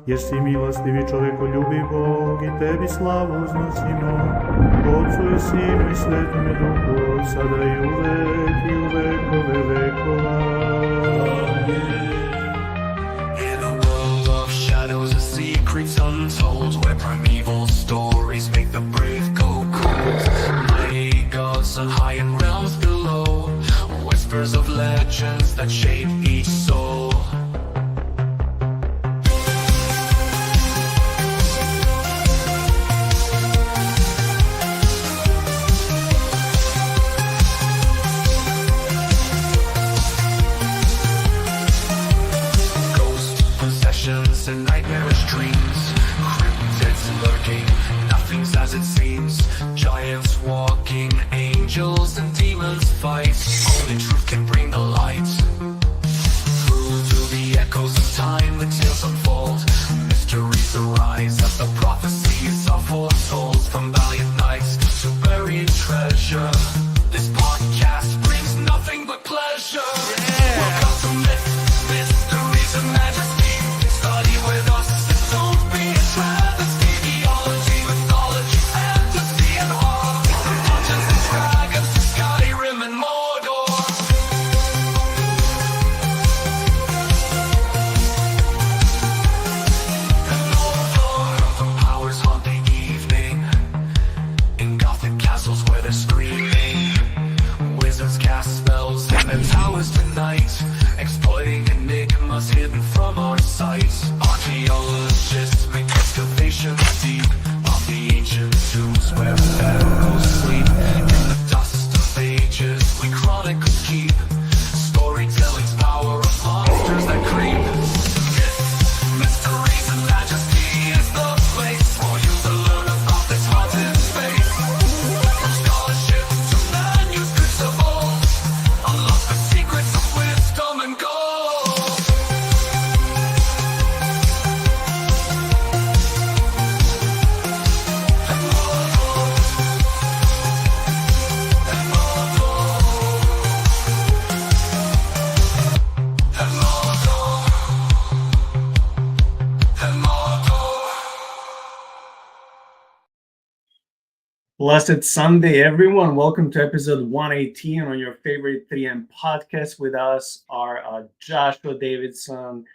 Jer si milostivi čovjekoljubiv Bog i tebi slavu uznosimo, Otcu i Sinu i Svetome Duhu, sada i u vekove vekova. In a world of shadows and secrets untold, where primeval stories make the brave go cold, mighty gods on high and realms below, whispers of legends that shape each soul. And nightmarish dreams, cryptids lurking, nothing's as it seems, giants walking, angels and demons fight, only truth can bring the light. Through the echoes of time, the tales unfold, mysteries arise as the prophecies are foretold, from valiant knights to buried treasure, this podcast brings nothing but pleasure. Welcome to myths, mysteries and majesty. Study with us, don't be a travesty. Theology, mythology, fantasy and horror, Dungeons and Dragons, Skyrim and Mordor. And Mordor, phantom powers haunt the evening, in gothic castles where they're screaming. Wizards cast spells in their towers tonight, exploiting enigmas hidden from our sight. Archaeologists make excavations deep of the ancient tombs where pharaohs sleep. In the dust of ages we chronicles keep, storytelling's power of monsters that creep. Myths, mysteries and majesty is the place for you to learn about this haunted space. From scholarship to manuscripts of old, unlock the secrets of wisdom and gold. Blessed Sunday, everyone. Welcome to episode 118 on your favorite 3M podcast. With us are Joshua Davidson.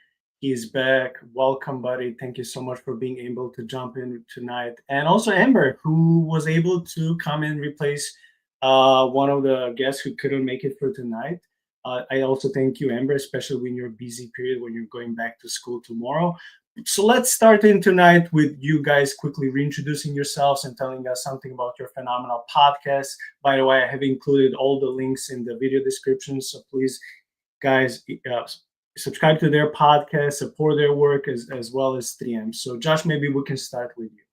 He's back. Welcome, buddy. Thank you so much for being able to jump in tonight. And also Amber, who was able to come and replace one of the guests who couldn't make it for tonight. I also thank you, Amber, especially in your busy period when you're going back to school tomorrow. So let's start in tonight with you guys quickly reintroducing yourselves and telling us something about your phenomenal podcast. By the way, I have included all the links in the video description. So please, guys, subscribe to their podcast, support their work as well as 3M. So Josh, maybe we can start with you.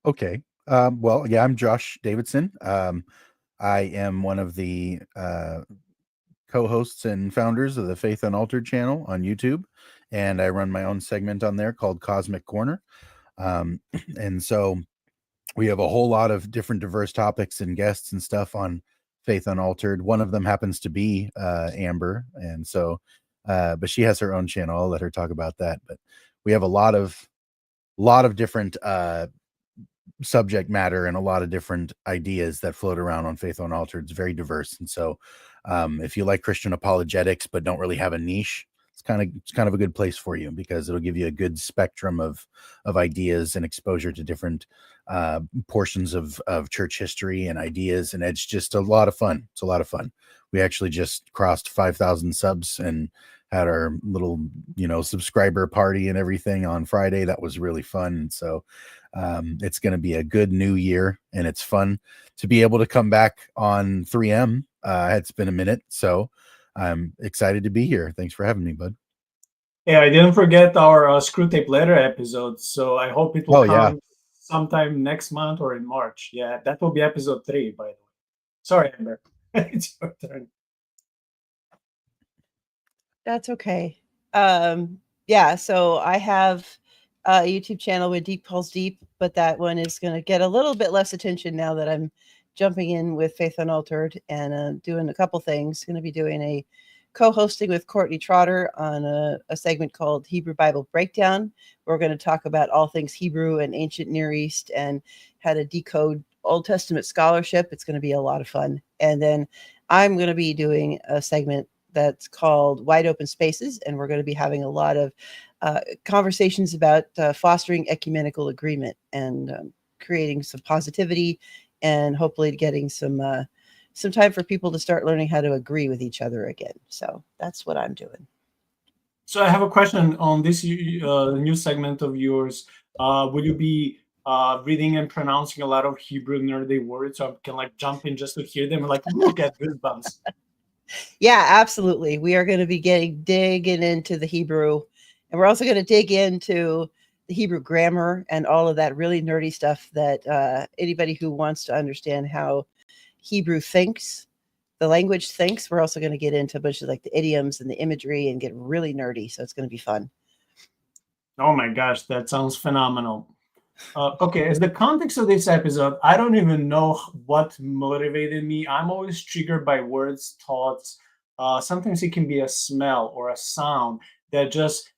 Okay. Well, yeah, I'm Josh Davidson. I am one of the co-hosts and founders of the Faith Unaltered channel on YouTube, and I run my own segment on there called Cosmic Corner. And so we have a whole lot of different diverse topics and guests and stuff on Faith Unaltered. One of them happens to be Amber, and so but she has her own channel. I'll let her talk about that. But we have a lot of different subject matter and a lot of different ideas that float around on Faith Unaltered. It's very diverse. And so if you like Christian apologetics but don't really have a niche, it's kind of a good place for you, because it'll give you a good spectrum of ideas and exposure to different portions of church history and ideas, and it's just a lot of fun. It's a lot of fun. We actually just crossed 5,000 subs and had our little subscriber party and everything on Friday. That was really fun. And so it's going to be a good new year, and it's fun to be able to come back on 3M. It's been a minute, so I'm excited to be here. Thanks for having me, bud. Yeah, I didn't forget our Screwtape Letter episode, so I hope it will come sometime next month or in March. Yeah, that will be episode 3, by the way. Sorry, Amber. It's your turn. That's okay. Yeah, so I have a YouTube channel with Deep Calls Deep, but that one is going to get a little bit less attention now that I'm jumping in with Faith Unaltered and doing a couple things. Going to be doing a co-hosting with Courtney Trotter on a segment called Hebrew Bible Breakdown. We're going to talk about all things Hebrew and ancient Near East and how to decode Old Testament scholarship. It's going to be a lot of fun. And then I'm going to be doing a segment that's called Wide Open Spaces, and we're going to be having a lot of conversations about fostering ecumenical agreement and creating some positivity, and hopefully getting some time for people to start learning how to agree with each other again. So that's what I'm doing. So I have a question on this new segment of yours. Will you be reading and pronouncing a lot of Hebrew nerdy words, so I can like jump in just to hear them and like look at goosebumps? Yeah, absolutely. We are going to be digging into the Hebrew, and we're also going to dig into the Hebrew grammar and all of that really nerdy stuff that anybody who wants to understand how Hebrew thinks, the language thinks. We're also going to get into a bunch of like the idioms and the imagery and get really nerdy. So it's going to be fun. Oh my gosh, that sounds phenomenal. Okay, as the context of this episode, I don't even know what motivated me. I'm always triggered by words, thoughts. Sometimes it can be a smell or a sound that just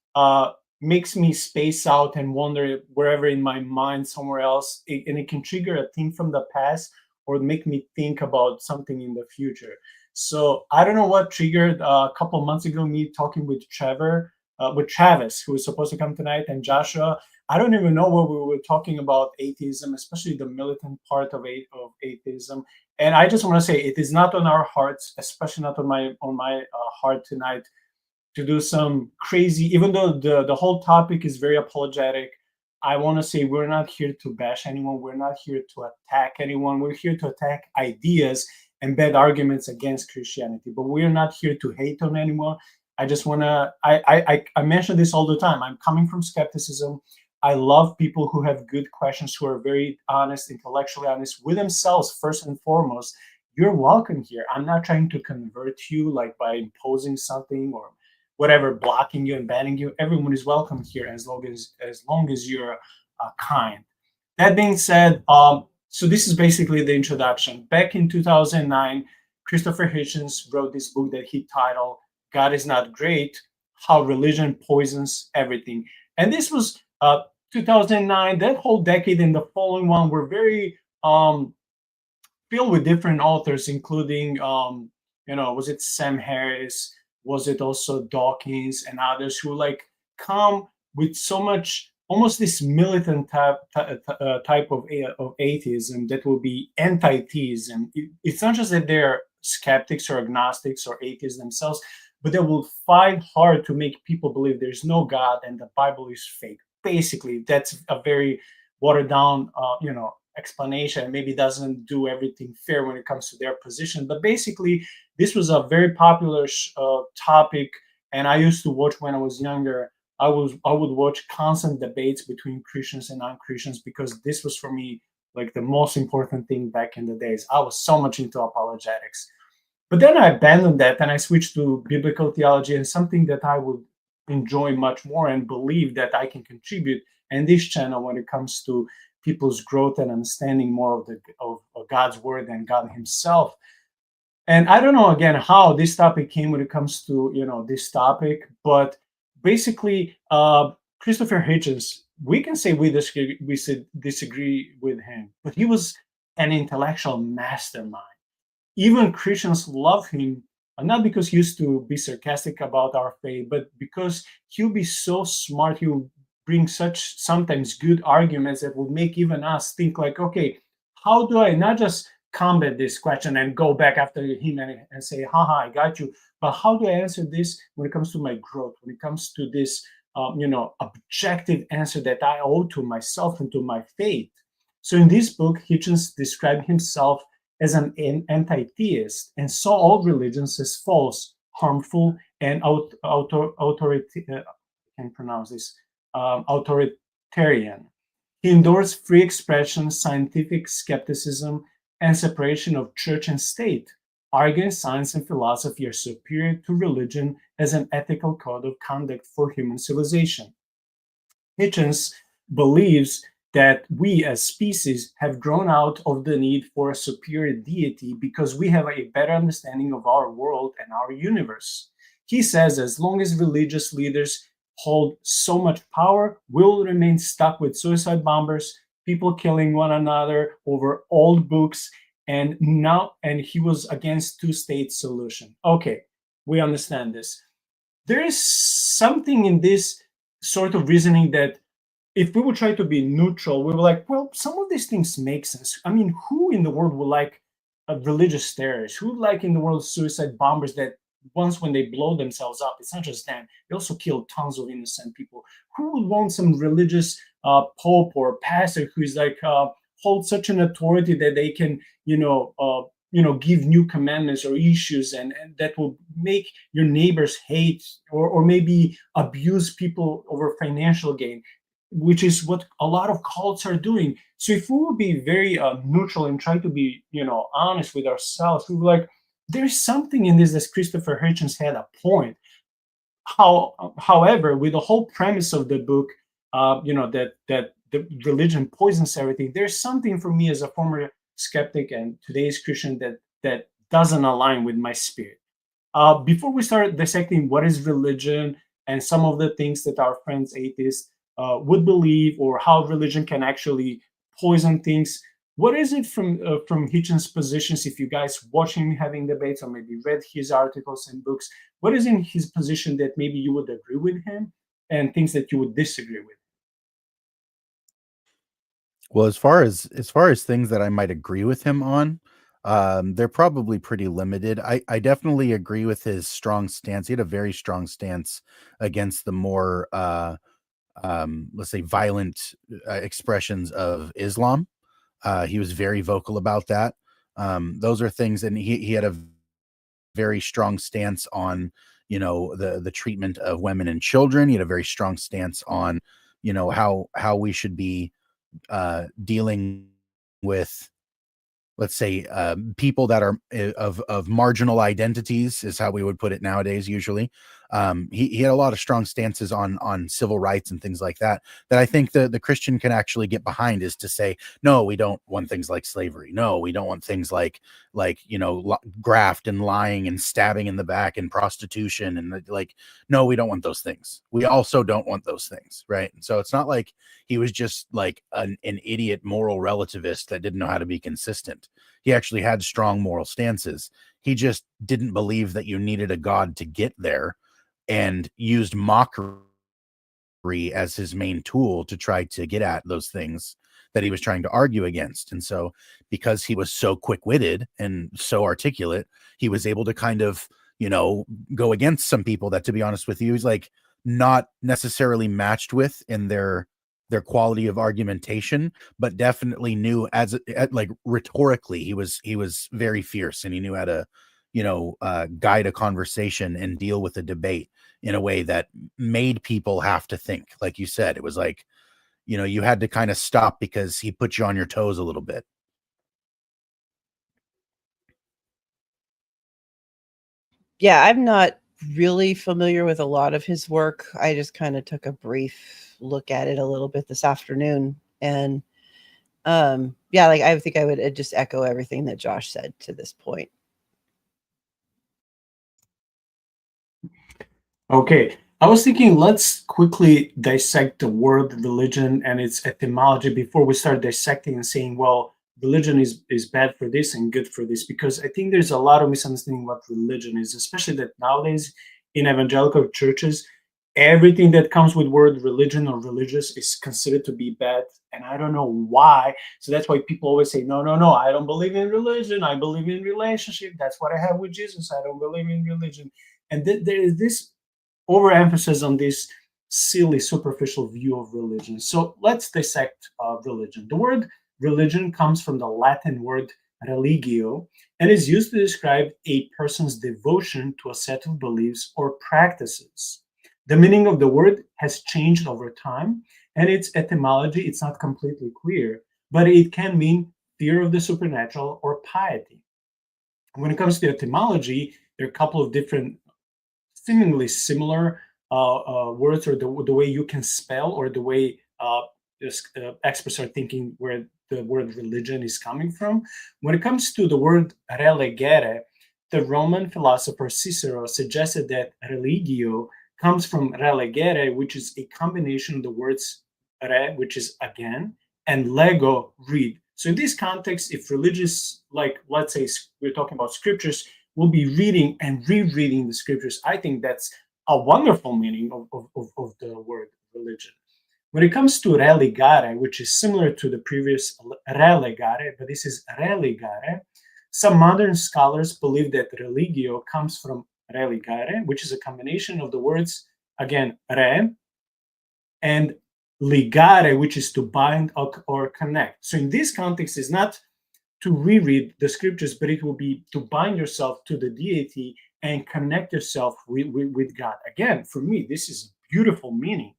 makes me space out and wonder wherever in my mind, somewhere else. And it can trigger a thing from the past or make me think about something in the future. So I don't know what triggered a couple months ago me talking with Travis, who was supposed to come tonight, and Joshua. I don't even know what we were talking about atheism, especially the militant part of atheism. And I just want to say it is not on our hearts, especially not on my heart tonight, to do some crazy. Even though the whole topic is very apologetic, I want to say we're not here to bash anyone. We're not here to attack anyone. We're here to attack ideas and bad arguments against Christianity. But we're not here to hate on anyone. I just want to. I mention this all the time. I'm coming from skepticism. I love people who have good questions, who are very honest, intellectually honest with themselves, first and foremost. You're welcome here. I'm not trying to convert you like by imposing something or whatever, blocking you and banning you. Everyone is welcome here as long as you're kind. That being said, so this is basically the introduction. Back in 2009, Christopher Hitchens wrote this book that he titled "God is Not Great: How Religion Poisons Everything," and this was 2009. That whole decade and the following one were very filled with different authors, including was it Sam Harris? Was it also Dawkins and others who like come with so much, almost this militant type of atheism that will be anti-theism. It's not just that they're skeptics or agnostics or atheists themselves, but they will fight hard to make people believe there's no God and the Bible is fake. Basically, that's a very watered down, explanation. Maybe doesn't do everything fair when it comes to their position. But basically, this was a very popular topic, and I used to watch when I was younger. I would watch constant debates between Christians and non-Christians because this was for me like the most important thing back in the days. I was so much into apologetics. But then I abandoned that and I switched to biblical theology and something that I would enjoy much more and believe that I can contribute in this channel when it comes to people's growth and understanding more of God's word and God himself. And I don't know again how this topic came when it comes to this topic, but basically Christopher Hitchens, we can say we disagree with him, but he was an intellectual mastermind. Even Christians love him, not because he used to be sarcastic about our faith, but because he'll be so smart. He'll bring such sometimes good arguments that would make even us think like, okay, how do I not just combat this question and go back after him and say, haha, I got you, but how do I answer this when it comes to my growth, when it comes to this, objective answer that I owe to myself and to my faith? So in this book, Hitchens described himself as an anti-theist and saw all religions as false, harmful, and authoritarian. He endorsed free expression, scientific skepticism, and separation of church and state, arguing science and philosophy are superior to religion as an ethical code of conduct for human civilization. Hitchens believes that we as species have grown out of the need for a superior deity because we have a better understanding of our world and our universe. He says as long as religious leaders hold so much power, we'll remain stuck with suicide bombers, people killing one another over old books, and he was against two-state solution. Okay, we understand this. There is something in this sort of reasoning that if we would try to be neutral, we were like, well, some of these things make sense. I mean, who in the world would like religious terrorists? Who would like in the world suicide bombers that once when they blow themselves up, it's not just them, they also kill tons of innocent people. Who would want some religious pope or pastor who is like hold such an authority that they can, give new commandments or issues and that will make your neighbors hate or maybe abuse people over financial gain, which is what a lot of cults are doing. So if we would be very neutral and try to be, honest with ourselves, we were like, there's something in this that Christopher Hitchens had a point. However, with the whole premise of the book, that the religion poisons everything, there's something for me as a former skeptic and today's Christian that doesn't align with my spirit. Before we start dissecting what is religion and some of the things that our friends atheists would believe, or how religion can actually poison things, what is it from Hitchens' positions? If you guys watch him having debates or maybe read his articles and books, what is in his position that maybe you would agree with him and things that you would disagree with? Well, as far as things that I might agree with him on, they're probably pretty limited. I definitely agree with his strong stance. He had a very strong stance against the more let's say violent expressions of Islam. He was very vocal about that. Those are things, and he had a very strong stance on, the treatment of women and children. He had a very strong stance on, how we should be dealing with, let's say, people that are of marginal identities, is how we would put it nowadays. Usually, he had a lot of strong stances on civil rights and things like that. That I think the Christian can actually get behind, is to say, no, we don't want things like slavery. No, we don't want things like graft and lying and stabbing in the back and prostitution and no, we don't want those things. We also don't want those things, right? And so it's not like he was just like an idiot moral relativist that didn't know how to be consistent. He actually had strong moral stances. He just didn't believe that you needed a God to get there, and used mockery as his main tool to try to get at those things that he was trying to argue against. And so, because he was so quick-witted and so articulate, he was able to kind of, go against some people that, to be honest with you, he's like not necessarily matched with in their quality of argumentation, but definitely knew like rhetorically, he was very fierce, and he knew how to, guide a conversation and deal with a debate in a way that made people have to think. Like you said, it was like, you had to kind of stop because he put you on your toes a little bit. Yeah, I'm not really familiar with a lot of his work. I just kind of took a brief look at it a little bit this afternoon. And yeah, like I think I would just echo everything that Josh said to this point. Okay, I was thinking let's quickly dissect the word religion and its etymology before we start dissecting and saying, well, religion is bad for this and good for this, because I think there's a lot of misunderstanding what religion is, especially that nowadays in evangelical churches, everything that comes with word religion or religious is considered to be bad, and I don't know why. So that's why people always say, no, I don't believe in religion, I believe in relationship. That's what I have with Jesus. I don't believe in religion. And there is this overemphasis on this silly superficial view of religion. So let's dissect religion. The word religion comes from the Latin word religio and is used to describe a person's devotion to a set of beliefs or practices. The meaning of the word has changed over time, and its etymology, it's not completely clear, but it can mean fear of the supernatural or piety. When it comes to etymology, there are a couple of different seemingly similar words, or the way you can spell, or the way experts are thinking where the word religion is coming from. When it comes to the word relegere, the Roman philosopher Cicero suggested that religio comes from relegere, which is a combination of the words re, which is again, and lego, read. So in this context, if religious, like let's say we're talking about scriptures, we'll be reading and rereading the scriptures. I think that's a wonderful meaning of the word religion. When it comes to religare, which is similar to the previous relegare, but this is religare, some modern scholars believe that religio comes from religare, which is a combination of the words, again, re, and ligare, which is to bind or connect. So in this context, it's not to reread the scriptures, but it will be to bind yourself to the deity and connect yourself with God. Again, for me, this is beautiful meaning.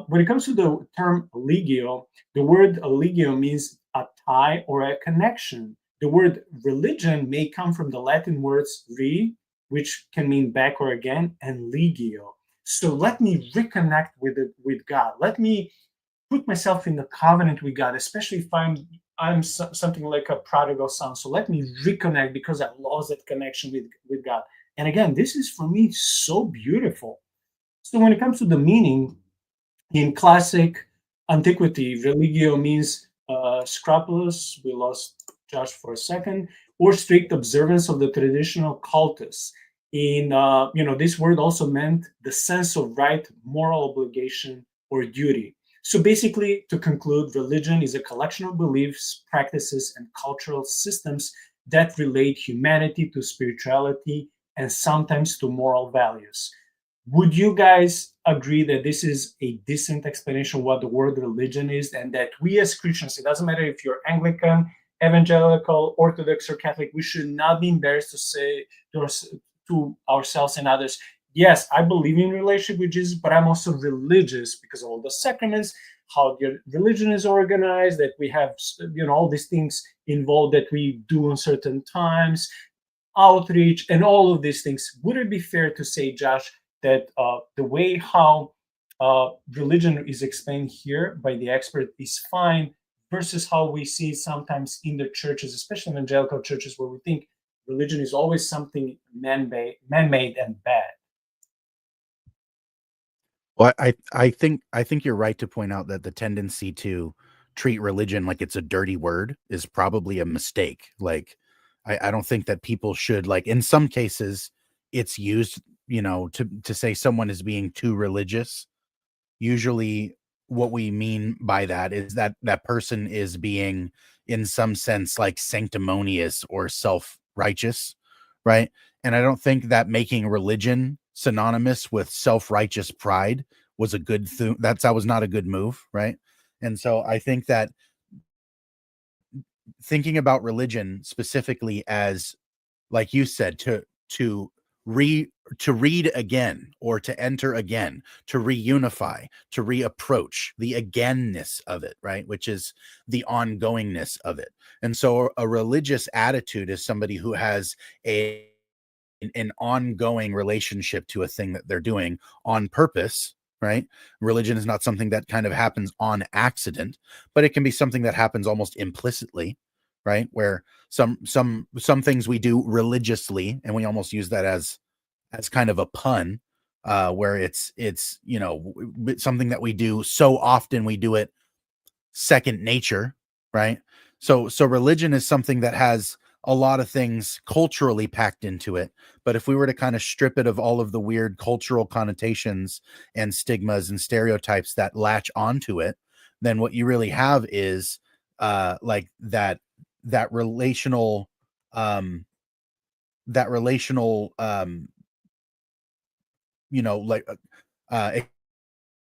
When it comes to the term legio, the word legio means a tie or a connection. The word religion may come from the Latin words re, which can mean back or again, and legio. So let me reconnect with God. Let me put myself in the covenant with God, especially if I'm something like a prodigal son. So let me reconnect because I lost that connection with God. And again, this is for me so beautiful. So when it comes to the meaning, in classic antiquity, religio means scrupulous. We lost Josh for a second, or strict observance of the traditional cultus. In this word also meant the sense of right, moral obligation, or duty. So basically, to conclude, religion is a collection of beliefs, practices, and cultural systems that relate humanity to spirituality and sometimes to moral values. Would you guys agree that this is a decent explanation of what the word religion is, and that we as Christians, it doesn't matter if you're Anglican, evangelical, Orthodox, or Catholic, we should not be embarrassed to say to ourselves and others, yes, I believe in relationship with Jesus, but I'm also religious because of all the sacraments, how the religion is organized, that we have all these things involved that we do in certain times, outreach, and all of these things. Would it be fair to say, Josh, that the way how religion is explained here by the expert is fine versus how we see sometimes in the churches, especially evangelical churches, where we think religion is always something man-made and bad? Well, I think you're right to point out that the tendency to treat religion like it's a dirty word is probably a mistake. Like, I don't think that people should, like, in some cases it's used, to say someone is being too religious. Usually what we mean by that is that that person is being, in some sense, like sanctimonious or self-righteous, right? And I don't think that making religion synonymous with self-righteous pride was a good thing. That was not a good move, right? And so I think that thinking about religion specifically as, like you said, to read again, or to enter again, to reunify, to reapproach, the againness of it, right? Which is the ongoingness of it. And so a religious attitude is somebody who has an ongoing relationship to a thing that they're doing on purpose, right? Religion is not something that kind of happens on accident, but it can be something that happens almost implicitly, right? Where some things we do religiously, and we almost use that as kind of a pun, where it's something that we do so often we do it second nature, right? So religion is something that has a lot of things culturally packed into it. But if we were to kind of strip it of all of the weird cultural connotations and stigmas and stereotypes that latch onto it, then what you really have is like that relational like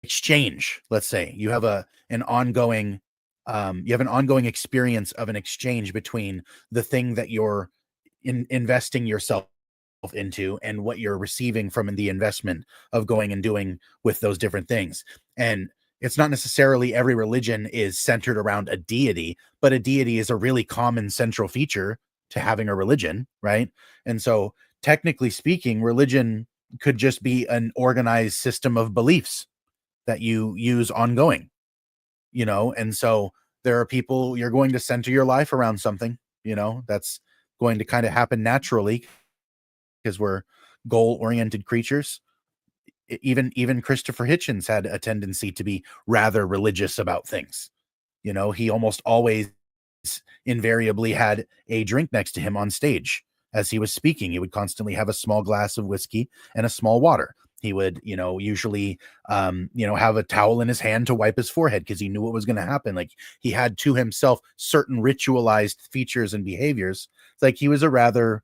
exchange. Let's say you have an ongoing experience of an exchange between the thing that you're investing yourself into and what you're receiving from the investment of going and doing with those different things. And it's not necessarily every religion is centered around a deity, but a deity is a really common central feature to having a religion, right? And so technically speaking, religion could just be an organized system of beliefs that you use ongoing, and so there are people, you're going to center your life around something, that's going to kind of happen naturally because we're goal-oriented creatures. Even Christopher Hitchens had a tendency to be rather religious about things. You know, he almost always invariably had a drink next to him on stage as he was speaking. He would constantly have a small glass of whiskey and a small water. He would, usually, have a towel in his hand to wipe his forehead because he knew what was going to happen. Like, he had to himself certain ritualized features and behaviors. It's like he was a rather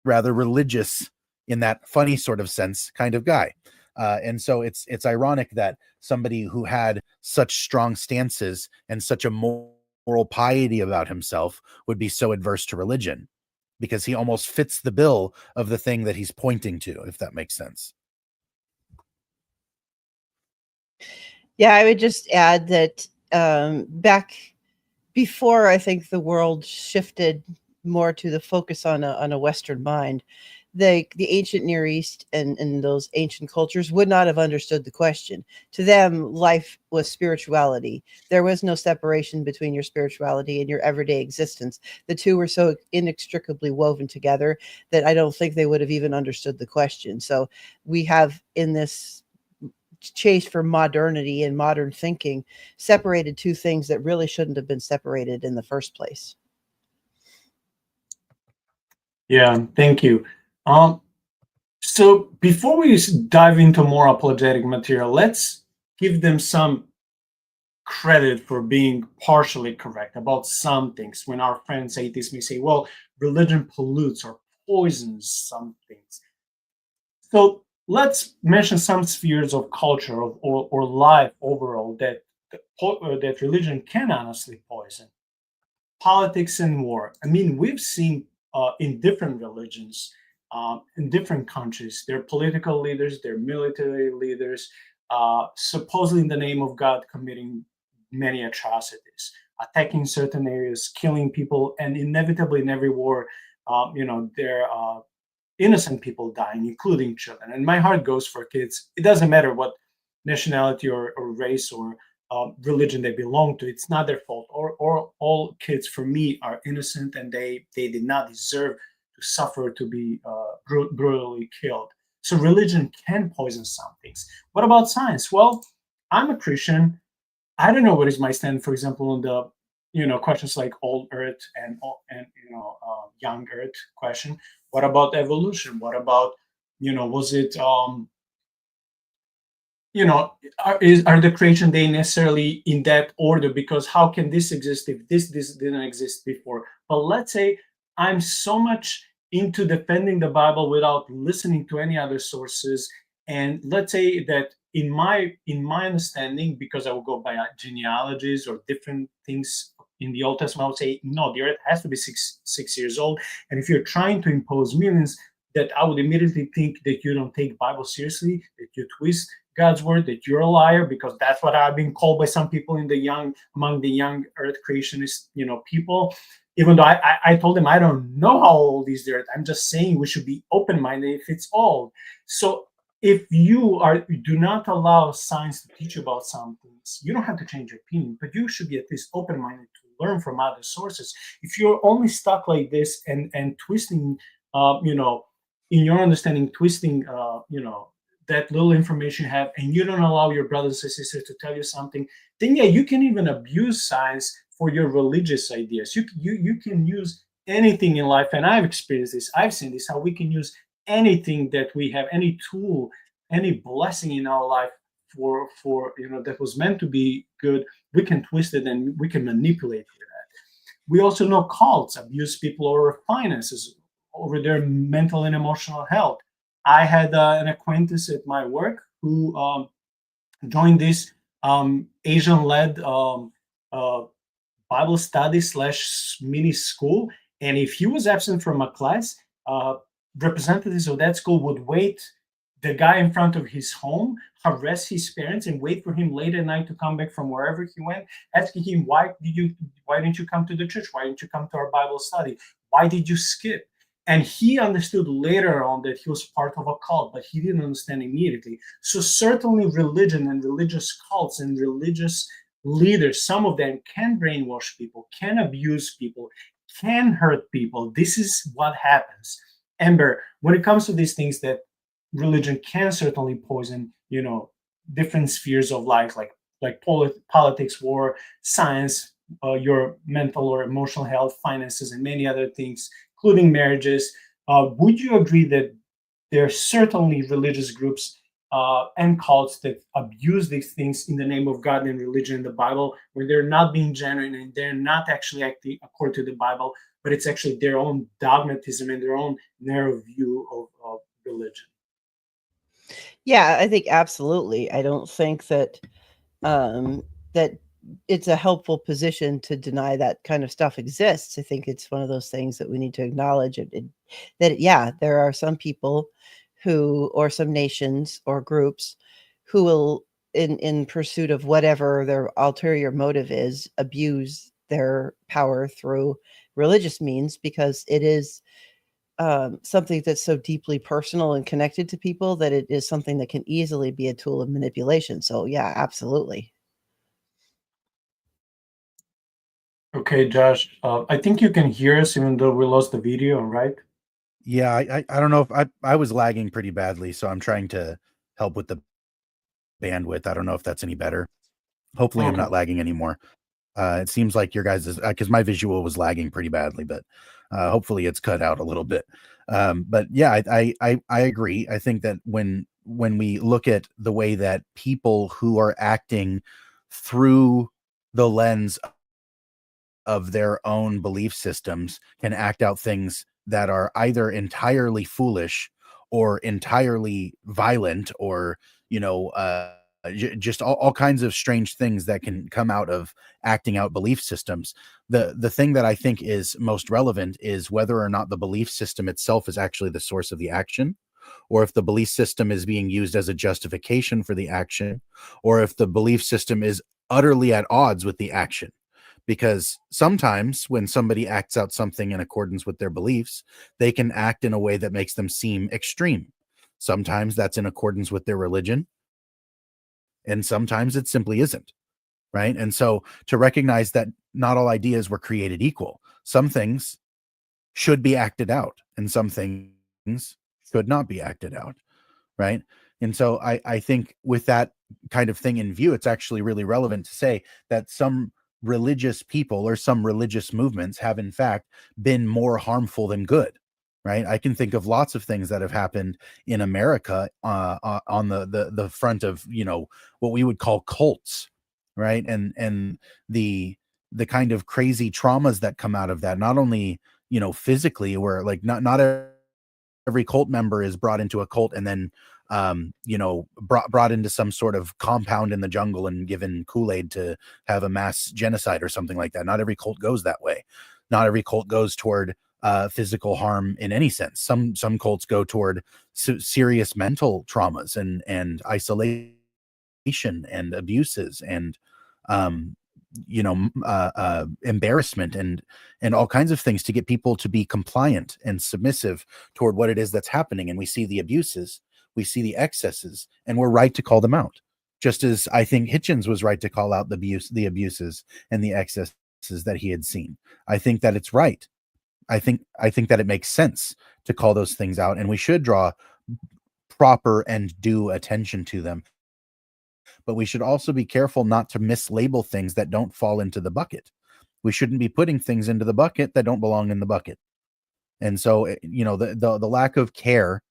religious, in that funny sort of sense, kind of guy. And so it's ironic that somebody who had such strong stances and such a moral piety about himself would be so adverse to religion, because he almost fits the bill of the thing that he's pointing to, if that makes sense. Yeah, I would just add that back before, I think the world shifted more to the focus on a Western mind, the ancient Near East and those ancient cultures would not have understood the question. To them, life was spirituality. There was no separation between your spirituality and your everyday existence. The two were so inextricably woven together that I don't think they would have even understood the question. So we have, in this chase for modernity and modern thinking, separated two things that really shouldn't have been separated in the first place. Yeah, thank you. So before we dive into more apologetic material, let's give them some credit for being partially correct about some things. When our friends atheists may say, well, religion pollutes or poisons some things. So let's mention some spheres of culture or life overall that religion can honestly poison. Politics and war. I mean, we've seen in different religions, in different countries, their political leaders, their military leaders, supposedly in the name of God, committing many atrocities, attacking certain areas, killing people, and inevitably in every war, there are innocent people dying, including children. And my heart goes for kids. It doesn't matter what nationality or race or religion they belong to. It's not their fault. Or all kids, for me, are innocent, and they did not deserve to suffer, to be brutally killed. So religion can poison some things. What about science? Well, I'm a Christian. I don't know what is my stand, for example, on the questions like old Earth and young Earth question. What about evolution? What about was it are the creation day necessarily in that order? Because how can this exist if this didn't exist before? But let's say I'm so much into defending the Bible without listening to any other sources, and let's say that in my understanding, because I will go by genealogies or different things in the Old Testament, I would say no, the earth has to be six years old. And if you're trying to impose millions, that I would immediately think that you don't take Bible seriously, that you twist God's word, that you're a liar, because that's what I've been called by some people among the young earth creationist, people. Even though I told them I don't know how old is the earth, I'm just saying we should be open-minded if it's old. So if you do not allow science to teach you about some things, you don't have to change your opinion, but you should be at least open-minded to learn from other sources. If you're only stuck like this and twisting, in your understanding, twisting, that little information you have, and you don't allow your brothers and sisters to tell you something, then yeah, you can even abuse science for your religious ideas. You can use anything in life, and I've experienced this. I've seen this, how we can use anything that we have, any tool, any blessing in our life for that was meant to be good. We can twist it and we can manipulate that. We also know cults abuse people over finances, over their mental and emotional health. I had an acquaintance at my work who joined this Asian-led Bible study / mini school, and if he was absent from a class, representatives of that school would wait the guy in front of his home, harass his parents, and wait for him late at night to come back from wherever he went, asking him, why didn't you come to the church? Why didn't you come to our Bible study? Why did you skip? And he understood later on that he was part of a cult, but he didn't understand immediately. So certainly religion and religious cults and religious leaders, some of them can brainwash people, can abuse people, can hurt people. This is what happens. Amber, when it comes to these things that religion can certainly poison, different spheres of life, like politics, war, science, your mental or emotional health, finances, and many other things, including marriages. Would you agree that there are certainly religious groups and cults that abuse these things in the name of God and religion in the Bible, where they're not being genuine and they're not actually acting according to the Bible, but it's actually their own dogmatism and their own narrow view of religion? Yeah, I think absolutely. I don't think that it's a helpful position to deny that kind of stuff exists. I think it's one of those things that we need to acknowledge that yeah, there are some people who, or some nations or groups, who will, in pursuit of whatever their ulterior motive is, abuse their power through religious means, because it is something that's so deeply personal and connected to people that it is something that can easily be a tool of manipulation. So yeah, absolutely. Okay, Josh, I think you can hear us even though we lost the video, right? Yeah, I don't know if I was lagging pretty badly, so I'm trying to help with the bandwidth. I don't know if that's any better. Hopefully, I'm Okay. not lagging anymore. It seems like your guys' because my visual was lagging pretty badly, but hopefully it's cut out a little bit. But yeah, I agree. I think that when we look at the way that people who are acting through the lens of their own belief systems can act out things that are either entirely foolish or entirely violent, or just all kinds of strange things that can come out of acting out belief systems. The thing that I think is most relevant is whether or not the belief system itself is actually the source of the action, or if the belief system is being used as a justification for the action, or if the belief system is utterly at odds with the action. Because sometimes when somebody acts out something in accordance with their beliefs, they can act in a way that makes them seem extreme. Sometimes that's in accordance with their religion, and sometimes it simply isn't, right? And so to recognize that not all ideas were created equal, some things should be acted out and some things should not be acted out, right? And so I think with that kind of thing in view, it's actually really relevant to say that some religious people or some religious movements have in fact been more harmful than good, right? I can think of lots of things that have happened in America on the front of what we would call cults, right? And the kind of crazy traumas that come out of that, not only physically, where like not every cult member is brought into a cult and then brought into some sort of compound in the jungle and given Kool-Aid to have a mass genocide or something like that. Not every cult goes that way. Not every cult goes toward physical harm in any sense. Some cults go toward serious mental traumas and isolation and abuses and embarrassment and all kinds of things to get people to be compliant and submissive toward what it is that's happening. And we see the abuses, we see the excesses, and we're right to call them out, just as I think Hitchens was right to call out the abuses and the excesses that he had seen. I think that it's right. I think that it makes sense to call those things out, and we should draw proper and due attention to them. But we should also be careful not to mislabel things that don't fall into the bucket. We shouldn't be putting things into the bucket that don't belong in the bucket. And so, the lack of care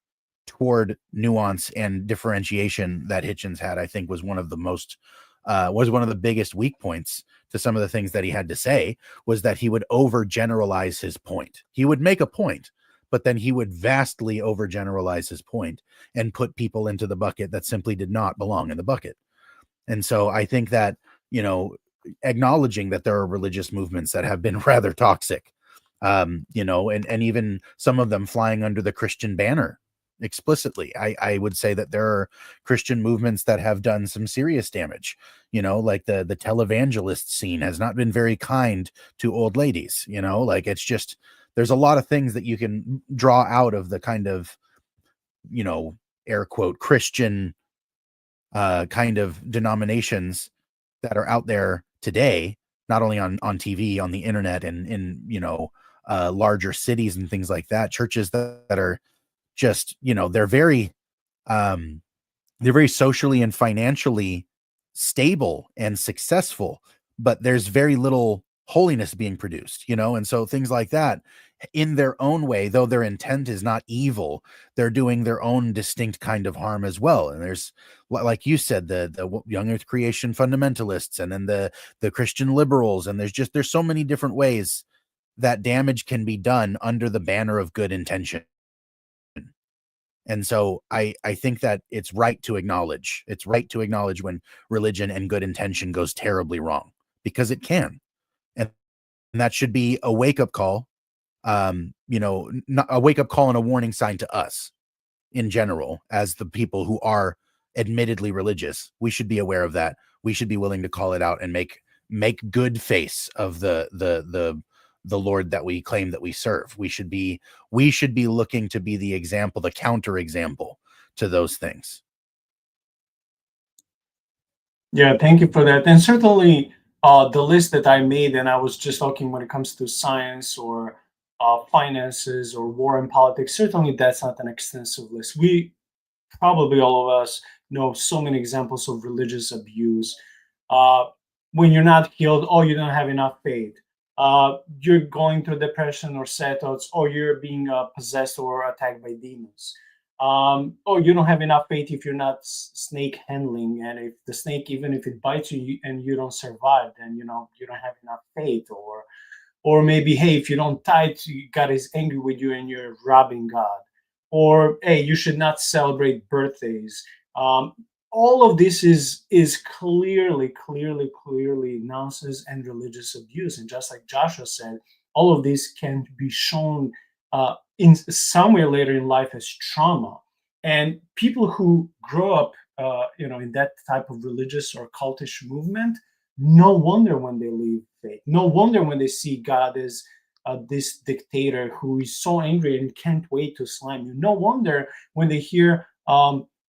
toward nuance and differentiation that Hitchens had, I think, was one of the biggest weak points to some of the things that he had to say, was that he would overgeneralize his point. He would make a point, but then he would vastly overgeneralize his point and put people into the bucket that simply did not belong in the bucket. And so I think that, acknowledging that there are religious movements that have been rather toxic, and even some of them flying under the Christian banner explicitly. I would say that there are Christian movements that have done some serious damage, like the televangelist scene has not been very kind to old ladies, like it's just, there's a lot of things that you can draw out of the kind of, air quote, Christian kind of denominations that are out there today, not only on TV, on the internet, and in larger cities and things like that. Churches that are just, they're very socially and financially stable and successful, but there's very little holiness being produced, and so things like that, in their own way, though their intent is not evil, they're doing their own distinct kind of harm as well. And there's, like you said, the young earth creation fundamentalists, and then the Christian liberals, and there's so many different ways that damage can be done under the banner of good intention. And so I think that it's right to acknowledge when religion and good intention goes terribly wrong, because it can. And that should be a wake-up call, not a wake-up call and a warning sign to us in general, as the people who are admittedly religious. We should be aware of that. We should be willing to call it out and make good face of the Lord that we claim that we serve. We should be looking to be the example, the counter example to those things. Yeah, thank you for that. And certainly the list that I made, and I was just talking when it comes to science or finances or war and politics, certainly that's not an extensive list. We probably, all of us, know so many examples of religious abuse. When you're not healed, oh, you don't have enough faith. You're going through depression or sad thoughts, or you're being possessed or attacked by demons. Or you don't have enough faith if you're not snake handling, and if the snake, even if it bites you and you don't survive, then you don't have enough faith. Or maybe, hey, if you don't tithe, God is angry with you and you're robbing God. Or hey, you should not celebrate birthdays. All of this is clearly nonsense and religious abuse. And just like Joshua said, all of this can be shown in somewhere later in life as trauma. And people who grow up, in that type of religious or cultish movement, no wonder when they leave faith, no wonder when they see God as this dictator who is so angry and can't wait to slime you. No wonder when they hear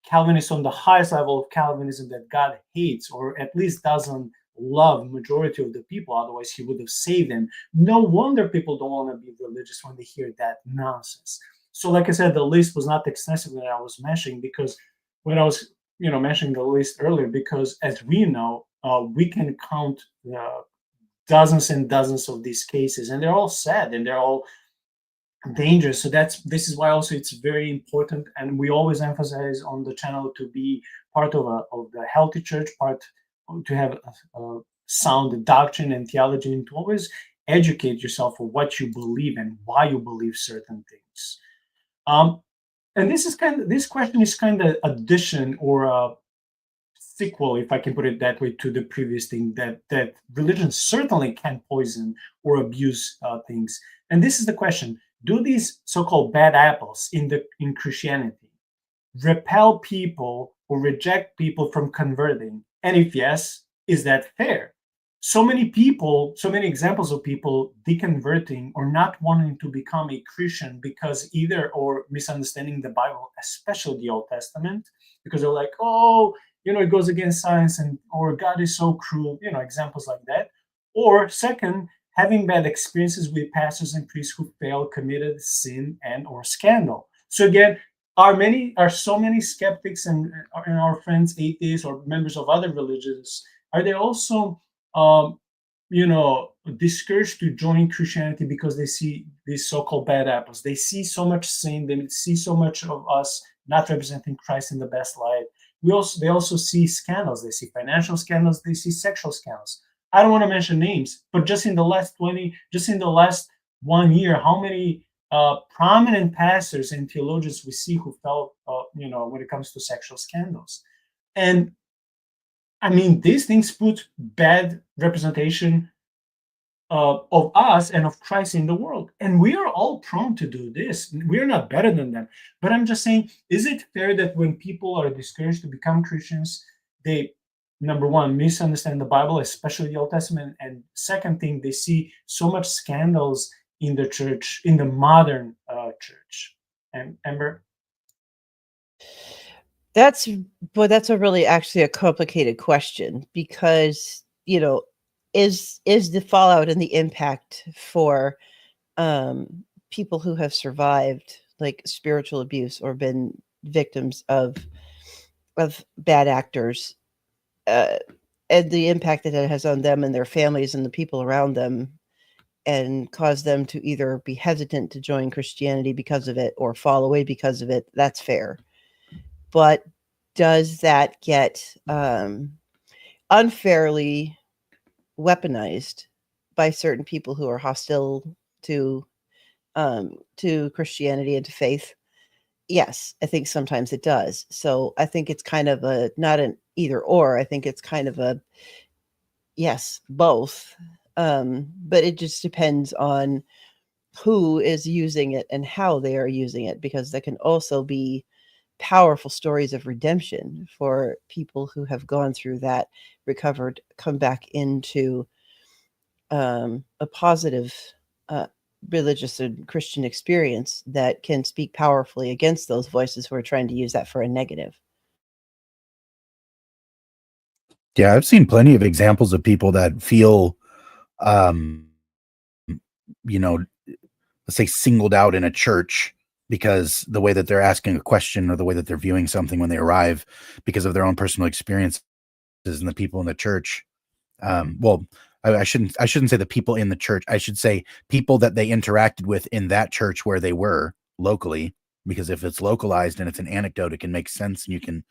Calvinists on the highest level of Calvinism that God hates, or at least doesn't love majority of the people, otherwise he would have saved them. No wonder people don't want to be religious when they hear that nonsense. So like I said, the list was not extensive that I was mentioning, because when I was mentioning the list earlier, because as we know, we can count dozens and dozens of these cases, and they're all sad and they're all dangerous. So this is why also it's very important, and we always emphasize on the channel to be part of the healthy church, to have a sound doctrine and theology, and to always educate yourself on what you believe and why you believe certain things. And this question is kind of addition or a sequel, if I can put it that way, to the previous thing, that religion certainly can poison or abuse things. And this is the question: do these so-called bad apples in Christianity repel people or reject people from converting? And if yes, is that fair? So many examples of people deconverting or not wanting to become a Christian because either or misunderstanding the Bible, especially the Old Testament, because they're like, oh, it goes against science, or God is so cruel, examples like that. Or second, having bad experiences with pastors and priests who failed, committed sin and or scandal. So again, are so many skeptics and our friends, atheists or members of other religions, are they also discouraged to join Christianity because they see these so-called bad apples? They see so much sin, they see so much of us not representing Christ in the best light. They also see scandals. They see financial scandals, they see sexual scandals. I don't want to mention names, but just in the last 1 year, how many prominent pastors and theologians we see who fell, when it comes to sexual scandals. And I mean, these things put bad representation of us and of Christ in the world. And we are all prone to do this. We're not better than them. But I'm just saying, is it fair that when people are discouraged to become Christians, they, number one, misunderstand the Bible, especially the Old Testament, and second thing, they see so much scandals in the church, in the modern church? And Amber? That's a really actually a complicated question, because is the fallout and the impact for people who have survived like spiritual abuse or been victims of bad actors, and the impact that it has on them and their families and the people around them, and cause them to either be hesitant to join Christianity because of it or fall away because of it. That's fair. But does that get unfairly weaponized by certain people who are hostile to Christianity and to faith? Yes, I think sometimes it does. So I think it's kind of a not an either or. I think it's kind of a yes, both. But it just depends on who is using it and how they are using it, because there can also be powerful stories of redemption for people who have gone through that, recovered, come back into a positive religious and Christian experience that can speak powerfully against those voices who are trying to use that for a negative. Yeah, I've seen plenty of examples of people that feel, um, let's say singled out in a church because the way that they're asking a question or the way that they're viewing something when they arrive because of their own personal experiences and the people in the church. Well, I shouldn't say the people in the church. I should say people that they interacted with in that church where they were locally, because if it's localized and it's an anecdote, it can make sense. And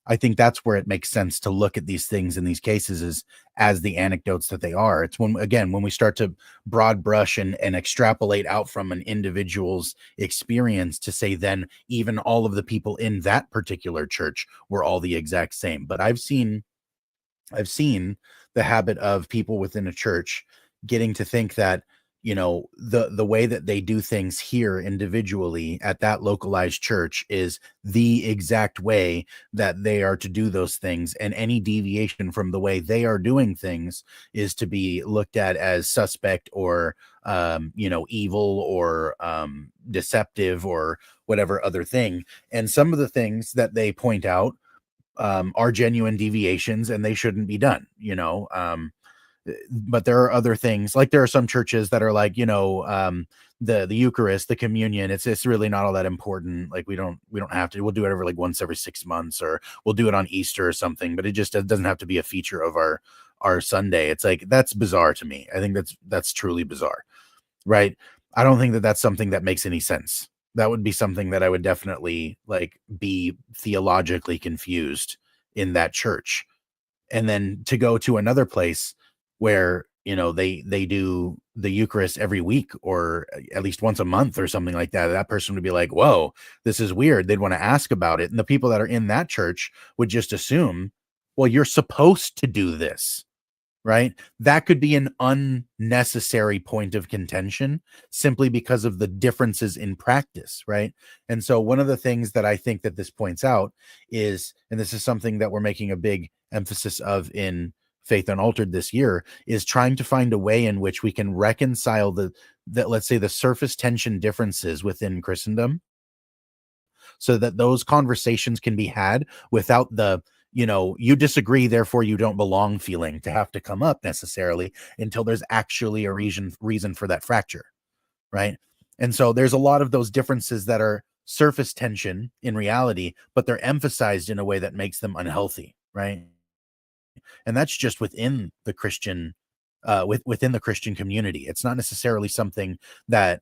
I think that's where it makes sense to look at these things in these cases as the anecdotes that they are. It's when we start to broad brush and extrapolate out from an individual's experience to say then even all of the people in that particular church were all the exact same. But I've seen the habit of people within a church getting to think that, the way that they do things here individually at that localized church is the exact way that they are to do those things. And any deviation from the way they are doing things is to be looked at as suspect or, evil or deceptive or whatever other thing. And some of the things that they point out are genuine deviations and they shouldn't be done, but there are other things, like there are some churches that are like, the Eucharist, the communion, it's really not all that important. Like we don't have to, we'll do it every like once every 6 months, or we'll do it on Easter or something, but it just doesn't have to be a feature of our Sunday. It's like, that's bizarre to me. I think that's truly bizarre, right? I don't think that that's something that makes any sense. That would be something that I would definitely like be theologically confused in that church. And then to go to another place where, they do the Eucharist every week or at least once a month or something like that, that person would be like, whoa, this is weird. They'd want to ask about it. And the people that are in that church would just assume, well, you're supposed to do this. Right? That could be an unnecessary point of contention simply because of the differences in practice, right? And so one of the things that I think that this points out is, and this is something that we're making a big emphasis of in Faith Unaltered this year, is trying to find a way in which we can reconcile that let's say the surface tension differences within Christendom, so that those conversations can be had without the you disagree, therefore you don't belong feeling to have to come up necessarily until there's actually a reason for that fracture, right? And so there's a lot of those differences that are surface tension in reality, but they're emphasized in a way that makes them unhealthy, right? And that's just within the Christian within the Christian community. It's not necessarily something that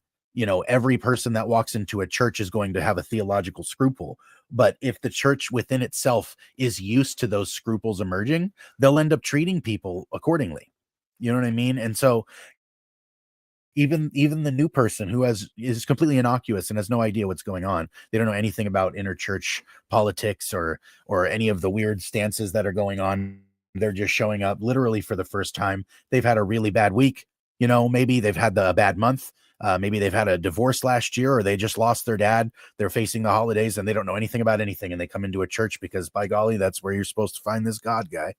every person that walks into a church is going to have a theological scruple. But if the church within itself is used to those scruples emerging, they'll end up treating people accordingly. You know what I mean? And so even the new person who is completely innocuous and has no idea what's going on, they don't know anything about interchurch politics or any of the weird stances that are going on. They're just showing up literally for the first time. They've had a really bad week. Maybe they've had a bad month. Maybe they've had a divorce last year, or they just lost their dad. They're facing the holidays and they don't know anything about anything. And they come into a church because, by golly, that's where you're supposed to find this God guy,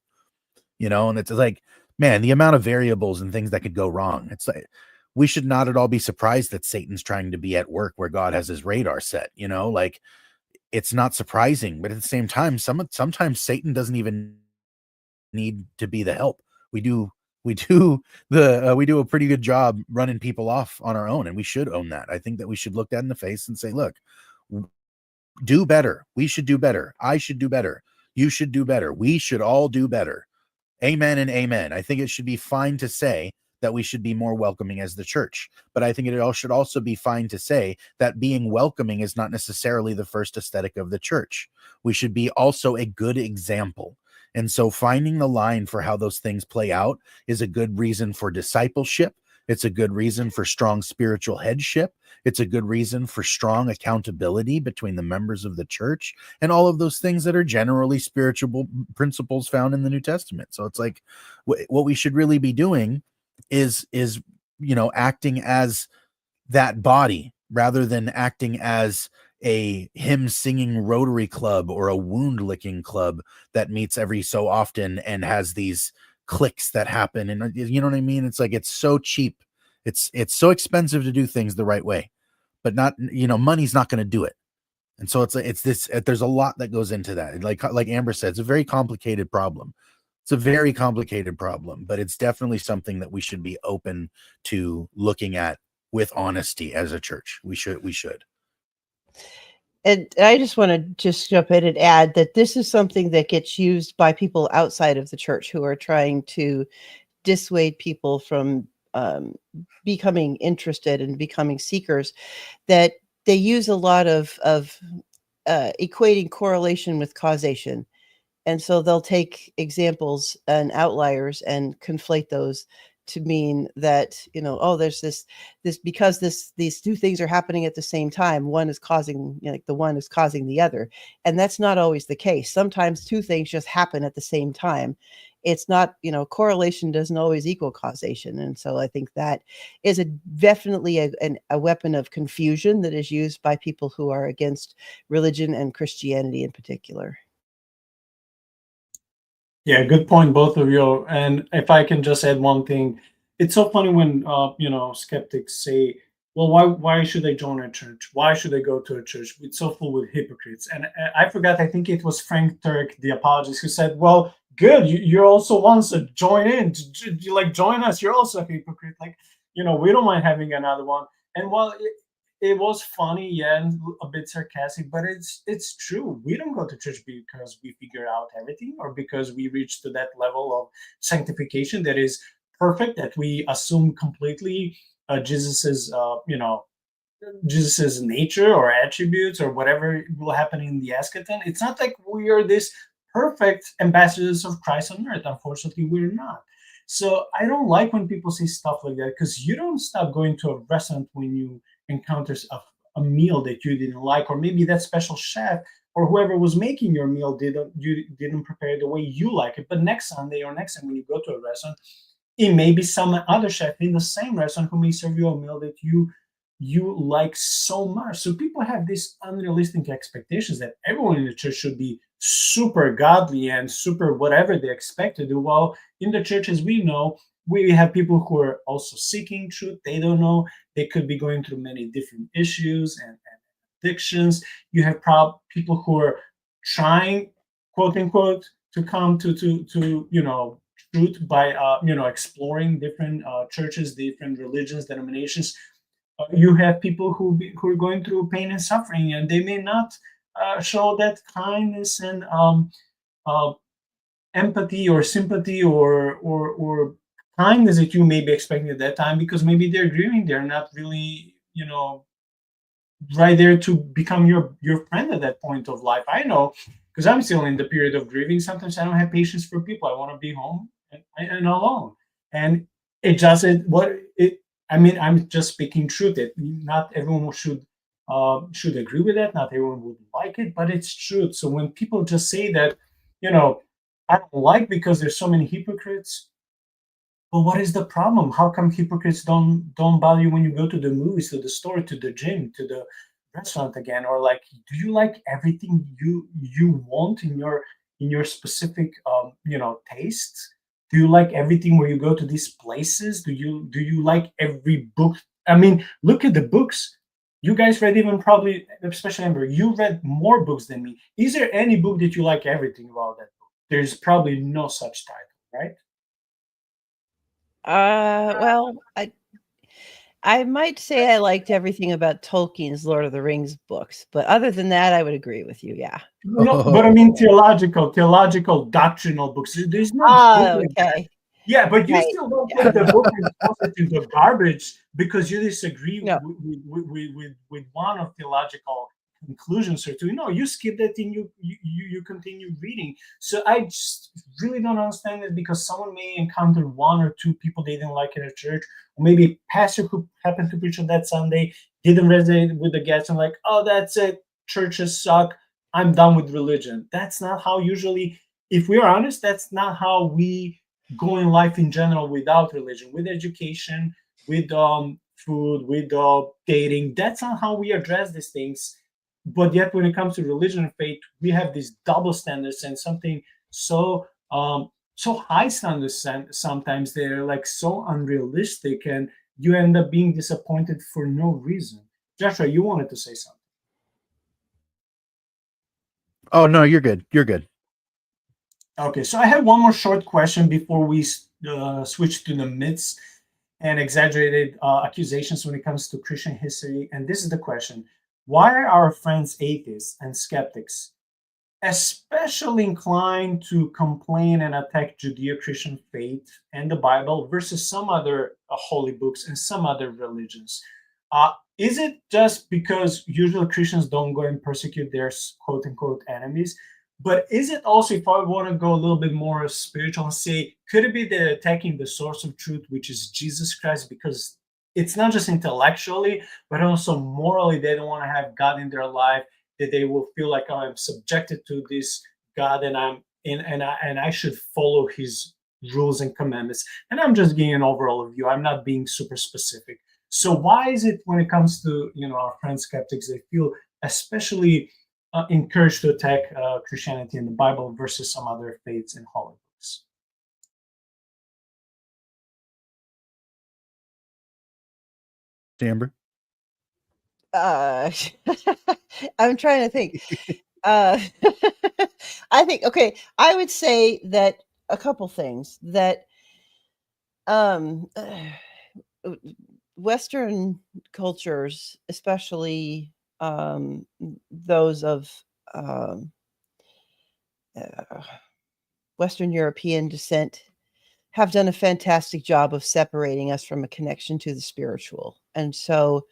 and it's like, man, the amount of variables and things that could go wrong. It's like, we should not at all be surprised that Satan's trying to be at work where God has his radar set, like it's not surprising, but at the same time, sometimes Satan doesn't even need to be the help. We do We do we do a pretty good job running people off on our own, and we should own that. I think that we should look that in the face and say, look, do better. We should do better. I should do better. You should do better. We should all do better. Amen and amen. I think it should be fine to say that we should be more welcoming as the church. But I think it all should also be fine to say that being welcoming is not necessarily the first aesthetic of the church. We should be also a good example. And so finding the line for how those things play out is a good reason for discipleship. It's a good reason for strong spiritual headship. It's a good reason for strong accountability between the members of the church and all of those things that are generally spiritual principles found in the New Testament. So it's like what we should really be doing is acting as that body rather than acting as a hymn singing Rotary club or a wound licking club that meets every so often and has these clicks that happen. And you know what I mean? It's like, it's so cheap. It's so expensive to do things the right way, but not, money's not going to do it. And so there's a lot that goes into that. Like Amber said, it's a very complicated problem. It's a very complicated problem, but it's definitely something that we should be open to looking at with honesty as a church. We should. And I just want to jump in and add that this is something that gets used by people outside of the church who are trying to dissuade people from becoming interested and becoming seekers, that they use a lot of equating correlation with causation. And so they'll take examples and outliers and conflate those to mean that, there's this because these two things are happening at the same time, one is causing, the one is causing the other. And that's not always the case. Sometimes two things just happen at the same time. It's not, correlation doesn't always equal causation. And so I think that is definitely a weapon of confusion that is used by people who are against religion and Christianity in particular. Yeah, good point, both of you. And if I can just add one thing, it's so funny when skeptics say, "Well, why should I join a church? Why should I go to a church? It's so full with hypocrites." And I forgot. I think it was Frank Turk, the apologist, who said, "Well, good, you're also one, so join in. Join us. You're also a hypocrite. We don't mind having another one." And while it was funny, yeah, and a bit sarcastic, but it's true. We don't go to church because we figure out everything or because we reach to that level of sanctification that is perfect, that we assume completely Jesus's Jesus's nature or attributes or whatever will happen in the eschaton. It's not like we are this perfect ambassadors of Christ on earth. Unfortunately, we're not. So I don't like when people say stuff like that, because you don't stop going to a restaurant when you encounter a meal that you didn't like, or maybe that special chef or whoever was making your meal didn't prepare it the way you like it. But next Sunday or next time when you go to a restaurant, it may be some other chef in the same restaurant who may serve you a meal that you like so much. So people have these unrealistic expectations that everyone in the church should be super godly and super whatever they expect to do. Well, in the church, as we know, we have people who are also seeking truth. They don't know. They could be going through many different issues and addictions. You have people who are trying, quote unquote, to come to truth by exploring different churches, different religions, denominations. You have people who are going through pain and suffering, and they may not show that kindness and empathy or sympathy or kindness that you may be expecting at that time, because maybe they're grieving. They're not really, right there to become your friend at that point of life. I know, because I'm still in the period of grieving. Sometimes I don't have patience for people. I want to be home and alone. And it doesn't. I'm just speaking truth. That not everyone should agree with that. Not everyone would like it, but it's truth. So when people just say that, I don't like because there's so many hypocrites. Well, what is the problem? How come hypocrites don't bother you when you go to the movies, to the store, to the gym, to the restaurant again? Or do you like everything you want in your specific tastes? Do you like everything where you go to these places? Do you like every book? I mean, look at the books. You guys read, even probably, especially Amber, you read more books than me. Is there any book that you like everything about that book? There's probably no such title, right? Well, I might say I liked everything about Tolkien's Lord of the Rings books, but other than that, I would agree with you. Yeah. No, but I mean theological, doctrinal books. There's no book like that. Okay. Yeah, but you Right. still don't Yeah. put the book and toss it in the garbage because you disagree No. with one of theological conclusions or two. No, you skip that and you continue reading. So I just really don't understand it because someone may encounter one or two people they didn't like in a church, or maybe a pastor who happened to preach on that Sunday didn't resonate with the guests and like, oh, that's it, churches suck. I'm done with religion. That's not how usually, if we are honest, that's not how we go in life in general without religion, with education, with food, with dating. That's not how we address these things. But yet, when it comes to religion and faith, we have these double standards and something so high standards. Sometimes they're like so unrealistic, and you end up being disappointed for no reason. Joshua, you wanted to say something. Oh no, you're good. You're good. Okay, so I have one more short question before we switch to the myths and exaggerated accusations when it comes to Christian history. And this is the question: why are our friends atheists and skeptics especially inclined to complain and attack Judeo-Christian faith and the Bible versus some other holy books and some other religions? Is it just because usually Christians don't go and persecute their quote unquote enemies? But is it also, if I want to go a little bit more spiritual and say, could it be they're attacking the source of truth, which is Jesus Christ? Because it's not just intellectually, but also morally, they don't want to have God in their life, that they will feel like, oh, I'm subjected to this God and I'm in and I should follow his rules and commandments. And I'm just giving an overall view. I'm not being super specific. So why is it when it comes to our friends skeptics, they feel especially encouraged to attack Christianity and the Bible versus some other faiths and holy books? Amber? I'm trying to think. I think, okay, I would say that a couple things that Western cultures, especially those of Western European descent, have done a fantastic job of separating us from a connection to the spiritual. And so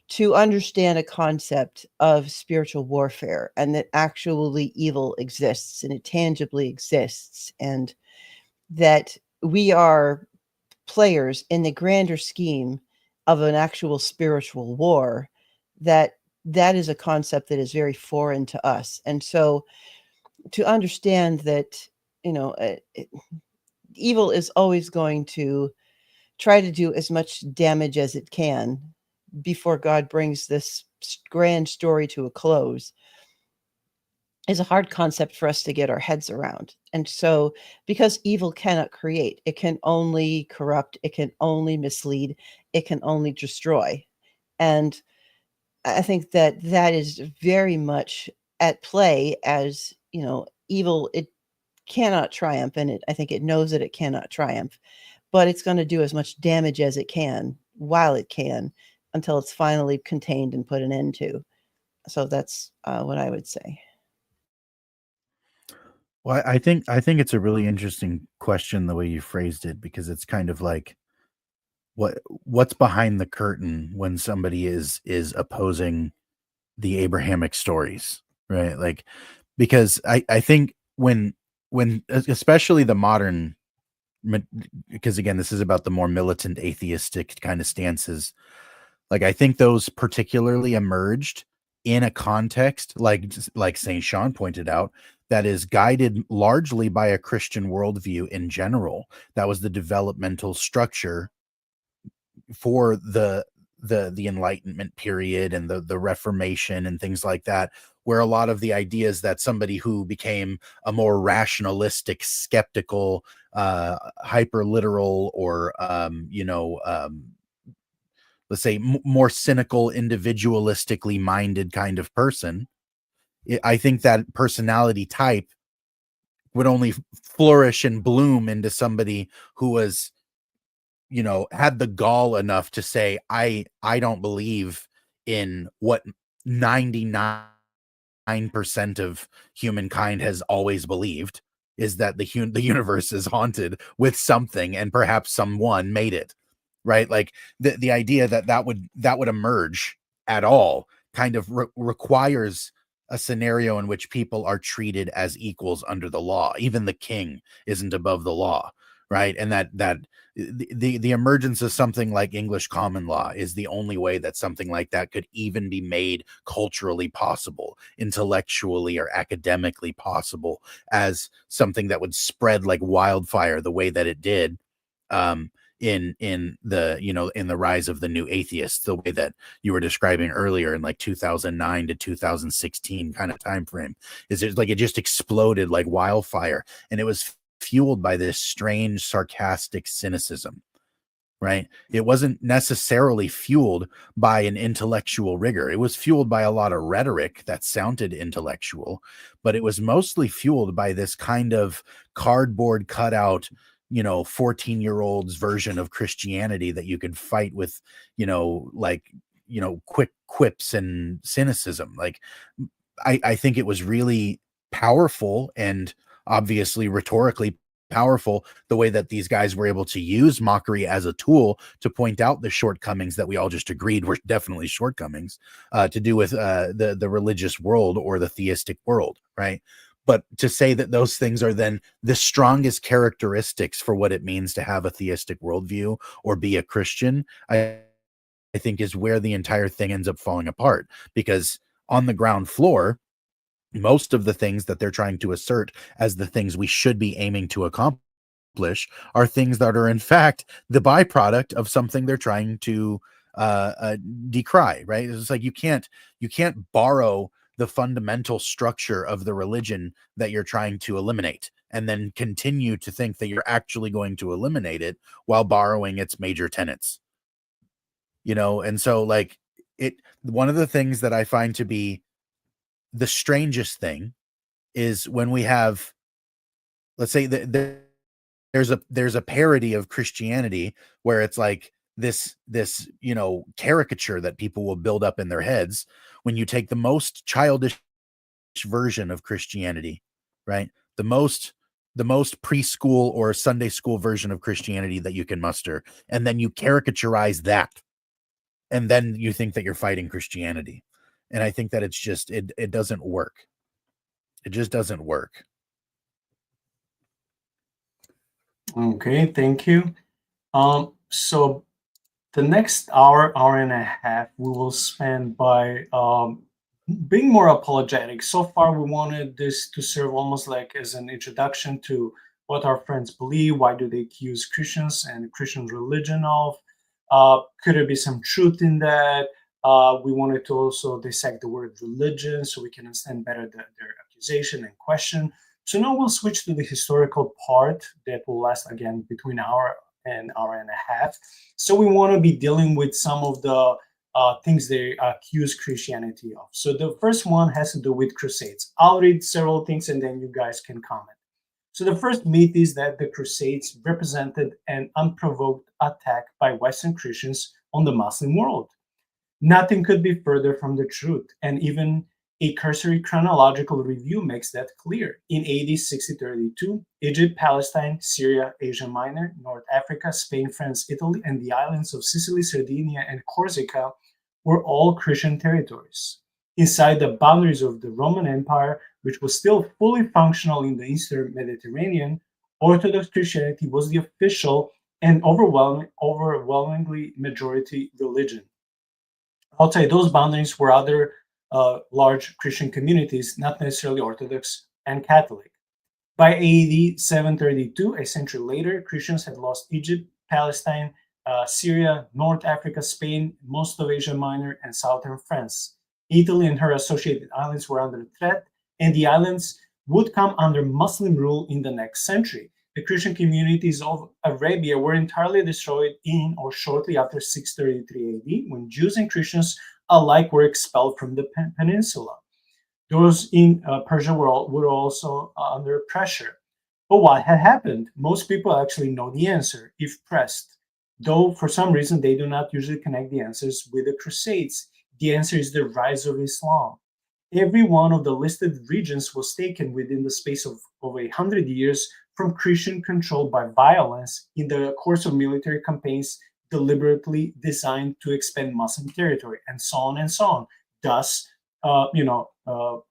to understand a concept of spiritual warfare and that actually evil exists and it tangibly exists, and that we are players in the grander scheme of an actual spiritual war, that is a concept that is very foreign to us. And so to understand that, evil is always going to try to do as much damage as it can before God brings this grand story to a close, is a hard concept for us to get our heads around. And so, because evil cannot create, it can only corrupt, it can only mislead, it can only destroy. And I think that is very much at play as, evil, it cannot triumph. And I think it knows that it cannot triumph, but it's going to do as much damage as it can while it can, until it's finally contained and put an end to. So that's what I would say. Well, I think it's a really interesting question the way you phrased it, because it's kind of like what's behind the curtain when somebody is opposing the Abrahamic stories, right? Like, because I think when especially the modern, because again, this is about the more militant atheistic kind of stances. Like, I think those particularly emerged in a context like St. Sean pointed out, that is guided largely by a Christian worldview in general. That was the developmental structure for the Enlightenment period and the Reformation and things like that, where a lot of the ideas that somebody who became a more rationalistic, skeptical, hyper literal, or let's say more cynical, individualistically minded kind of person, I think that personality type would only flourish and bloom into somebody who was had the gall enough to say, I don't believe in what 99% of humankind has always believed, is that the universe is haunted with something, and perhaps someone made it, right? Like the idea that would emerge at all kind of requires a scenario in which people are treated as equals under the law. Even the king isn't above the law, right? And that the emergence of something like English common law is the only way that something like that could even be made culturally possible, intellectually or academically possible, as something that would spread like wildfire the way that it did, in the rise of the new atheists, the way that you were describing earlier in like 2009 to 2016 kind of time frame. Is it like it just exploded like wildfire, and it was fueled by this strange sarcastic cynicism, right? It wasn't necessarily fueled by an intellectual rigor. It was fueled by a lot of rhetoric that sounded intellectual, but it was mostly fueled by this kind of cardboard cutout, 14-year-old's version of Christianity that you could fight with, quick quips and cynicism. Like, I think it was really powerful, and obviously rhetorically powerful, the way that these guys were able to use mockery as a tool to point out the shortcomings that we all just agreed were definitely shortcomings, to do with the religious world or the theistic world, right? But to say that those things are then the strongest characteristics for what it means to have a theistic worldview or be a Christian, I think is where the entire thing ends up falling apart. Because on the ground floor, most of the things that they're trying to assert as the things we should be aiming to accomplish are things that are in fact the byproduct of something they're trying to decry, right? It's like you can't borrow the fundamental structure of the religion that you're trying to eliminate and then continue to think that you're actually going to eliminate it while borrowing its major tenets. And so like one of the things that I find to be the strangest thing is when we have, let's say there's a parody of Christianity where it's like this caricature that people will build up in their heads when you take the most childish version of Christianity, right? The most preschool or Sunday school version of Christianity that you can muster, and then you caricaturize that, and then you think that you're fighting Christianity. And I think that it's just it doesn't work. It just doesn't work. Okay, thank you. So the next hour and a half, we will spend by being more apologetic. So far, we wanted this to serve almost like as an introduction to what our friends believe. Why do they accuse Christians and Christian religion of? Could there be some truth in that? We wanted to also dissect the word religion so we can understand better their accusation and question. So now we'll switch to the historical part that will last again between an hour and a half. So we want to be dealing with some of the things they accuse Christianity of. So the first one has to do with Crusades. I'll read several things and then you guys can comment. So the first myth is that the Crusades represented an unprovoked attack by Western Christians on the Muslim world. Nothing could be further from the truth, and even a cursory chronological review makes that clear. In AD 6032, Egypt, Palestine, Syria, Asia Minor, North Africa, Spain, France, Italy, and the islands of Sicily, Sardinia, and Corsica were all Christian territories. Inside the boundaries of the Roman Empire, which was still fully functional in the Eastern Mediterranean, Orthodox Christianity was the official and overwhelmingly majority religion. Outside those boundaries were other large Christian communities, not necessarily Orthodox and Catholic. By AD 732, a century later, Christians had lost Egypt, Palestine, Syria, North Africa, Spain, most of Asia Minor, and southern France. Italy and her associated islands were under threat, and the islands would come under Muslim rule in the next century. The Christian communities of Arabia were entirely destroyed in or shortly after 633 AD, when Jews and Christians alike were expelled from the peninsula. Those in Persia were also under pressure. But what had happened? Most people actually know the answer if pressed. though for some reason they do not usually connect the answers with the Crusades. The answer is the rise of Islam. Every one of the listed regions was taken within the space of 100 years from Christian control by violence in the course of military campaigns deliberately designed to expand Muslim territory, and so on and so on. Thus,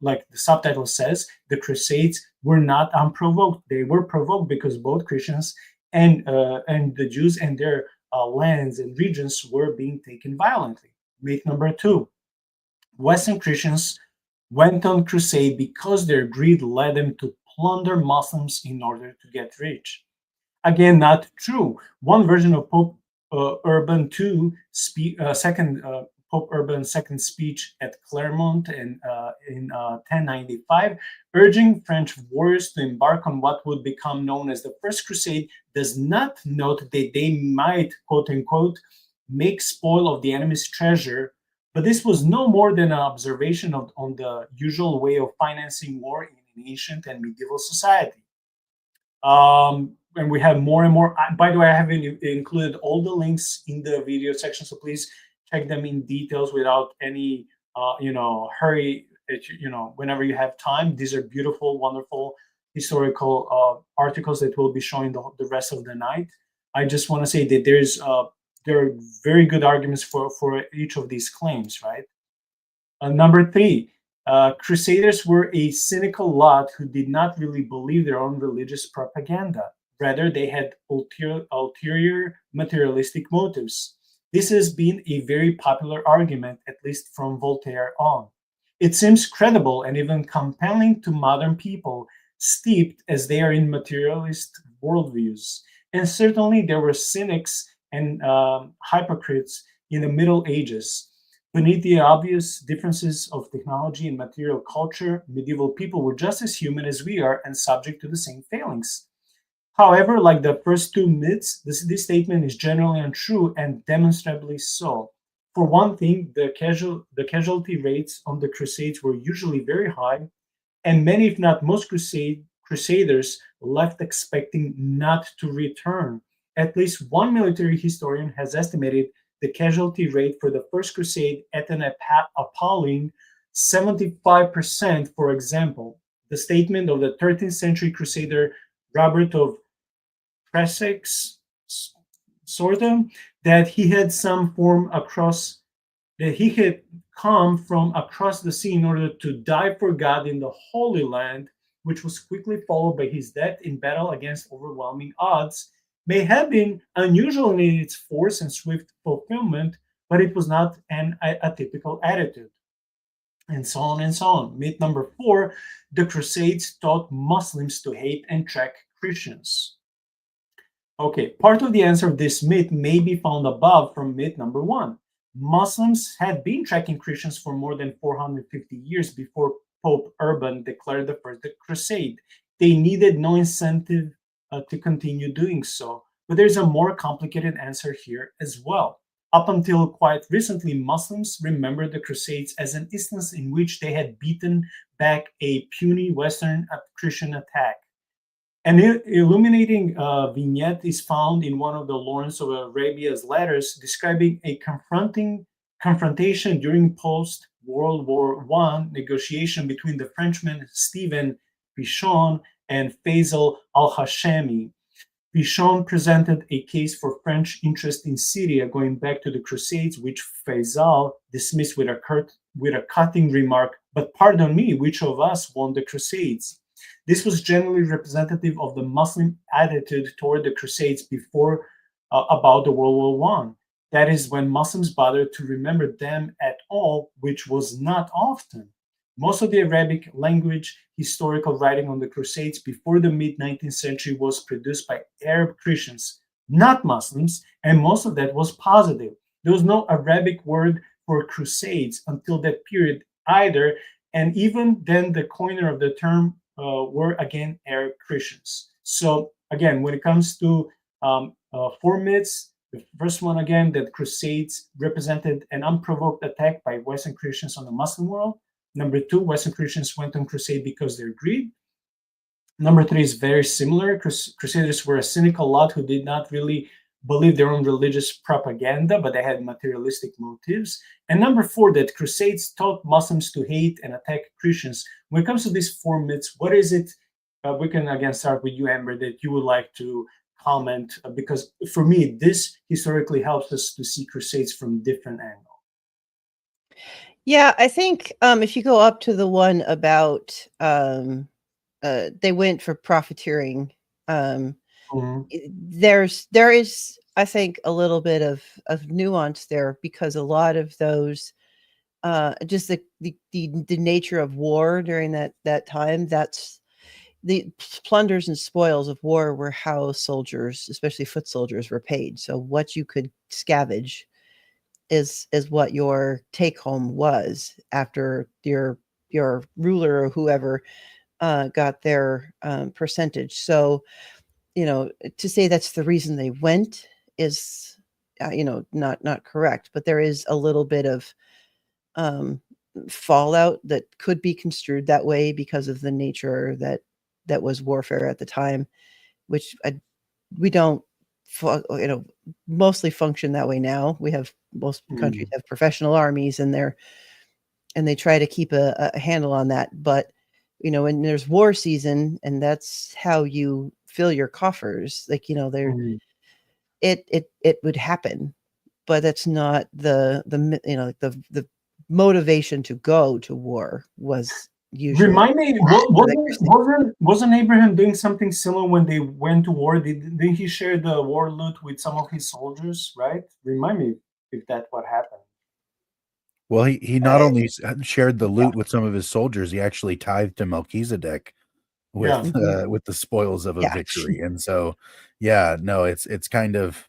like the subtitle says, the Crusades were not unprovoked. They were provoked because both Christians and the Jews and their lands and regions were being taken violently. Myth number 2: Western Christians went on crusade because their greed led them to plunder Muslims in order to get rich. Again, not true. One version of Pope Urban II, second Pope Urban's second speech at Clermont in 1095, urging French warriors to embark on what would become known as the First Crusade, does not note that they might, quote unquote, make spoil of the enemy's treasure, but this was no more than an observation on the usual way of financing war in an ancient and medieval society. And we have more and more. By the way, I have included all the links in the video section, so please check them in details without any, hurry. Whenever you have time. These are beautiful, wonderful historical articles that we'll be showing the rest of the night. I just want to say that there are very good arguments for each of these claims, right? Number 3, Crusaders were a cynical lot who did not really believe their own religious propaganda. Rather, they had ulterior materialistic motives. This has been a very popular argument, at least from Voltaire on. It seems credible and even compelling to modern people, steeped as they are in materialist worldviews. And certainly there were cynics and hypocrites in the Middle Ages. Beneath the obvious differences of technology and material culture, medieval people were just as human as we are and subject to the same failings. However, like the first 2 myths, this statement is generally untrue and demonstrably so. For one thing, the casualty rates on the Crusades were usually very high, and many, if not most, crusaders left expecting not to return. At least one military historian has estimated the casualty rate for the First Crusade at an appalling 75%, for example. The statement of the 13th century crusader Robert of Pressex, that he had come from across the sea in order to die for God in the Holy Land, which was quickly followed by his death in battle against overwhelming odds, may have been unusual in its force and swift fulfillment, but it was not an atypical attitude. And so on and so on. Myth number 4, the Crusades taught Muslims to hate and track Christians. Okay, part of the answer of this myth may be found above from myth number 1. Muslims had been tracking Christians for more than 450 years before Pope Urban declared the First Crusade. They needed no incentive to continue doing so. But there's a more complicated answer here as well. Up until quite recently, Muslims remembered the Crusades as an instance in which they had beaten back a puny Western Christian attack. An illuminating vignette is found in one of the Lawrence of Arabia's letters describing a confrontation during post-World War I negotiation between the Frenchman Stephen Pichon and Faisal al-Hashemi. Pichon presented a case for French interest in Syria going back to the Crusades, which Faisal dismissed with a cutting remark, "But pardon me, which of us won the Crusades?" This was generally representative of the Muslim attitude toward the Crusades before about the World War I. That is, when Muslims bothered to remember them at all, which was not often. Most of the Arabic language historical writing on the Crusades before the mid-19th century was produced by Arab Christians, not Muslims, and most of that was positive. There was no Arabic word for Crusades until that period either, and even then the coiner of the term were again Arab Christians. So again, when it comes to 4 myths, the first one again, that Crusades represented an unprovoked attack by Western Christians on the Muslim world. Number 2, Western Christians went on crusade because of their greed. Number 3 is very similar. Crusaders were a cynical lot who did not really believed their own religious propaganda, but they had materialistic motives. And number 4, that Crusades taught Muslims to hate and attack Christians. When it comes to these 4 myths, what is it? We can again start with you, Amber, that you would like to comment, because for me, this historically helps us to see Crusades from different angles. Yeah, I think if you go up to the one about they went for profiteering, there is, I think, a little bit of nuance there, because a lot of those just the nature of war during that time, that's the plunders and spoils of war were how soldiers, especially foot soldiers, were paid. So what you could scavenge is what your take home was after your ruler or whoever got their percentage. So, to say that's the reason they went is, not correct. But there is a little bit of fallout that could be construed that way because of the nature that was warfare at the time, which we don't mostly function that way now. We have, most countries have professional armies, and they try to keep a handle on that. But when there's war season, and that's how you fill your coffers, there it would happen, but that's not the motivation to go to war was usually. Remind me, wasn't Abraham doing something similar when they went to war? Didn't he share the war loot with some of his soldiers, right? Remind me if that's what happened. Well, he not only shared the loot with some of his soldiers, he actually tithed to Melchizedek with the spoils of a victory. And so, it's kind of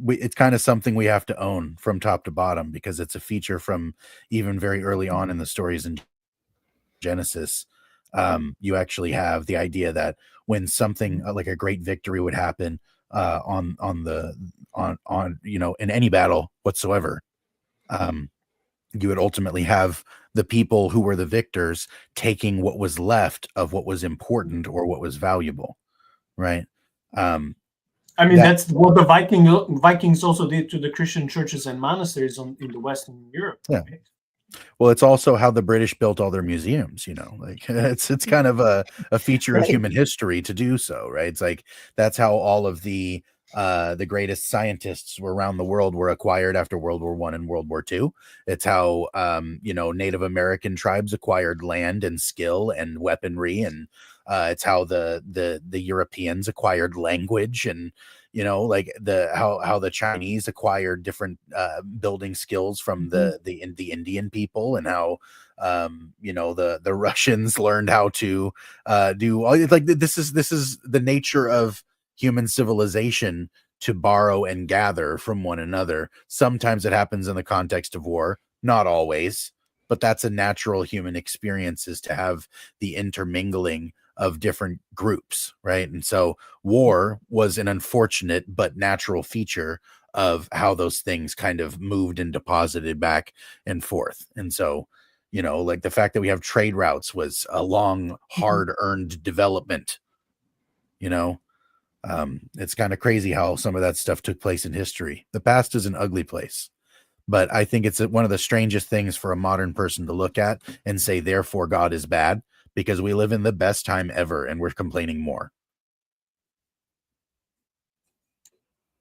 it's kind of something we have to own from top to bottom, because it's a feature from even very early on in the stories in Genesis. You actually have the idea that when something like a great victory would happen on in any battle whatsoever, you would ultimately have the people who were the victors taking what was left of what was important or what was valuable, right? That's what the Vikings also did to the Christian churches and monasteries in the Western Europe. Yeah. Right? Well, it's also how the British built all their museums, it's kind of a feature of human history to do so, right? It's like, that's how all of the greatest scientists around the world were acquired after World War I and World War II. It's how, Native American tribes acquired land and skill and weaponry, and it's how the Europeans acquired language, and how the Chinese acquired different building skills from the Indian people, and how the Russians learned how to do all, like, this is the nature of human civilization, to borrow and gather from one another. Sometimes it happens in the context of war, not always, but that's a natural human experience, is to have the intermingling of different groups, right? And so war was an unfortunate but natural feature of how those things kind of moved and deposited back and forth. And so, like, the fact that we have trade routes was a long, hard-earned development. It's kind of crazy how some of that stuff took place in history. The past is an ugly place, but I think it's one of the strangest things for a modern person to look at and say, therefore God is bad, because we live in the best time ever and we're complaining more.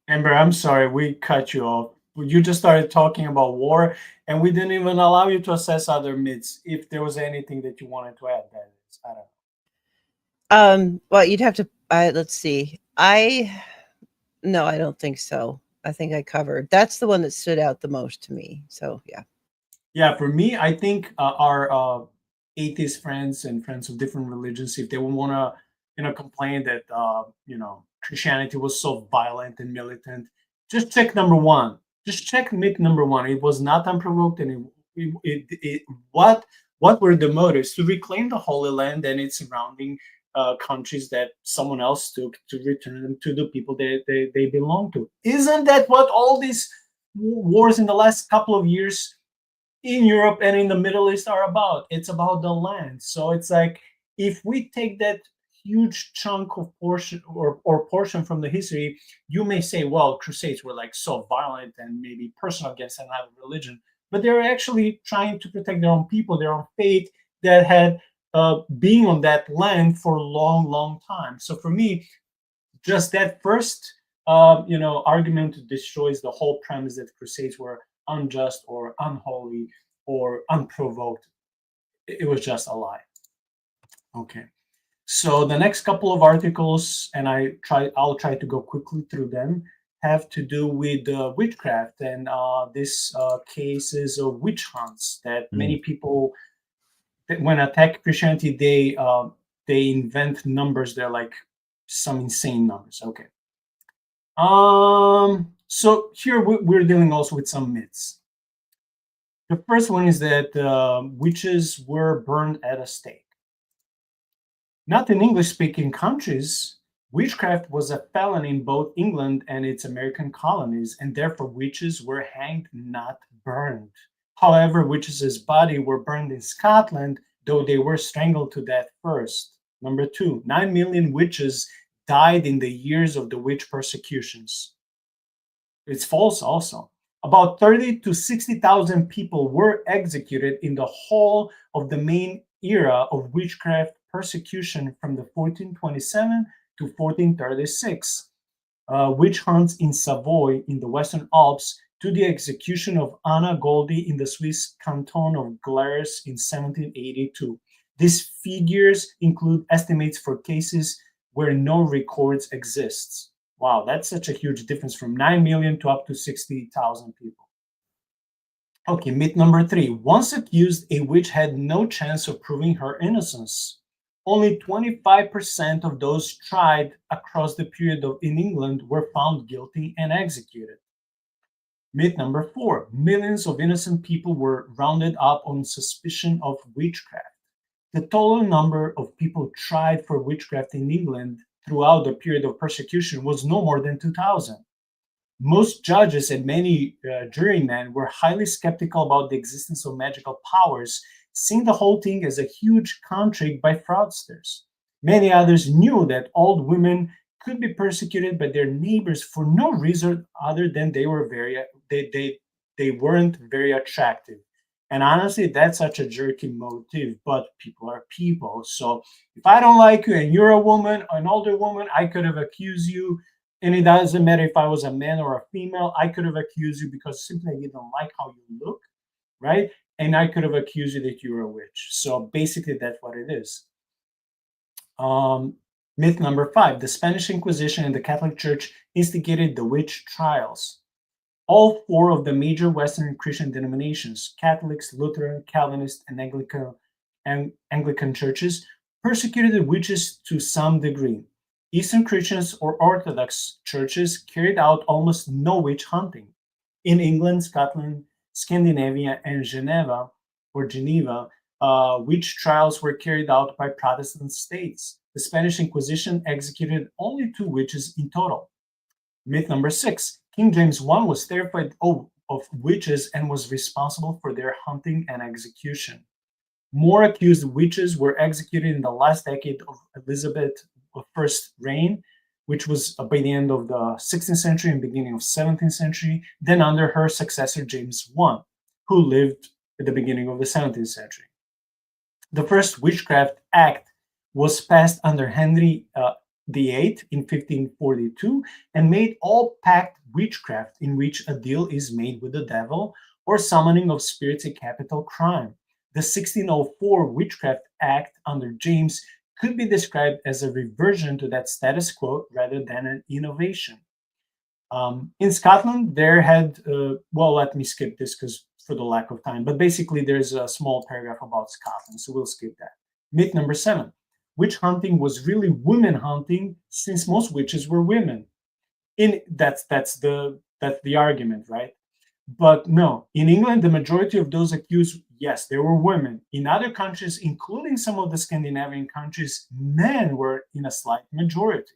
Amber, I'm sorry, we cut you off. You just started talking about war, and we didn't even allow you to assess other myths. If there was anything that you wanted to add, that is, I don't know. Well, you'd have to. Let's see. No, I don't think so. I think I covered. That's the one that stood out the most to me. So yeah. Yeah, for me, I think our atheist friends and friends of different religions, if they would want to, complain that Christianity was so violent and militant, just check number 1. Just check myth number 1. It was not unprovoked, and what were the motives? To reclaim the Holy Land and its surrounding countries that someone else took, to return them to the people they belong to. Isn't that what all these wars in the last couple of years in Europe and in the Middle East are about? It's about the land. So it's like, if we take that huge chunk of portion from the history, you may say, well, crusades were like so violent and maybe personal against another religion, but they were actually trying to protect their own people, their own faith that had been on that land for a long, long time. So for me, just that first argument destroys the whole premise that crusades were unjust or unholy or unprovoked. It was just a lie. Okay. So the next couple of articles, and I'll try to go quickly through them, have to do with witchcraft and this cases of witch hunts that many people, when attack Christianity, they invent numbers. They're like some insane numbers. Okay. So here we're dealing also with some myths. The first one is that witches were burned at a stake. Not in English-speaking countries, witchcraft was a felony in both England and its American colonies, and therefore witches were hanged, not burned. However, witches' bodies were burned in Scotland, though they were strangled to death first. Number 2, 9 million witches died in the years of the witch persecutions. It's false also. About 30 to 60,000 people were executed in the whole of the main era of witchcraft persecution from the 1427 to 1436. Witch hunts in Savoy in the Western Alps to the execution of Anna Goldie in the Swiss canton of Glaris in 1782. These figures include estimates for cases where no records exists. Wow, that's such a huge difference from 9 million to up to 60,000 people. Okay, myth number 3. Once accused, a witch had no chance of proving her innocence. Only 25% of those tried across the period in England were found guilty and executed. Myth number 4. Millions of innocent people were rounded up on suspicion of witchcraft. The total number of people tried for witchcraft in England throughout the period of persecution was no more than 2,000. Most judges and many jurymen were highly skeptical about the existence of magical powers, seeing the whole thing as a huge con trick by fraudsters. Many others knew that old women could be persecuted by their neighbors for no reason other than they weren't very attractive. And honestly, that's such a jerky motive, but people are people. So if I don't like you and you're a woman, an older woman, I could have accused you. And it doesn't matter if I was a man or a female, I could have accused you because simply I didn't like how you look, right? And I could have accused you that you were a witch. So basically, that's what it is. Myth number 5, the Spanish Inquisition and the Catholic Church instigated the witch trials. All 4 of the major Western Christian denominations, Catholics, Lutheran, Calvinist, and Anglican churches, persecuted the witches to some degree. Eastern Christians or Orthodox churches carried out almost no witch hunting. In England, Scotland, Scandinavia, and Geneva, witch trials were carried out by Protestant states. The Spanish Inquisition executed only 2 witches in total. Myth number 6. King James I was terrified of witches and was responsible for their hunting and execution. More accused witches were executed in the last decade of Elizabeth I's reign, which was by the end of the 16th century and beginning of 17th century, than under her successor James I, who lived at the beginning of the 17th century. The first Witchcraft Act was passed under Henry VIII in 1542 and made all pact witchcraft in which a deal is made with the devil or summoning of spirits a capital crime. The 1604 Witchcraft Act under James could be described as a reversion to that status quo rather than an innovation. In Scotland, there had, let me skip this because for the lack of time, but basically there's a small paragraph about Scotland, so we'll skip that. Myth number 7. Witch hunting was really women hunting since most witches were women. That's the argument, right? But no, in England, the majority of those accused, yes, they were women. In other countries, including some of the Scandinavian countries, men were in a slight majority.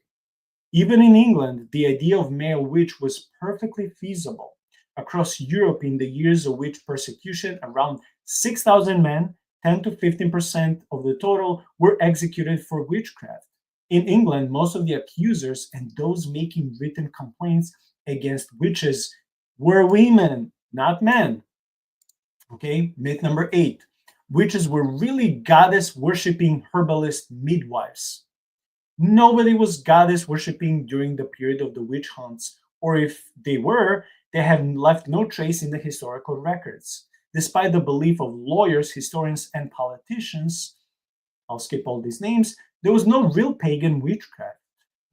Even in England, the idea of male witch was perfectly feasible. Across Europe, in the years of witch persecution, around 6,000 men, 10 to 15% of the total, were executed for witchcraft. In England, most of the accusers and those making written complaints against witches were women, not men. Okay, myth number 8. Witches were really goddess worshipping herbalist midwives. Nobody was goddess worshipping during the period of the witch hunts, or if they were, they have left no trace in the historical records. Despite the belief of lawyers, historians, and politicians, I'll skip all these names, there was no real pagan witchcraft.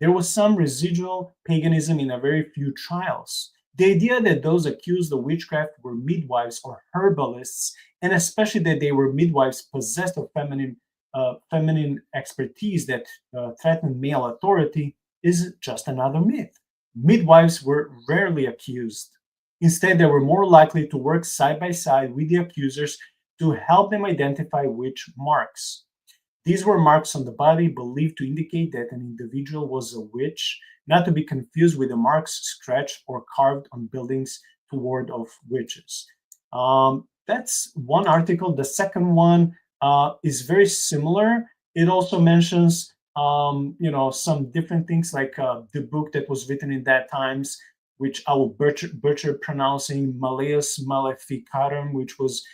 There was some residual paganism in a very few trials. The idea that those accused of witchcraft were midwives or herbalists, and especially that they were midwives possessed of feminine expertise that threatened male authority, is just another myth. Midwives were rarely accused. Instead, they were more likely to work side by side with the accusers to help them identify witch marks. These were marks on the body believed to indicate that an individual was a witch, not to be confused with the marks scratched or carved on buildings to ward off witches. That's one article. The second one is very similar. It also mentions, some different things like the book that was written in that times, which I will butcher pronouncing, Malleus Maleficarum, which was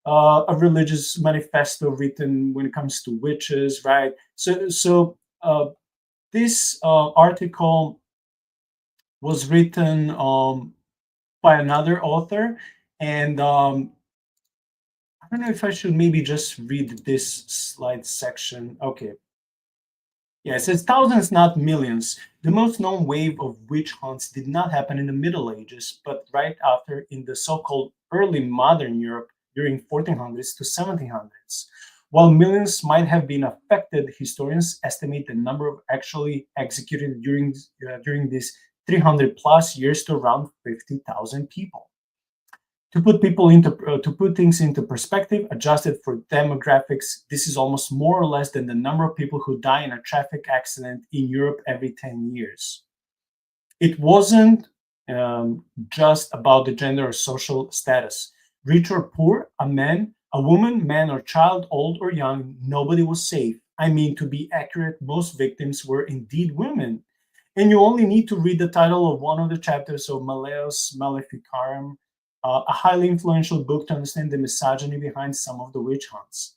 a religious manifesto written when it comes to witches, right? So this article was written by another author, and I don't know if I should maybe just read this slide section. Okay. Yeah, it says thousands, not millions. The most known wave of witch hunts did not happen in the Middle Ages, but right after in the so-called early modern Europe during 1400s to 1700s. While millions might have been affected, historians estimate the number of actually executed during these 300 plus years to around 50,000 people. To put things into perspective, adjusted for demographics, this is almost more or less than the number of people who die in a traffic accident in Europe every 10 years. It wasn't just about the gender or social status. Rich or poor, a man, a woman, man or child, old or young, nobody was safe. I mean, to be accurate, most victims were indeed women. And you only need to read the title of one of the chapters of Malleus Maleficarum, a highly influential book to understand the misogyny behind some of the witch hunts.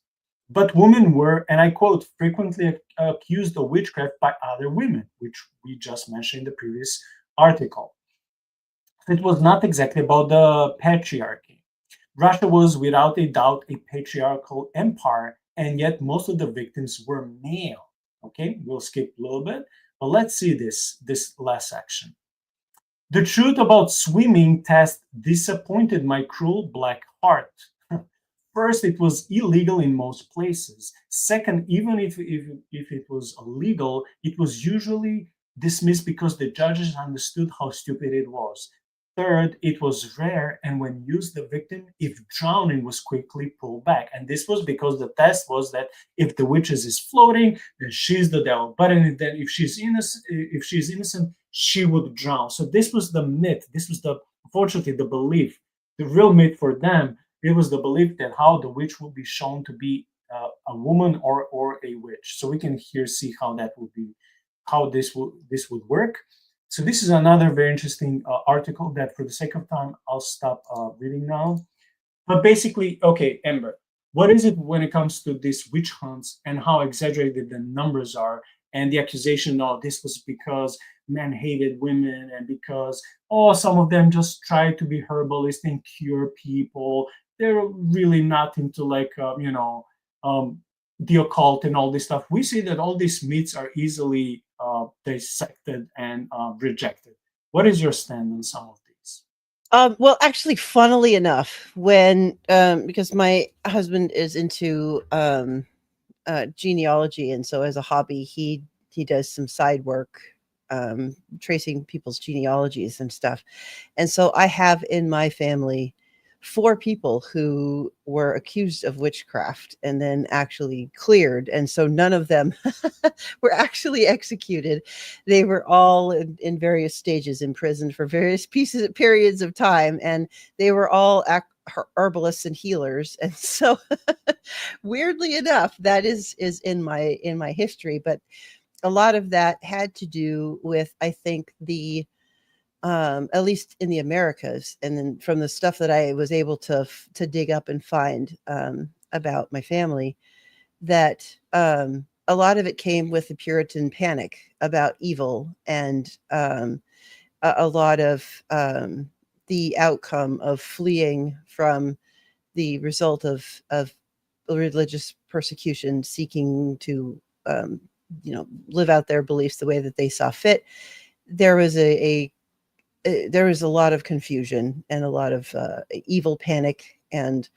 But women were, and I quote, frequently accused of witchcraft by other women, which we just mentioned in the previous article. It was not exactly about the patriarchy. Russia was without a doubt a patriarchal empire, and yet most of the victims were male. Okay, we'll skip a little bit, but let's see this last section. The truth about swimming test disappointed my cruel black heart. First, it was illegal in most places. Second, even if it was illegal, it was usually dismissed because the judges understood how stupid it was. Third, it was rare, and when used, the victim, if drowning, was quickly pulled back. And this was because the test was that if the witch is floating, then she's the devil. But then if she's innocent, she would drown. So this was the myth. This was unfortunately the belief. The real myth for them, it was the belief that how the witch would be shown to be a woman or a witch. So we can here see how that would be, how this would work. So this is another very interesting article that, for the sake of time, I'll stop reading now. But basically, okay, Amber, what is it when it comes to these witch hunts and how exaggerated the numbers are, and the accusation, oh, this was because men hated women, and because, oh, some of them just tried to be herbalists and cure people. They're really not into the occult and all this stuff. We see that all these myths are easily dissected and rejected. What is your stand on some of these? Well, actually, funnily enough, when because my husband is into genealogy, and so as a hobby, he does some side work tracing people's genealogies and stuff. And so I have in my family 4 people who were accused of witchcraft and then actually cleared. And so none of them were actually executed. They were all in various stages in prison for various periods of time. And they were all herbalists and healers. And so weirdly enough, that is in my history. But a lot of that had to do with, I think, the at least in the Americas, and then from the stuff that I was able to dig up and find about my family, that a lot of it came with the Puritan panic about evil, and a lot of the outcome of fleeing from the result of religious persecution, seeking to live out their beliefs the way that they saw fit. There was there was a lot of confusion and a lot of evil panic, and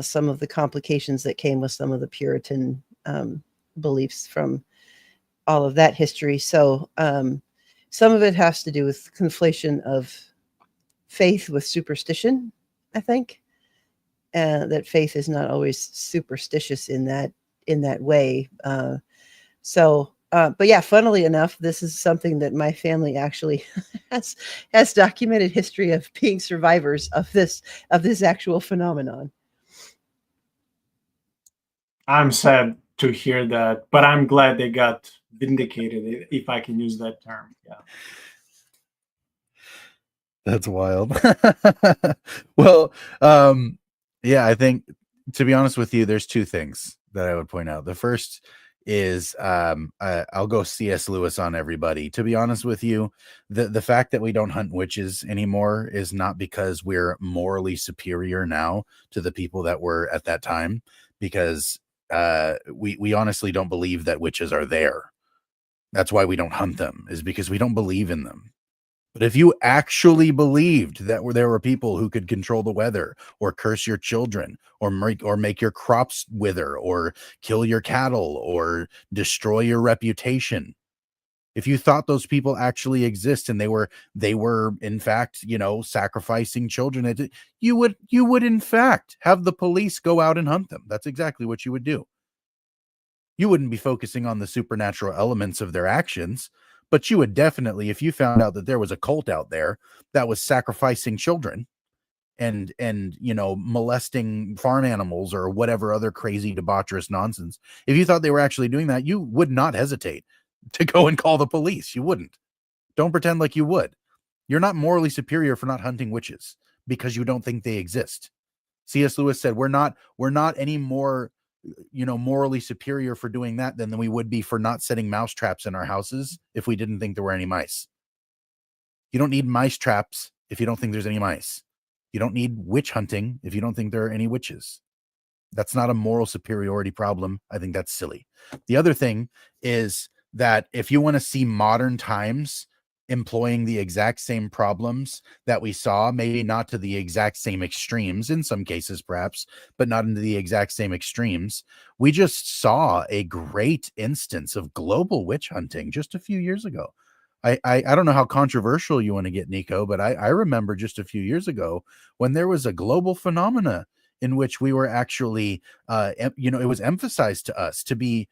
some of the complications that came with some of the Puritan beliefs from all of that history. So some of it has to do with conflation of faith with superstition, I think. That faith is not always superstitious in that way. But yeah, funnily enough, this is something that my family actually has documented history of being survivors of this actual phenomenon. I'm sad to hear that, but I'm glad they got vindicated, if I can use that term. Yeah. That's wild. Well, yeah, I think, to be honest with you, there's two things that I would point out. The first is I'll go C.S. Lewis on everybody. To be honest with you, the fact that we don't hunt witches anymore is not because we're morally superior now to the people that were at that time, because we honestly don't believe that witches are there. That's why we don't hunt them, is because we don't believe in them. But if you actually believed that there were people who could control the weather, or curse your children, or make your crops wither, or kill your cattle, or destroy your reputation, if you thought those people actually exist and they were in fact, sacrificing children, you would in fact have the police go out and hunt them. That's exactly what you would do. You wouldn't be focusing on the supernatural elements of their actions, but you would definitely, if you found out that there was a cult out there that was sacrificing children and molesting farm animals or whatever other crazy debaucherous nonsense, if you thought they were actually doing that, you would not hesitate to go and call the police. You wouldn't. Don't pretend like you would. You're not morally superior for not hunting witches because you don't think they exist. C.S. Lewis said we're not any more morally superior for doing that than we would be for not setting mouse traps in our houses if we didn't think there were any mice. You don't need mice traps if you don't think there's any mice. You don't need witch hunting if you don't think there are any witches. That's not a moral superiority problem. I think that's silly. The other thing is that if you want to see modern times employing the exact same problems that we saw, maybe not to the exact same extremes, in some cases perhaps, but not into the exact same extremes, we just saw a great instance of global witch hunting just a few years ago. I don't know how controversial you want to get, Nico, but I remember just a few years ago when there was a global phenomena in which we were actually, it was emphasized to us to be,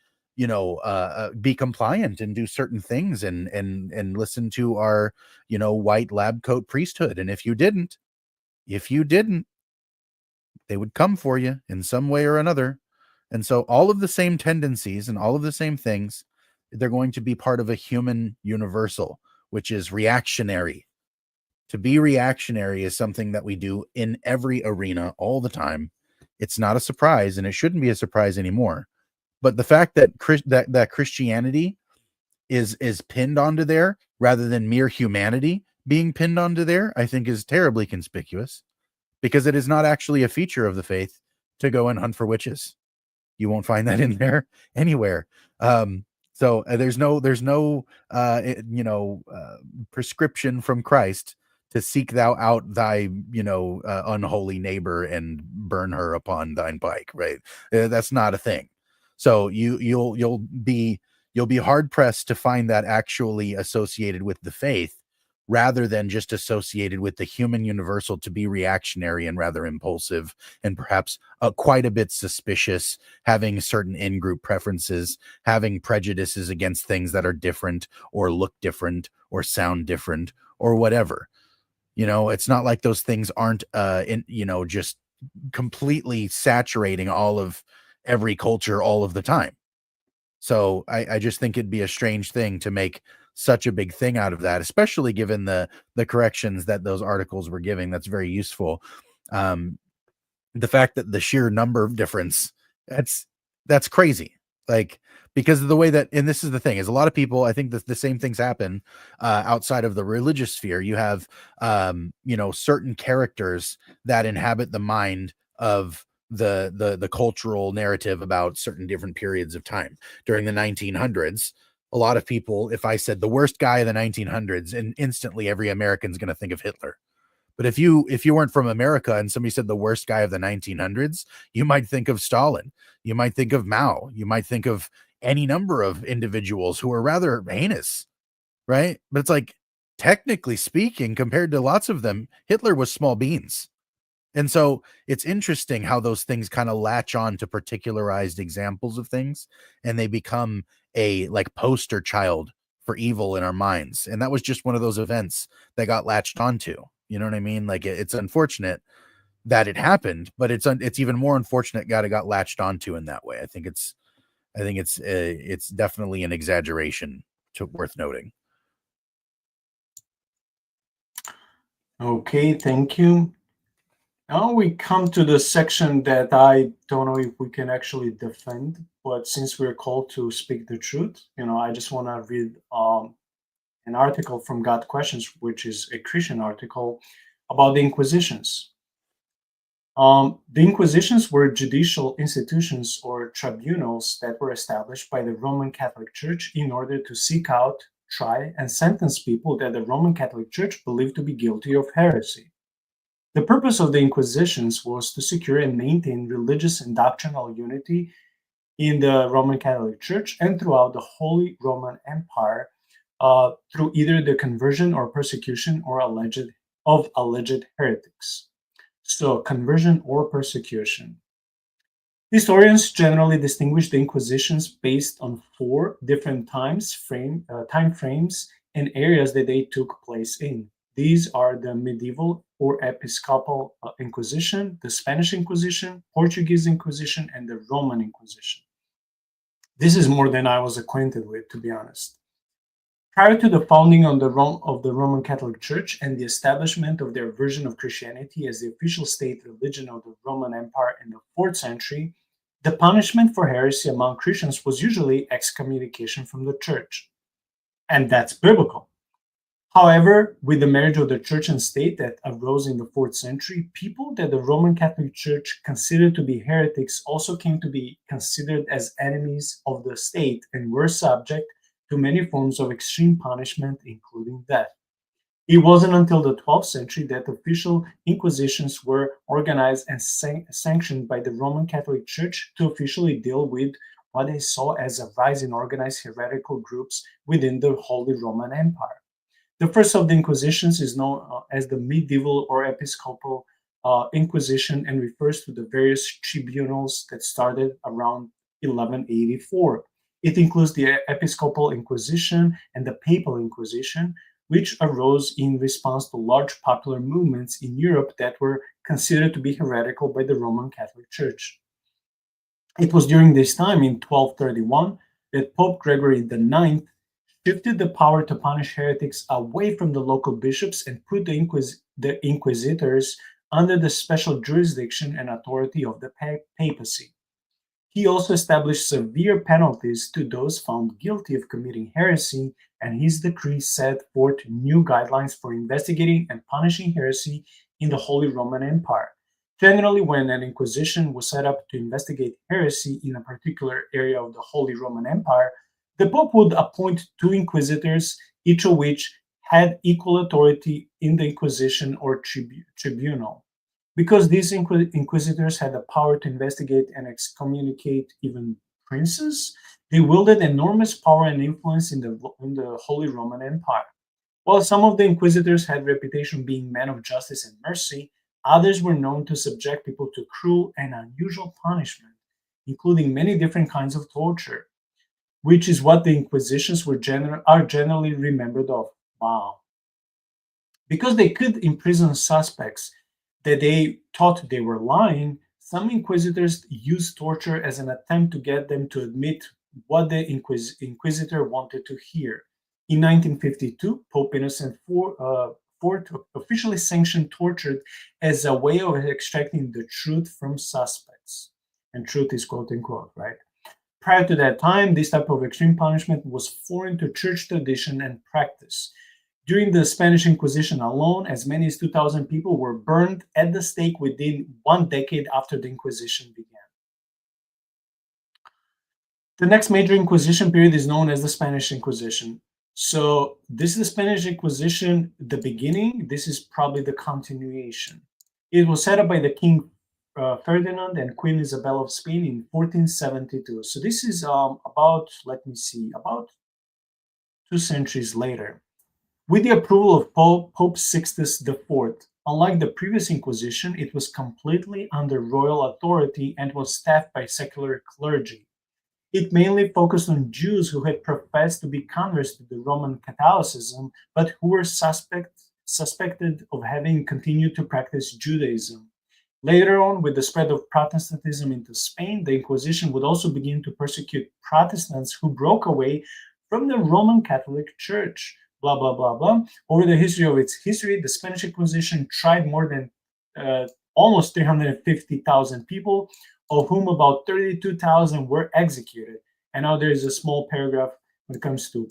be compliant and do certain things and listen to our, white lab coat priesthood. And if you didn't, they would come for you in some way or another. And so all of the same tendencies and all of the same things, they're going to be part of a human universal, which is reactionary. To be reactionary is something that we do in every arena all the time. It's not a surprise, and it shouldn't be a surprise anymore. But the fact that that Christianity is pinned onto there rather than mere humanity being pinned onto there, I think is terribly conspicuous, because it is not actually a feature of the faith to go and hunt for witches. You won't find that in there anywhere. So there's no prescription from Christ to seek thou out thy unholy neighbor and burn her upon thine pike, right? That's not a thing. So you'll be hard pressed to find that actually associated with the faith, rather than just associated with the human universal, to be reactionary and rather impulsive and perhaps quite a bit suspicious, having certain in-group preferences, having prejudices against things that are different or look different or sound different or whatever. It's not like those things aren't just completely saturating all of every culture all of the time. So I just think it'd be a strange thing to make such a big thing out of that, especially given the corrections that those articles were giving. That's very useful. The fact that the sheer number difference, that's crazy. Like, because of the way that, and this is the thing, is a lot of people, I think that the same things happen outside of the religious sphere. You have certain characters that inhabit the mind of the cultural narrative about certain different periods of time. During the 1900s, a lot of people, if I said the worst guy of the 1900s, and instantly every American's going to think of Hitler. But if you weren't from America and somebody said the worst guy of the 1900s, you might think of Stalin, you might think of Mao, you might think of any number of individuals who are rather heinous, right? But it's like, technically speaking, compared to lots of them, Hitler was small beans. And so it's interesting how those things kind of latch on to particularized examples of things, and they become a like poster child for evil in our minds. And that was just one of those events that got latched onto. You know what I mean? Like, it's unfortunate that it happened, but it's even more unfortunate that it got latched onto in that way. I think it's definitely an exaggeration worth noting. Okay, thank you. Now we come to the section that I don't know if we can actually defend, but since we're called to speak the truth, I just want to read an article from God Questions, which is a Christian article about the Inquisitions. The Inquisitions were judicial institutions or tribunals that were established by the Roman Catholic Church in order to seek out, try, and sentence people that the Roman Catholic Church believed to be guilty of heresy. The purpose of the Inquisitions was to secure and maintain religious and doctrinal unity in the Roman Catholic Church and throughout the Holy Roman Empire through either the conversion or persecution of alleged heretics. So, conversion or persecution. Historians generally distinguish the Inquisitions based on 4 different time frames and areas that they took place in. These are the medieval or episcopal Inquisition, the Spanish Inquisition, Portuguese Inquisition, and the Roman Inquisition. This is more than I was acquainted with, to be honest. Prior to the founding of the Roman Catholic Church and the establishment of their version of Christianity as the official state religion of the Roman Empire in the 4th century, the punishment for heresy among Christians was usually excommunication from the church. And that's biblical. However, with the marriage of the church and state that arose in the 4th century, people that the Roman Catholic Church considered to be heretics also came to be considered as enemies of the state and were subject to many forms of extreme punishment, including death. It wasn't until the 12th century that official inquisitions were organized and sanctioned by the Roman Catholic Church to officially deal with what they saw as a rise in organized heretical groups within the Holy Roman Empire. The first of the Inquisitions is known as the medieval or episcopal Inquisition and refers to the various tribunals that started around 1184. It includes the Episcopal Inquisition and the Papal Inquisition, which arose in response to large popular movements in Europe that were considered to be heretical by the Roman Catholic Church. It was during this time, in 1231, that Pope Gregory IX shifted the power to punish heretics away from the local bishops and put the inquisitors under the special jurisdiction and authority of the papacy. He also established severe penalties to those found guilty of committing heresy, and his decree set forth new guidelines for investigating and punishing heresy in the Holy Roman Empire. Generally, when an inquisition was set up to investigate heresy in a particular area of the Holy Roman Empire, the Pope would appoint 2 inquisitors, each of which had equal authority in the inquisition or tribunal. Because these inquisitors had the power to investigate and excommunicate even princes, they wielded enormous power and influence in the Holy Roman Empire. While some of the inquisitors had a reputation being men of justice and mercy, others were known to subject people to cruel and unusual punishment, including many different kinds of torture, which is what the Inquisitions are generally remembered of. Wow. Because they could imprison suspects that they thought they were lying, some inquisitors used torture as an attempt to get them to admit what the inquisitor wanted to hear. In 1952, Pope Innocent IV officially sanctioned torture as a way of extracting the truth from suspects. And truth is quote unquote, right? Prior to that time, this type of extreme punishment was foreign to church tradition and practice. During the Spanish Inquisition alone, as many as 2,000 people were burned at the stake within 1 decade after the Inquisition began. The next major Inquisition period is known as the Spanish Inquisition. So this is the Spanish Inquisition, the beginning. This is probably the continuation. It was set up by the King Ferdinand and Queen Isabel of Spain in 1472. So this is about 2 centuries later. With the approval of Pope Sixtus IV, unlike the previous Inquisition, it was completely under royal authority and was staffed by secular clergy. It mainly focused on Jews who had professed to be converts to the Roman Catholicism, but who were suspected of having continued to practice Judaism. Later on, with the spread of Protestantism into Spain, the Inquisition would also begin to persecute Protestants who broke away from the Roman Catholic Church. Blah, blah, blah, blah. Over the history of its history, the Spanish Inquisition tried more than almost 350,000 people, of whom about 32,000 were executed. And now there is a small paragraph when it comes to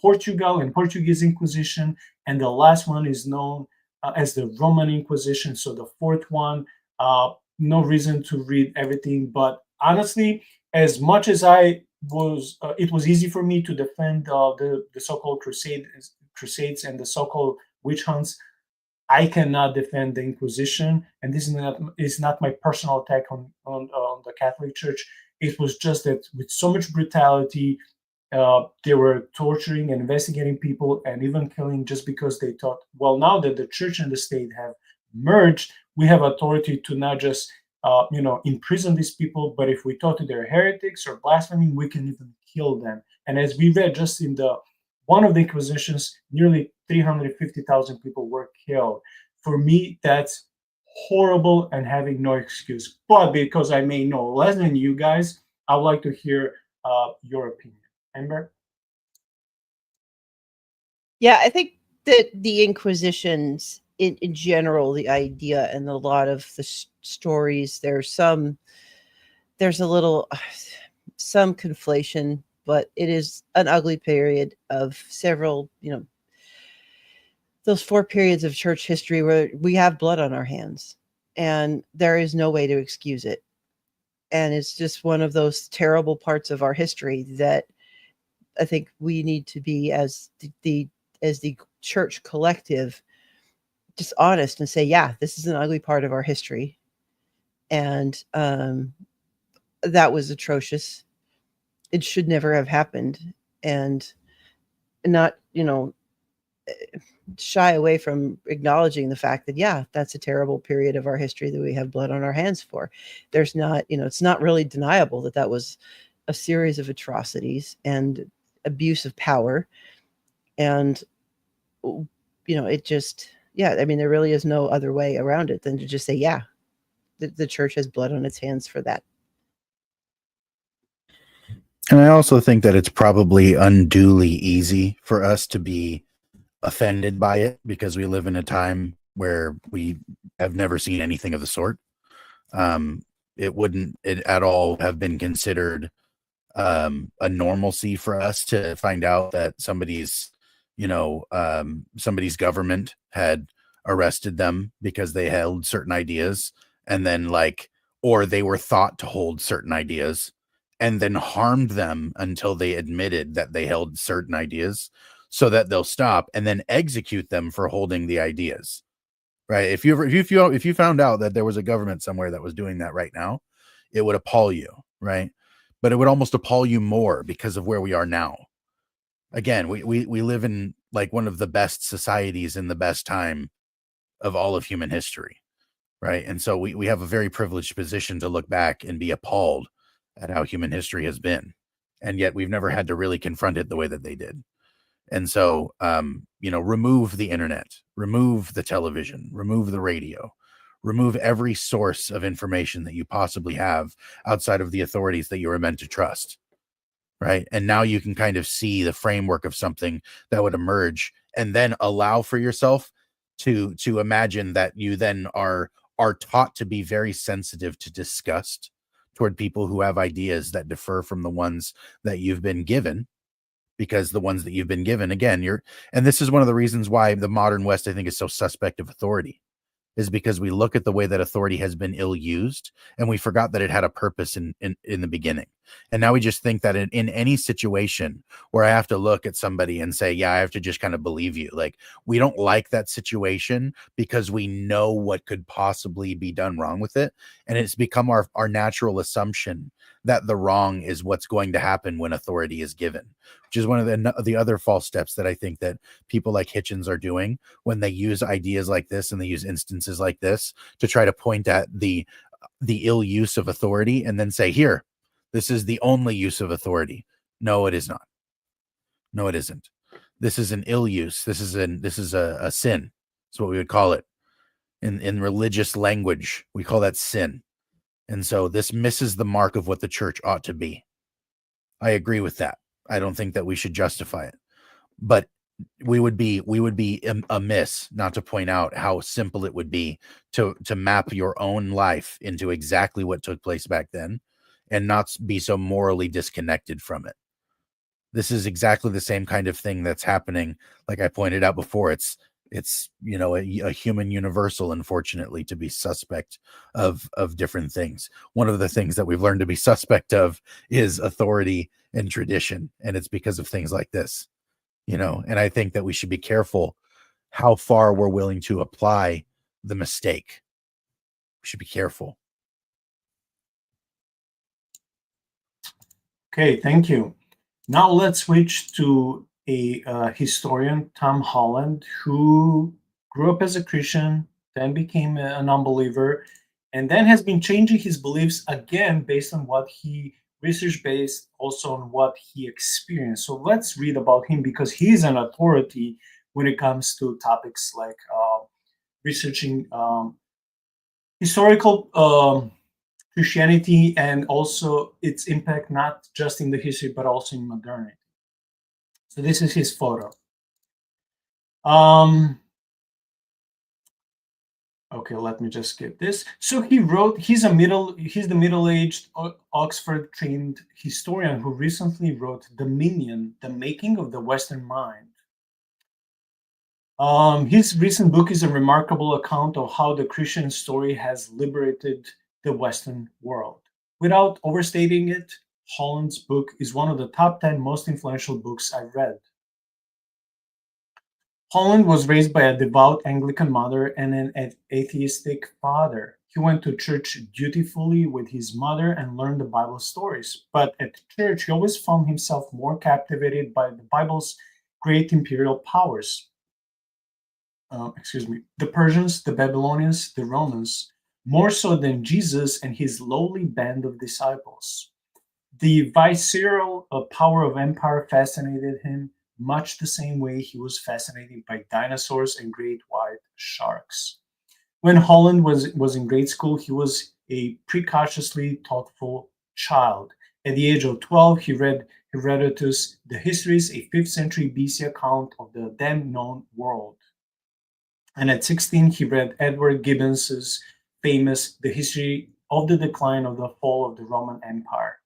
Portugal and Portuguese Inquisition. And the last one is known as the Roman Inquisition. So the fourth one, no reason to read everything. But honestly, as much as it was easy for me to defend the so-called crusades and the so-called witch hunts. I cannot defend the Inquisition, and this is not my personal attack on the Catholic Church. It was just that with so much brutality, they were torturing and investigating people and even killing just because they thought, well, now that the church and the state have merged, we have authority to not just imprison these people, but if we thought they're heretics or blaspheming, we can even kill them. And as we read just in one of the Inquisitions, nearly 350,000 people were killed. For me, that's horrible and having no excuse. But because I may know less than you guys, I would like to hear your opinion. Amber? Yeah, I think that the Inquisitions, in general, the idea and a lot of the stories, there's some conflation, but it is an ugly period of several, those 4 periods of church history where we have blood on our hands and there is no way to excuse it. And it's just one of those terrible parts of our history that I think we need to be, as the church collective, just honest and say, yeah, this is an ugly part of our history. And that was atrocious. It should never have happened. And not, shy away from acknowledging the fact that, yeah, that's a terrible period of our history that we have blood on our hands for. There's not, it's not really deniable that that was a series of atrocities and abuse of power. And, it just, there really is no other way around it than to just say, yeah, the church has blood on its hands for that. And I also think that it's probably unduly easy for us to be offended by it because we live in a time where we have never seen anything of the sort. It wouldn't at all have been considered a normalcy for us to find out that somebody's government had arrested them because they held certain ideas, and then or they were thought to hold certain ideas and then harmed them until they admitted that they held certain ideas, so that they'll stop and then execute them for holding the ideas. Right? If you found out that there was a government somewhere that was doing that right now, it would appall you, right? But it would almost appall you more because of where we are now. Again, we live in one of the best societies in the best time of all of human history, right? And so we have a very privileged position to look back and be appalled at how human history has been. And yet we've never had to really confront it the way that they did. And so, remove the internet, remove the television, remove the radio, remove every source of information that you possibly have outside of the authorities that you are meant to trust. right? And now you can kind of see the framework of something that would emerge, and then allow for yourself to imagine that you then are taught to be very sensitive to disgust toward people who have ideas that differ from the ones that you've been given, because the ones that you've been given, again, and this is one of the reasons why the modern West, I think, is so suspect of authority, is because we look at the way that authority has been ill used, and we forgot that it had a purpose in the beginning. And now we just think that in any situation where I have to look at somebody and say, yeah, I have to just kind of believe you. Like, we don't like that situation because we know what could possibly be done wrong with it. And it's become our natural assumption that the wrong is what's going to happen when authority is given, which is one of the other false steps that I think that people like Hitchens are doing when they use ideas like this and they use instances like this to try to point at the ill use of authority and then say, here, this is the only use of authority. No, it is not. No, it isn't. This is an ill use. This is a sin. That's what we would call it. In religious language, we call that sin. And so this misses the mark of what the church ought to be. I agree with that. I don't think that we should justify it, but we would be amiss not to point out how simple it would be to map your own life into exactly what took place back then and not be so morally disconnected from it. This is exactly the same kind of thing that's happening. Like I pointed out before, it's a human universal, unfortunately, to be suspect of different things. One of the things that we've learned to be suspect of is authority and tradition, and it's because of things like this. And I think that we should be careful how far we're willing to apply the mistake. We should be careful. Okay, thank you. Now let's switch to a historian, Tom Holland, who grew up as a Christian, then became a non-believer, and then has been changing his beliefs again based on what he research based, also on what he experienced. So let's read about him because he's an authority when it comes to topics like researching historical Christianity and also its impact not just in the history but also in modernity. So this is his photo. Okay, let me just skip this. So he wrote, he's the middle-aged Oxford-trained historian who recently wrote Dominion, The Making of the Western Mind. His recent book is a remarkable account of how the Christian story has liberated the Western world. Without overstating it, Holland's book is one of the top 10 most influential books I've read. Holland was raised by a devout Anglican mother and an atheistic father. He went to church dutifully with his mother and learned the Bible stories. But at church, he always found himself more captivated by the Bible's great imperial powers. The Persians, the Babylonians, the Romans, more so than Jesus and his lowly band of disciples. The visceral power of empire fascinated him, much the same way he was fascinated by dinosaurs and great white sharks. When Holland was in grade school, he was a precociously thoughtful child. At the age of 12, he read Herodotus' The Histories, a 5th century BC account of the then known world. And at 16, he read Edward Gibbon's famous The History of the Decline of the Fall of the Roman Empire.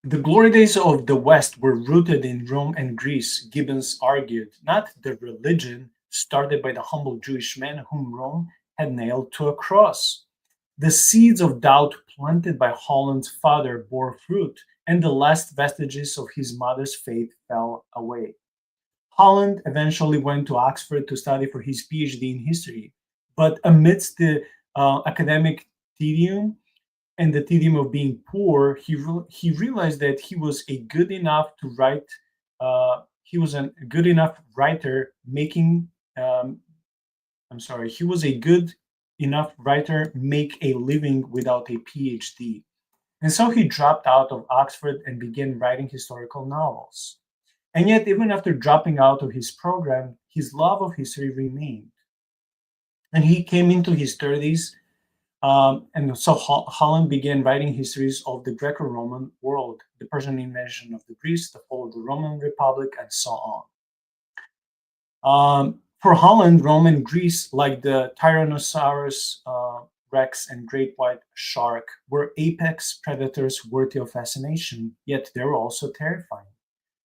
The glory days of the West were rooted in Rome and Greece, Gibbons argued, not the religion started by the humble Jewish men whom Rome had nailed to a cross. The seeds of doubt planted by Holland's father bore fruit, and the last vestiges of his mother's faith fell away. Holland eventually went to Oxford to study for his PhD in history, but amidst the academic tedium and the tedium of being poor, he realized that he was a good enough to write. He was a good enough writer making. He was a good enough writer make a living without a PhD, and so he dropped out of Oxford and began writing historical novels. And yet, even after dropping out of his program, his love of history remained. And he came into his 30s And so Holland began writing histories of the Greco-Roman world, the Persian invasion of the Greece, the fall of the Roman Republic, and so on. For Holland, Rome and Greece, like the Tyrannosaurus Rex and great white shark, were apex predators worthy of fascination, yet they were also terrifying.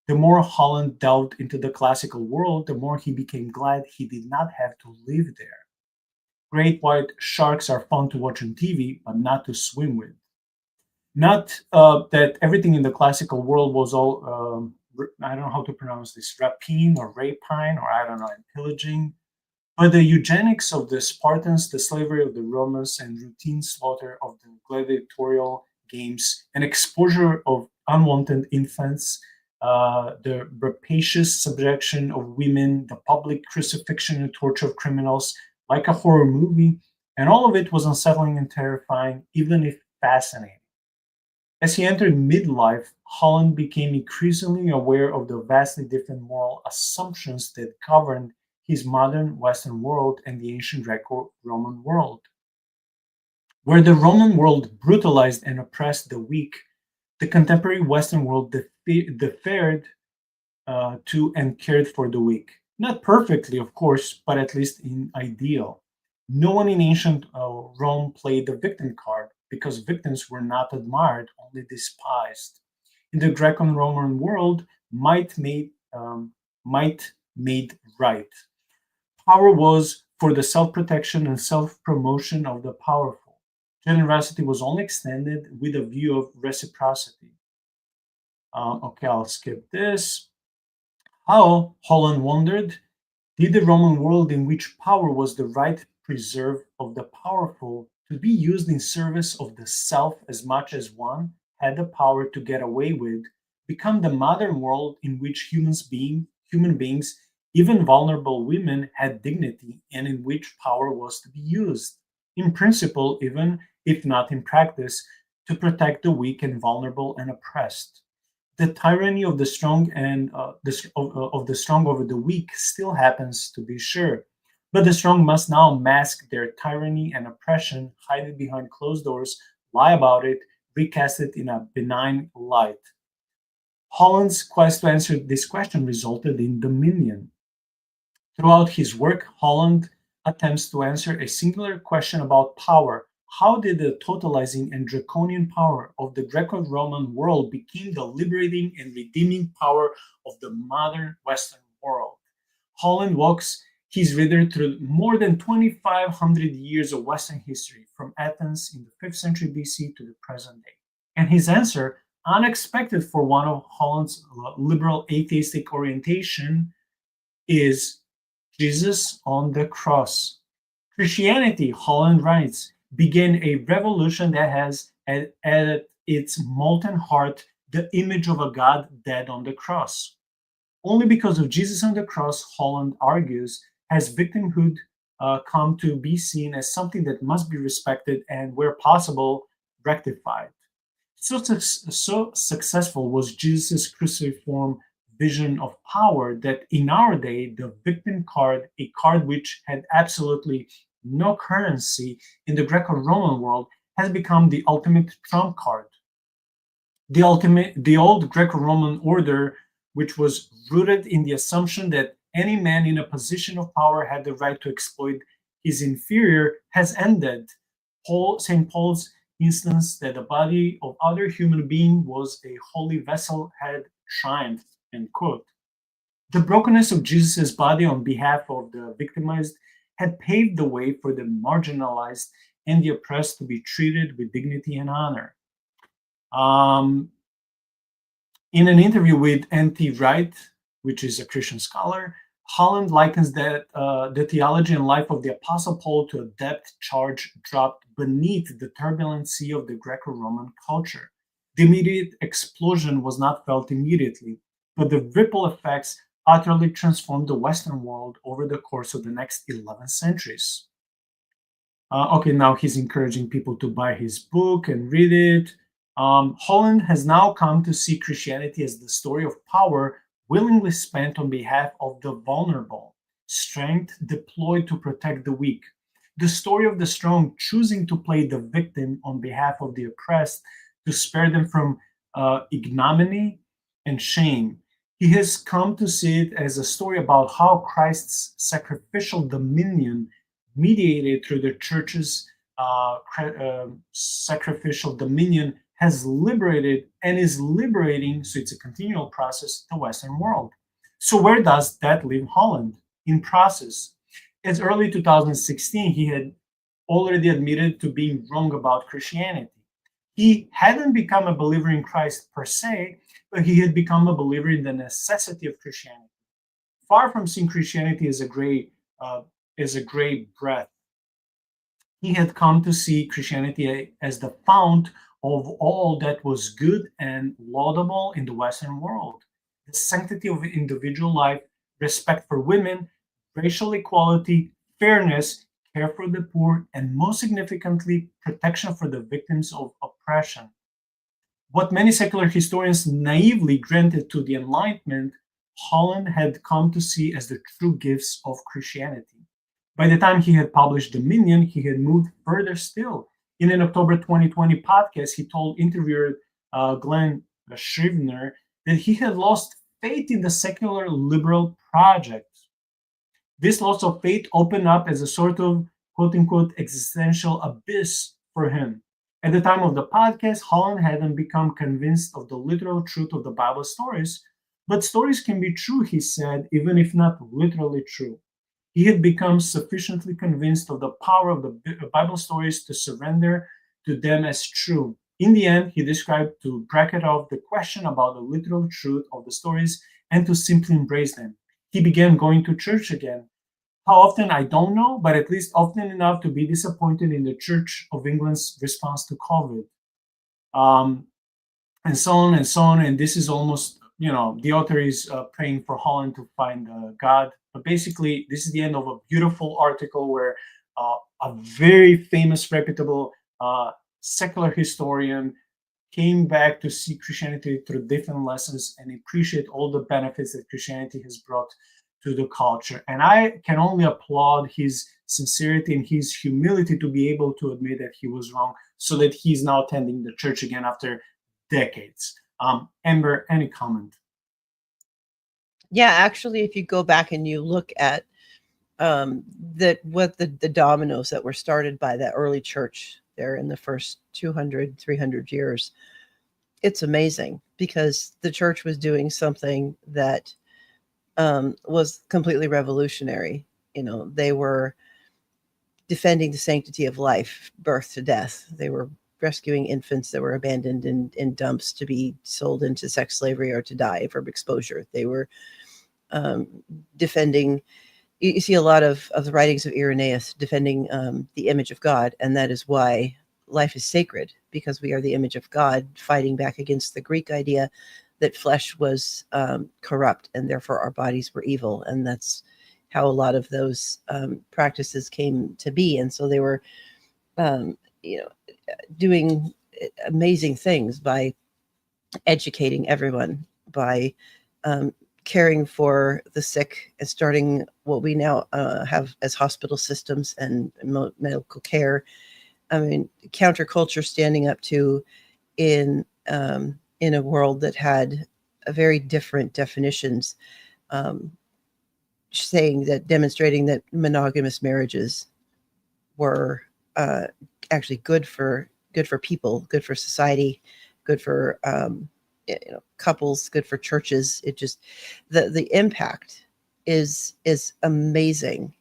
The more Holland delved into the classical world, the more he became glad he did not have to live there. Great white sharks are fun to watch on TV, but not to swim with. Not that everything in the classical world was all, I don't know how to pronounce this, rapine or rapine, or I don't know, and pillaging. But the eugenics of the Spartans, the slavery of the Romans, and routine slaughter of the gladiatorial games, and exposure of unwanted infants, the rapacious subjection of women, the public crucifixion and torture of criminals, like a horror movie, and all of it was unsettling and terrifying, even if fascinating. As he entered midlife, Holland became increasingly aware of the vastly different moral assumptions that governed his modern Western world and the ancient Greco-Roman world. Where the Roman world brutalized and oppressed the weak, the contemporary Western world deferred to and cared for the weak. Not perfectly, of course, but at least in ideal. No one in ancient Rome played the victim card because victims were not admired, only despised. In the Greco-Roman world, might made right. Power was for the self-protection and self-promotion of the powerful. Generosity was only extended with a view of reciprocity. Okay, I'll skip this. How, Holland wondered, did the Roman world in which power was the right preserve of the powerful to be used in service of the self as much as one had the power to get away with, become the modern world in which human beings, even vulnerable women, had dignity and in which power was to be used, in principle, even if not in practice, to protect the weak and vulnerable and oppressed. The tyranny of the strong and of the strong over the weak still happens, to be sure, but the strong must now mask their tyranny and oppression, hide it behind closed doors, lie about it, recast it in a benign light. Holland's quest to answer this question resulted in Dominion. Throughout his work, Holland attempts to answer a singular question about power. How did the totalizing and draconian power of the Greco-Roman world become the liberating and redeeming power of the modern Western world? Holland walks his reader through more than 2,500 years of Western history, from Athens in the 5th century BC to the present day. And his answer, unexpected for one of Holland's liberal atheistic orientation, is Jesus on the cross. Christianity, Holland writes, began a revolution that has at its molten heart the image of a God dead on the cross. Only because of Jesus on the cross, Holland argues, has victimhood come to be seen as something that must be respected and, where possible, rectified. So successful was Jesus' cruciform vision of power that in our day, the victim card, a card which had absolutely no currency in the Greco-Roman world, has become the ultimate trump card. The old Greco-Roman order, which was rooted in the assumption that any man in a position of power had the right to exploit his inferior, has ended. St. Paul's instance that the body of other human being was a holy vessel had triumphed. End quote. The brokenness of Jesus' body on behalf of the victimized had paved the way for the marginalized and the oppressed to be treated with dignity and honor. In an interview with N.T. Wright, which is a Christian scholar, Holland likens that the theology and life of the Apostle Paul to a depth charge dropped beneath the turbulent sea of the Greco-Roman culture. The immediate explosion was not felt immediately, but the ripple effects utterly transformed the Western world over the course of the next 11 centuries. Okay, now he's encouraging people to buy his book and read it. Holland has now come to see Christianity as the story of power willingly spent on behalf of the vulnerable, strength deployed to protect the weak. The story of the strong choosing to play the victim on behalf of the oppressed to spare them from ignominy and shame. He has come to see it as a story about how Christ's sacrificial dominion, mediated through the church's sacrificial dominion, has liberated and is liberating, so it's a continual process, the Western world. So where does that leave Holland? In process. As early 2016, he had already admitted to being wrong about Christianity. He hadn't become a believer in Christ per se, but he had become a believer in the necessity of Christianity. Far from seeing Christianity as a gray breath, he had come to see Christianity as the fount of all that was good and laudable in the Western world. The sanctity of individual life, respect for women, racial equality, fairness, care for the poor, and most significantly, protection for the victims of oppression. What many secular historians naively granted to the Enlightenment, Holland had come to see as the true gifts of Christianity. By the time he had published Dominion, he had moved further still. In an October 2020 podcast, he told interviewer Glenn Scrivener that he had lost faith in the secular liberal project. This loss of faith opened up as a sort of quote-unquote existential abyss for him. At the time of the podcast, Holland hadn't become convinced of the literal truth of the Bible stories, but stories can be true, he said, even if not literally true. He had become sufficiently convinced of the power of the Bible stories to surrender to them as true. In the end, he described to bracket off the question about the literal truth of the stories and to simply embrace them. He began going to church again. How often, I don't know, but at least often enough to be disappointed in the Church of England's response to COVID. And so on and so on. And this is almost, the author is praying for Holland to find God. But basically, this is the end of a beautiful article where a very famous, reputable secular historian came back to see Christianity through different lessons and appreciate all the benefits that Christianity has brought to the culture. And I can only applaud his sincerity and his humility to be able to admit that he was wrong, so that he's now attending the church again after decades. Amber, any comment? Yeah, actually, if you go back and you look at the dominoes that were started by that early church there in the first 200, 300 years, it's amazing, because the church was doing something that was completely revolutionary. They were defending the sanctity of life, birth to death. They were rescuing infants that were abandoned in dumps to be sold into sex slavery or to die from exposure. They were defending, you see a lot of the writings of Irenaeus defending the image of God, and that is why life is sacred, because we are the image of God, fighting back against the Greek idea that flesh was corrupt and therefore our bodies were evil. And that's how a lot of those practices came to be. And so they were doing amazing things by educating everyone, by caring for the sick, and starting what we now have as hospital systems and medical care. I mean, counterculture standing up to in a world that had a very different definitions, demonstrating that monogamous marriages were actually good for people, good for society, good for couples, good for churches. It just, the impact is amazing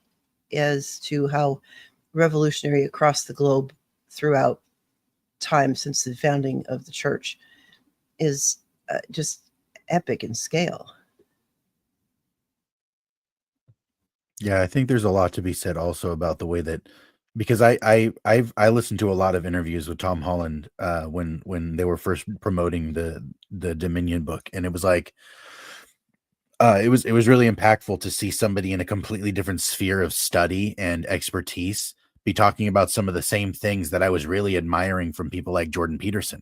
as to how revolutionary across the globe throughout time since the founding of the church is just epic in scale. Yeah, I think there's a lot to be said also about the way that, because I listened to a lot of interviews with Tom Holland when they were first promoting the Dominion book, and it was like it was really impactful to see somebody in a completely different sphere of study and expertise be talking about some of the same things that I was really admiring from people like Jordan Peterson.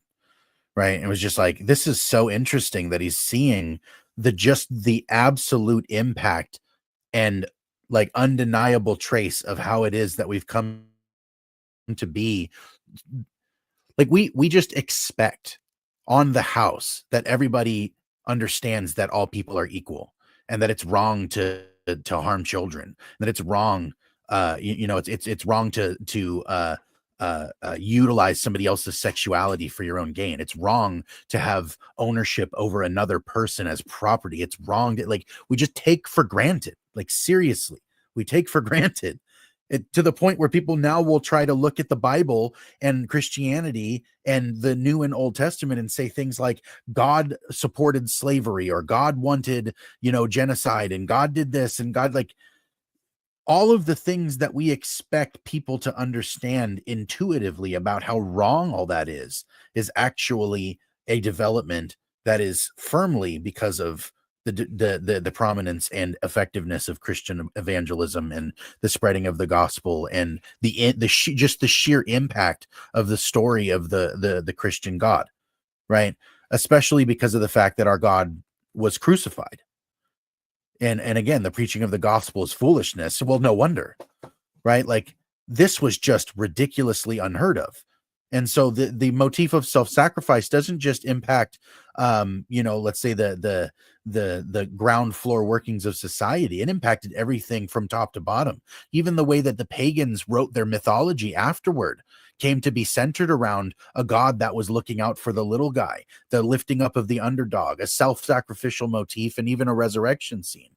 Right. And it was just like, this is so interesting that he's seeing the absolute impact and like undeniable trace of how it is that we've come to be. Like we just expect on the house that everybody understands that all people are equal, and that it's wrong to harm children, that it's wrong, it's wrong to utilize somebody else's sexuality for your own gain. It's wrong to have ownership over another person as property. It's wrong to, like, we just take for granted, like, seriously, we take for granted it, to the point where people now will try to look at the Bible and Christianity and the New and Old Testament and say things like God supported slavery, or God wanted, genocide, and God did this, and God, like, all of the things that we expect people to understand intuitively about how wrong all that is actually a development that is firmly because of the prominence and effectiveness of Christian evangelism and the spreading of the gospel, and just the sheer impact of the story of the Christian God, right? Especially because of the fact that our God was crucified. And again, the preaching of the gospel is foolishness. Well, no wonder, right? Like, this was just ridiculously unheard of. And so the motif of self-sacrifice doesn't just impact, let's say the ground floor workings of society. It impacted everything from top to bottom. Even the way that the pagans wrote their mythology afterward came to be centered around a God that was looking out for the little guy, the lifting up of the underdog, a self-sacrificial motif, and even a resurrection scene.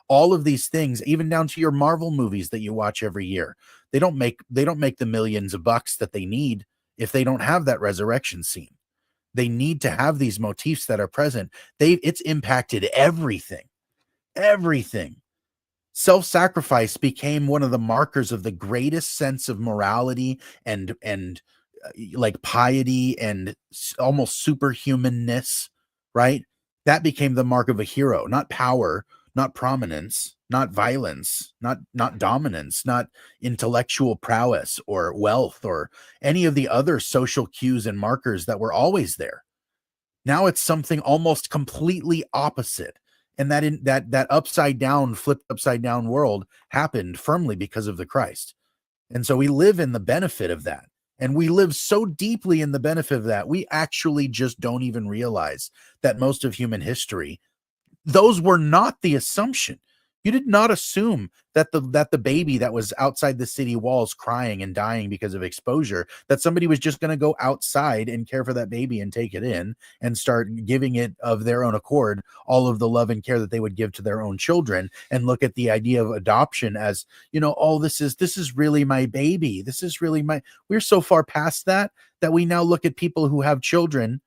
All of these things, even down to your Marvel movies that you watch every year, they don't make the millions of bucks that they need if they don't have that resurrection scene. They need to have these motifs that are present. It's impacted everything. Self-sacrifice became one of the markers of the greatest sense of morality and like piety and almost superhumanness, right? That became the mark of a hero, not power, not prominence, not violence, not dominance, not intellectual prowess or wealth or any of the other social cues and markers that were always there. Now it's something almost completely opposite. And that flipped upside down world happened firmly because of the Christ. And so we live in the benefit of that. And we live so deeply in the benefit of that, we actually just don't even realize that most of human history, those were not the assumption. You did not assume that the baby that was outside the city walls crying and dying because of exposure, that somebody was just going to go outside and care for that baby and take it in and start giving it of their own accord all of the love and care that they would give to their own children, and look at the idea of adoption as, oh, this is really my baby. This is really we're so far past that we now look at people who have children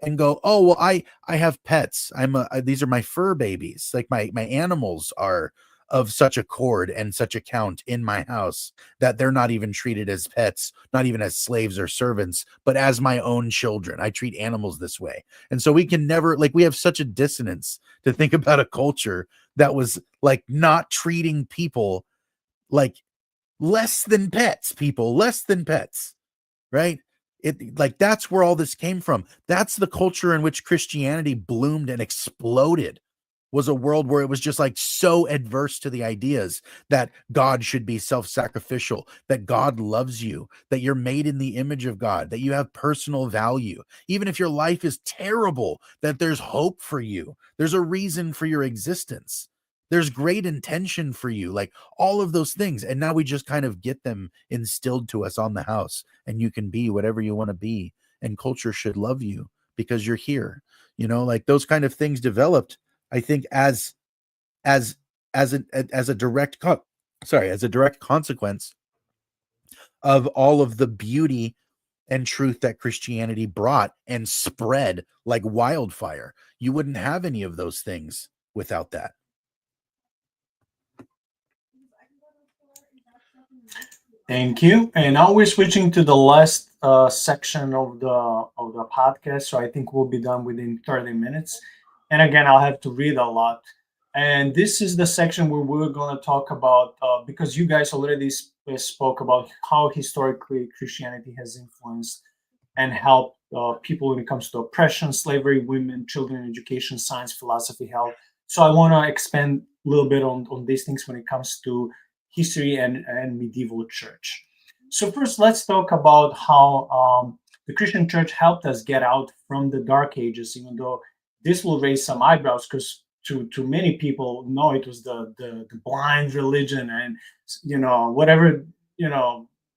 and go, oh, well, I have pets. These are my fur babies. Like my animals are of such accord and such account in my house that they're not even treated as pets, not even as slaves or servants, but as my own children. I treat animals this way. And so we can never, like, we have such a dissonance to think about a culture that was like not treating people like less than pets, right? That's where all this came from. That's the culture in which Christianity bloomed and exploded, was a world where it was just like so adverse to the ideas that God should be self-sacrificial, that God loves you, that you're made in the image of God, that you have personal value. Even if your life is terrible, that there's hope for you. There's a reason for your existence. There's great intention for you, like all of those things. And now we just kind of get them instilled to us on the house, and you can be whatever you want to be. And culture should love you because you're here. Like those kind of things developed, I think, as a direct consequence of all of the beauty and truth that Christianity brought and spread like wildfire. You wouldn't have any of those things without that. Thank you. And now we're switching to the last section of the podcast. So I think we'll be done within 30 minutes. And again, I'll have to read a lot. And this is the section where we're going to talk about, because you guys already spoke about how historically Christianity has influenced and helped people when it comes to oppression, slavery, women, children, education, science, philosophy, health. So I want to expand a little bit on these things when it comes to history and medieval church. So first, let's talk about how the Christian church helped us get out from the Dark Ages, even though this will raise some eyebrows because to many people, no, it was the blind religion and whatever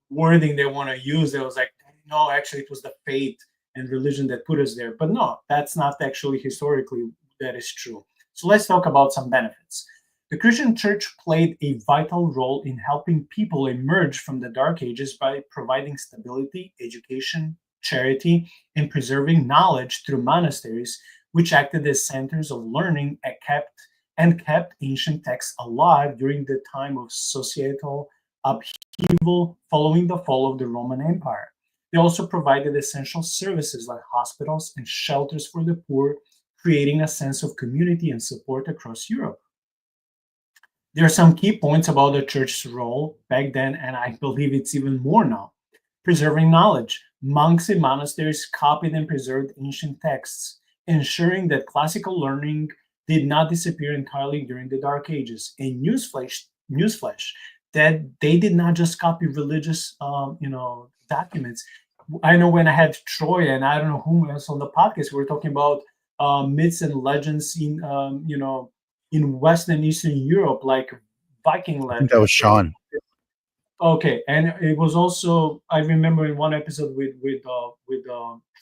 wording they want to use. It was like, no, actually, it was the faith and religion that put us there. But no, that's not actually historically that is true. So let's talk about some benefits. The Christian church played a vital role in helping people emerge from the Dark Ages by providing stability, education, charity, and preserving knowledge through monasteries, which acted as centers of learning and kept ancient texts alive during the time of societal upheaval following the fall of the Roman Empire. They also provided essential services like hospitals and shelters for the poor, creating a sense of community and support across Europe. There are some key points about the church's role back then, and I believe it's even more now. Preserving knowledge. Monks in monasteries copied and preserved ancient texts, ensuring that classical learning did not disappear entirely during the Dark Ages. A newsflash, that they did not just copy religious, documents. I know when I had Troy and I don't know whom else on the podcast, we were talking about myths and legends in Western Eastern Europe, like Viking I think that was legends. Sean. Okay, and it was also I remember in one episode with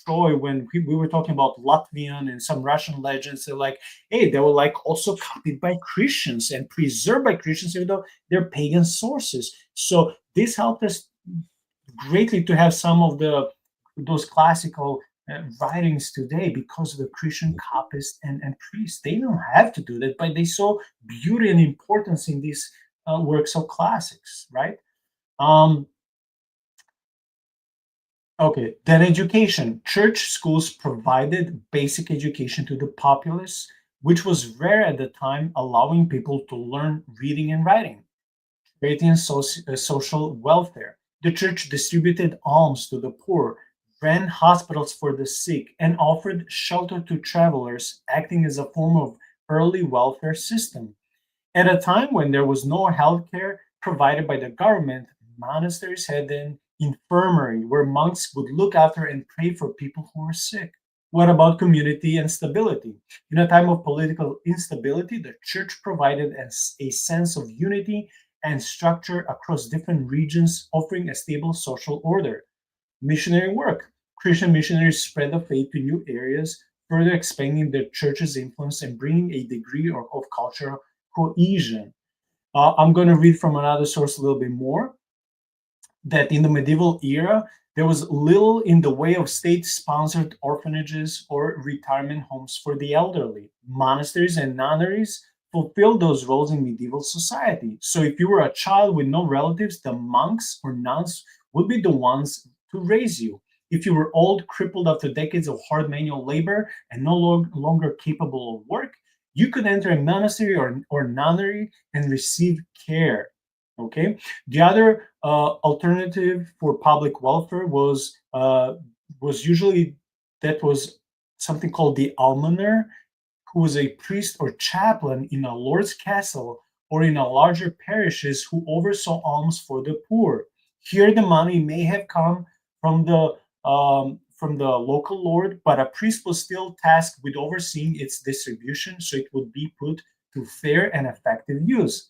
Troy when we were talking about Latvian and some Russian legends. They're like, hey, they were like also copied by Christians and preserved by Christians, even though they're pagan sources. So this helped us greatly to have some of those classical writings today because of the Christian copyists and priests. They don't have to do that, but they saw beauty and importance in these works of classics, right? Um, okay, then education. Church schools provided basic education to the populace, which was rare at the time, allowing people to learn reading and writing, creating social welfare. The church distributed alms to the poor, ran hospitals for the sick, and offered shelter to travelers, acting as a form of early welfare system. At a time when there was no health care provided by the government, monasteries had an infirmary where monks would look after and pray for people who were sick. What about community and stability? In a time of political instability, the church provided a sense of unity and structure across different regions, offering a stable social order. Missionary work. Christian missionaries spread the faith to new areas, further expanding the church's influence and bringing a degree of cultural cohesion. I'm going to read from another source a little bit more that in the medieval era, there was little in the way of state-sponsored orphanages or retirement homes for the elderly. Monasteries and nunneries fulfilled those roles in medieval society. So if you were a child with no relatives, the monks or nuns would be the ones to raise you. If you were old, crippled after decades of hard manual labor, and no longer capable of work, you could enter a monastery or nunnery and receive care. Okay. The other alternative for public welfare was usually that was something called the almoner, who was a priest or chaplain in a lord's castle or in a larger parishes who oversaw alms for the poor. Here, the money may have come from the local lord, but a priest was still tasked with overseeing its distribution, so it would be put to fair and effective use.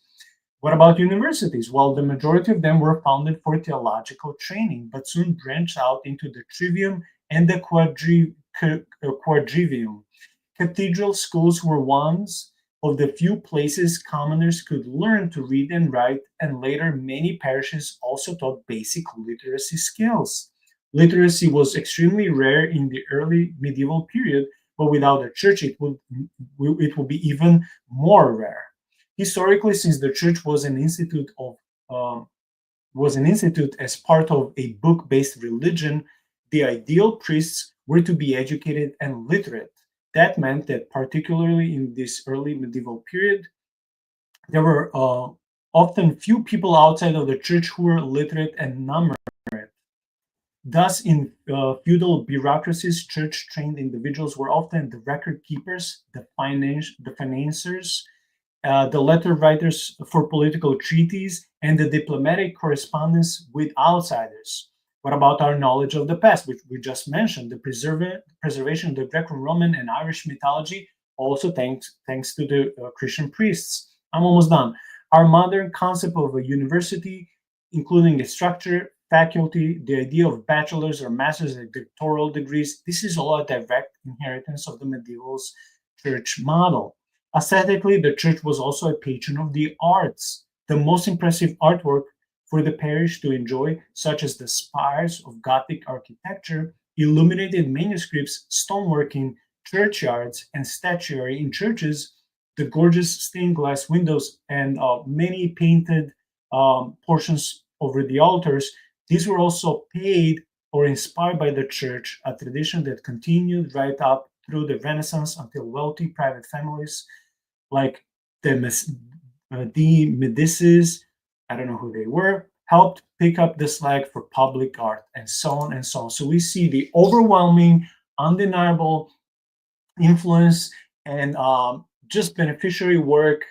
What about universities? Well, the majority of them were founded for theological training, but soon branched out into the trivium and the quadrivium. Cathedral schools were ones of the few places commoners could learn to read and write, and later many parishes also taught basic literacy skills. Literacy was extremely rare in the early medieval period, but without the church, it would be even more rare. Historically, since the church was an institute as part of a book-based religion, the ideal priests were to be educated and literate. That meant that, particularly in this early medieval period, there were often few people outside of the church who were literate and numerate. Thus, in feudal bureaucracies, church-trained individuals were often the record keepers, the financiers, the letter writers for political treaties, and the diplomatic correspondence with outsiders. What about our knowledge of the past, which we just mentioned, the preservation of the Greco-Roman and Irish mythology, also thanks to the Christian priests. I'm almost done. Our modern concept of a university, including its structure, faculty, the idea of bachelor's or master's and doctoral degrees, this is all a direct inheritance of the medieval church model. Aesthetically, the church was also a patron of the arts. The most impressive artwork for the parish to enjoy, such as the spires of Gothic architecture, illuminated manuscripts, stoneworking, churchyards, and statuary in churches, the gorgeous stained glass windows, and many painted portions over the altars. These were also paid or inspired by the church, a tradition that continued right up through the Renaissance until wealthy private families like the Medicis, I don't know who they were, helped pick up the slack for public art, and so on and so on. So we see the overwhelming, undeniable influence and just beneficiary work,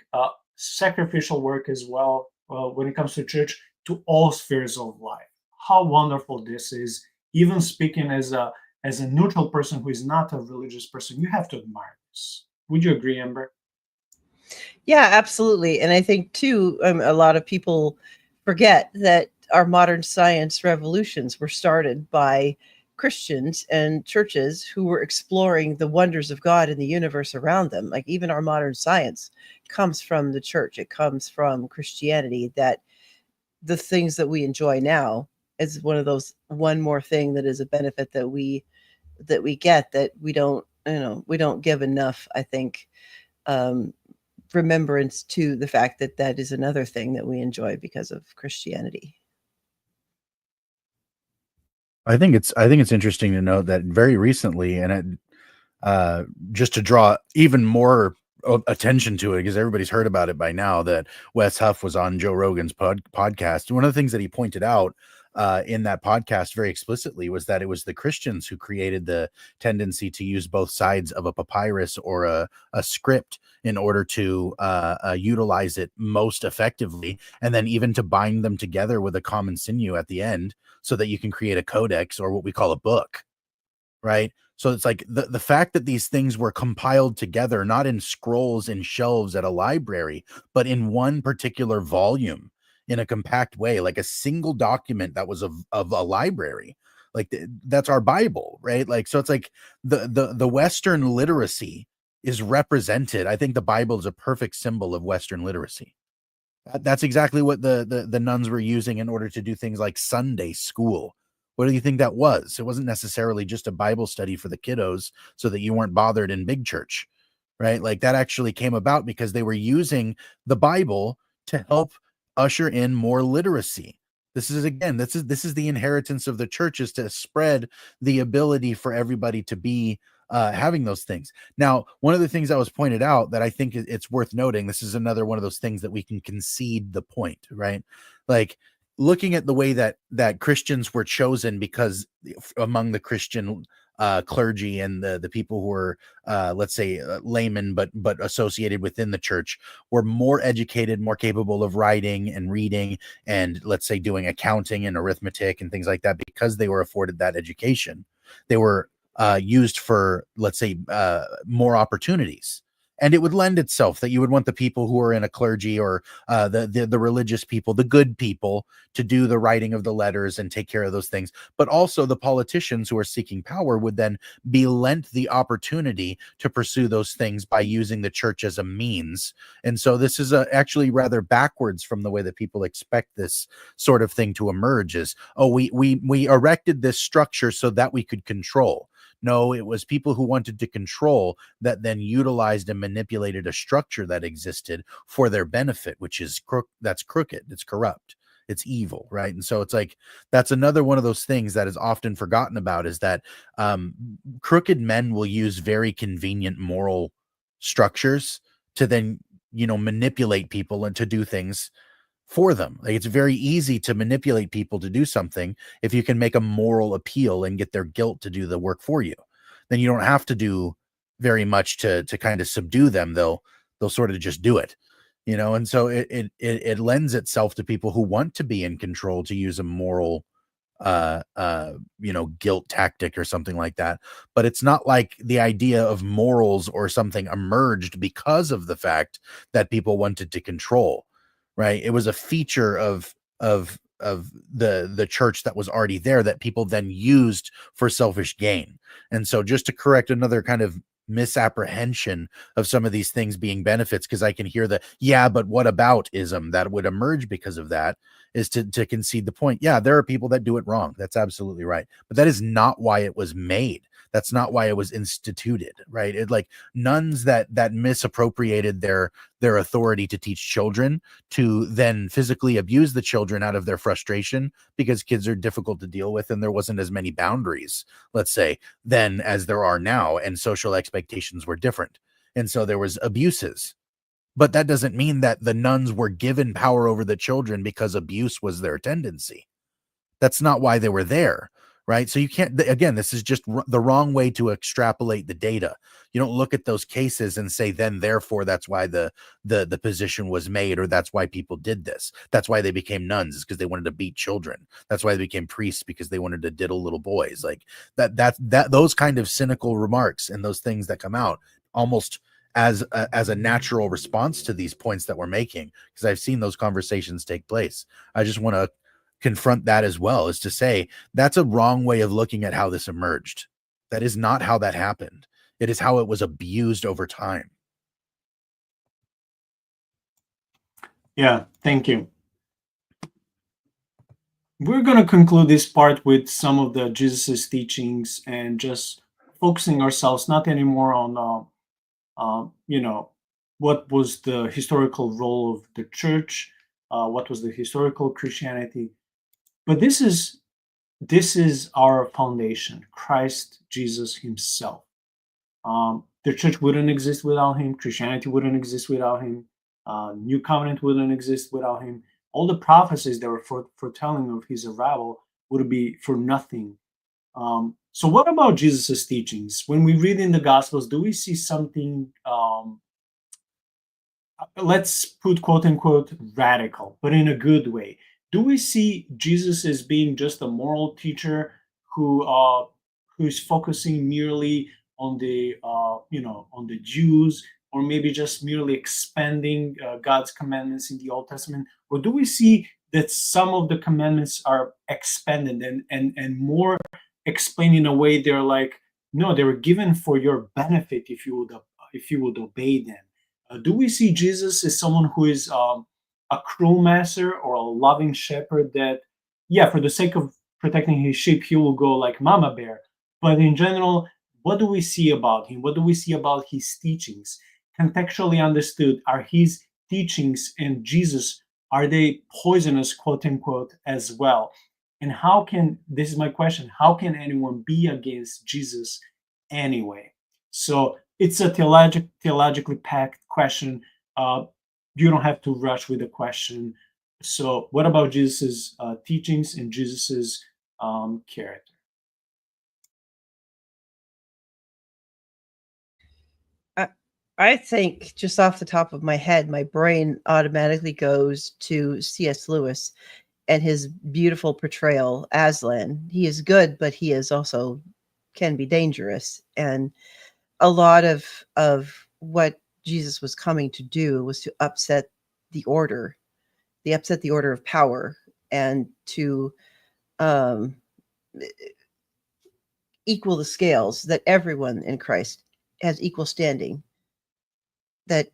sacrificial work as well, when it comes to church, to all spheres of life. How wonderful this is. Even speaking as a neutral person who is not a religious person, you have to admire this. Would you agree, Amber? Yeah, absolutely. And I think too, a lot of people forget that our modern science revolutions were started by Christians and churches who were exploring the wonders of God in the universe around them. Like even our modern science comes from the church. It comes from Christianity. That the things that we enjoy now is one of those one more thing that is a benefit that we get that we don't give enough, I think, remembrance to the fact that that is another thing that we enjoy because of Christianity. I think it's interesting to note that very recently, and just to draw even more attention to it, because everybody's heard about it by now, that Wes Huff was on Joe Rogan's podcast. One of the things that he pointed out in that podcast very explicitly was that it was the Christians who created the tendency to use both sides of a papyrus or a script in order to utilize it most effectively, and then even to bind them together with a common sinew at the end so that you can create a codex, or what we call a book, right? So it's like the fact that these things were compiled together, not in scrolls in shelves at a library, but in one particular volume in a compact way, like a single document that was of a library. Like that's our Bible, right? Like, so it's like the Western literacy is represented. I think the Bible is a perfect symbol of Western literacy. That's exactly what the nuns were using in order to do things like Sunday school. What do you think that was? It wasn't necessarily just a Bible study for the kiddos so that you weren't bothered in big church, right? Like that actually came about because they were using the Bible to help usher in more literacy. This is the inheritance of the church, is to spread the ability for everybody to be having those things. Now, one of the things that was pointed out that I think it's worth noting, this is another one of those things that we can concede the point, right? Like looking at the way that Christians were chosen, because among the Christian clergy and the people who were let's say laymen but associated within the church were more educated, more capable of writing and reading, and let's say doing accounting and arithmetic and things like that, because they were afforded that education. They were used for, let's say, more opportunities. And it would lend itself that you would want the people who are in a clergy, or the religious people, the good people, to do the writing of the letters and take care of those things. But also the politicians who are seeking power would then be lent the opportunity to pursue those things by using the church as a means. And so this is actually rather backwards from the way that people expect this sort of thing to emerge, is, oh, we erected this structure so that we could control. No, it was people who wanted to control that then utilized and manipulated a structure that existed for their benefit, which is that's crooked, it's corrupt, it's evil, right? And so it's like, that's another one of those things that is often forgotten about, is that crooked men will use very convenient moral structures to then, manipulate people and to do things for them. Like, it's very easy to manipulate people to do something if you can make a moral appeal and get their guilt to do the work for you. Then you don't have to do very much to kind of subdue them. They'll sort of just do it, you know. And so it lends itself to people who want to be in control to use a moral you know, guilt tactic or something like that. But it's not like the idea of morals or something emerged because of the fact that people wanted to control, right? It was a feature of the church that was already there that people then used for selfish gain. And so, just to correct another kind of misapprehension of some of these things being benefits, because I can hear the yeah, but what about ism that would emerge because of that, is to concede the point. Yeah, there are people that do it wrong. That's absolutely right. But that is not why it was made. That's not why it was instituted, right? It, like, nuns that misappropriated their authority to teach children to then physically abuse the children out of their frustration because kids are difficult to deal with and there wasn't as many boundaries, let's say, then as there are now, and social expectations were different. And so there was abuses. But that doesn't mean that the nuns were given power over the children because abuse was their tendency. That's not why they were there, right? So you can't, again, this is just the wrong way to extrapolate the data. You don't look at those cases and say, then therefore that's why the position was made, or that's why people did this. That's why they became nuns, is because they wanted to beat children. That's why they became priests, because they wanted to diddle little boys. Like that those kind of cynical remarks and those things that come out almost as a natural response to these points that we're making, because I've seen those conversations take place. I just want to confront that as well, is to say that's a wrong way of looking at how this emerged. That is not how that happened. It is how it was abused over time. Yeah, thank you. We're going to conclude this part with some of the Jesus's teachings and just focusing ourselves not anymore on you know, what was the historical role of the church, what was the historical Christianity, but this is our foundation, Christ Jesus himself. The church wouldn't exist without him. Christianity wouldn't exist without him. New covenant wouldn't exist without him. All the prophecies that were foretelling of his arrival would be for nothing. So what about Jesus's teachings? When we read in the Gospels, do we see something, let's put quote unquote radical, but in a good way? Do we see Jesus as being just a moral teacher who's focusing merely on the on the Jews, or maybe just merely expanding God's commandments in the Old Testament, or do we see that some of the commandments are expanded and more explained in a way they're like, no, they were given for your benefit if you would obey them? Do we see Jesus as someone who is a cruel master or a loving shepherd that, yeah, for the sake of protecting his sheep, he will go like mama bear? But in general, what do we see about him? What do we see about his teachings? Contextually understood, are his teachings and Jesus, are they poisonous, quote unquote, as well? And how can, this is my question, how can anyone be against Jesus anyway? So it's a theologically packed question. You don't have to rush with the question. So what about Jesus's teachings and Jesus's character? I think, just off the top of my head, my brain automatically goes to C.S. Lewis and his beautiful portrayal, Aslan. He is good, but he is also can be dangerous. And a lot of what Jesus was coming to do was to upset the order, of power, and to equal the scales, that everyone in Christ has equal standing, that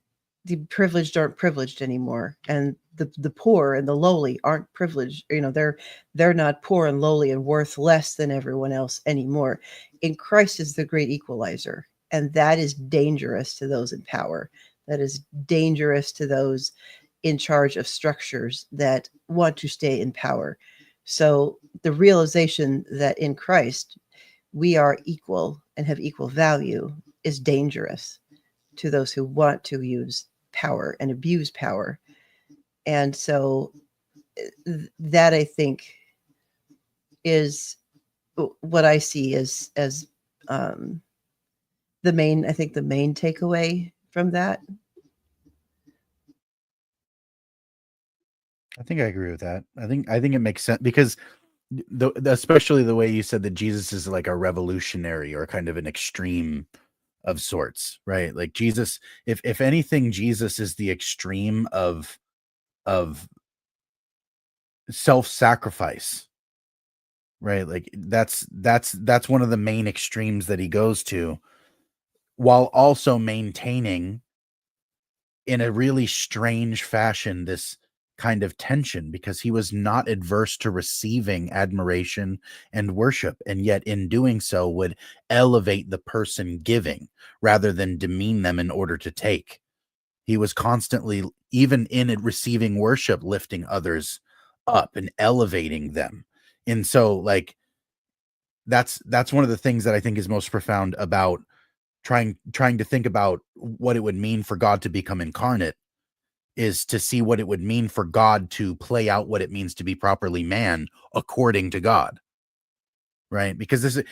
the privileged aren't privileged anymore, and the poor and the lowly aren't privileged. They're not poor and lowly and worth less than everyone else anymore. In Christ is the great equalizer, and that is dangerous to those in power. That is dangerous to those in charge of structures that want to stay in power. So the realization that in Christ we are equal and have equal value is dangerous to those who want to use power and abuse power. And so that I think is what I see as the main takeaway from that. I think I agree with that. I think it makes sense because especially the way you said that Jesus is like a revolutionary or kind of an extreme of sorts, right? Like Jesus, if anything, Jesus is the extreme of self-sacrifice, right? Like that's one of the main extremes that he goes to, while also maintaining in a really strange fashion this kind of tension, because he was not adverse to receiving admiration and worship, and yet in doing so would elevate the person giving rather than demean them in order to take. He was constantly, even in it, receiving worship, lifting others up and elevating them. And so like that's one of the things that I think is most profound about trying to think about what it would mean for God to become incarnate, is to see what it would mean for God to play out what it means to be properly man according to God. Right? Because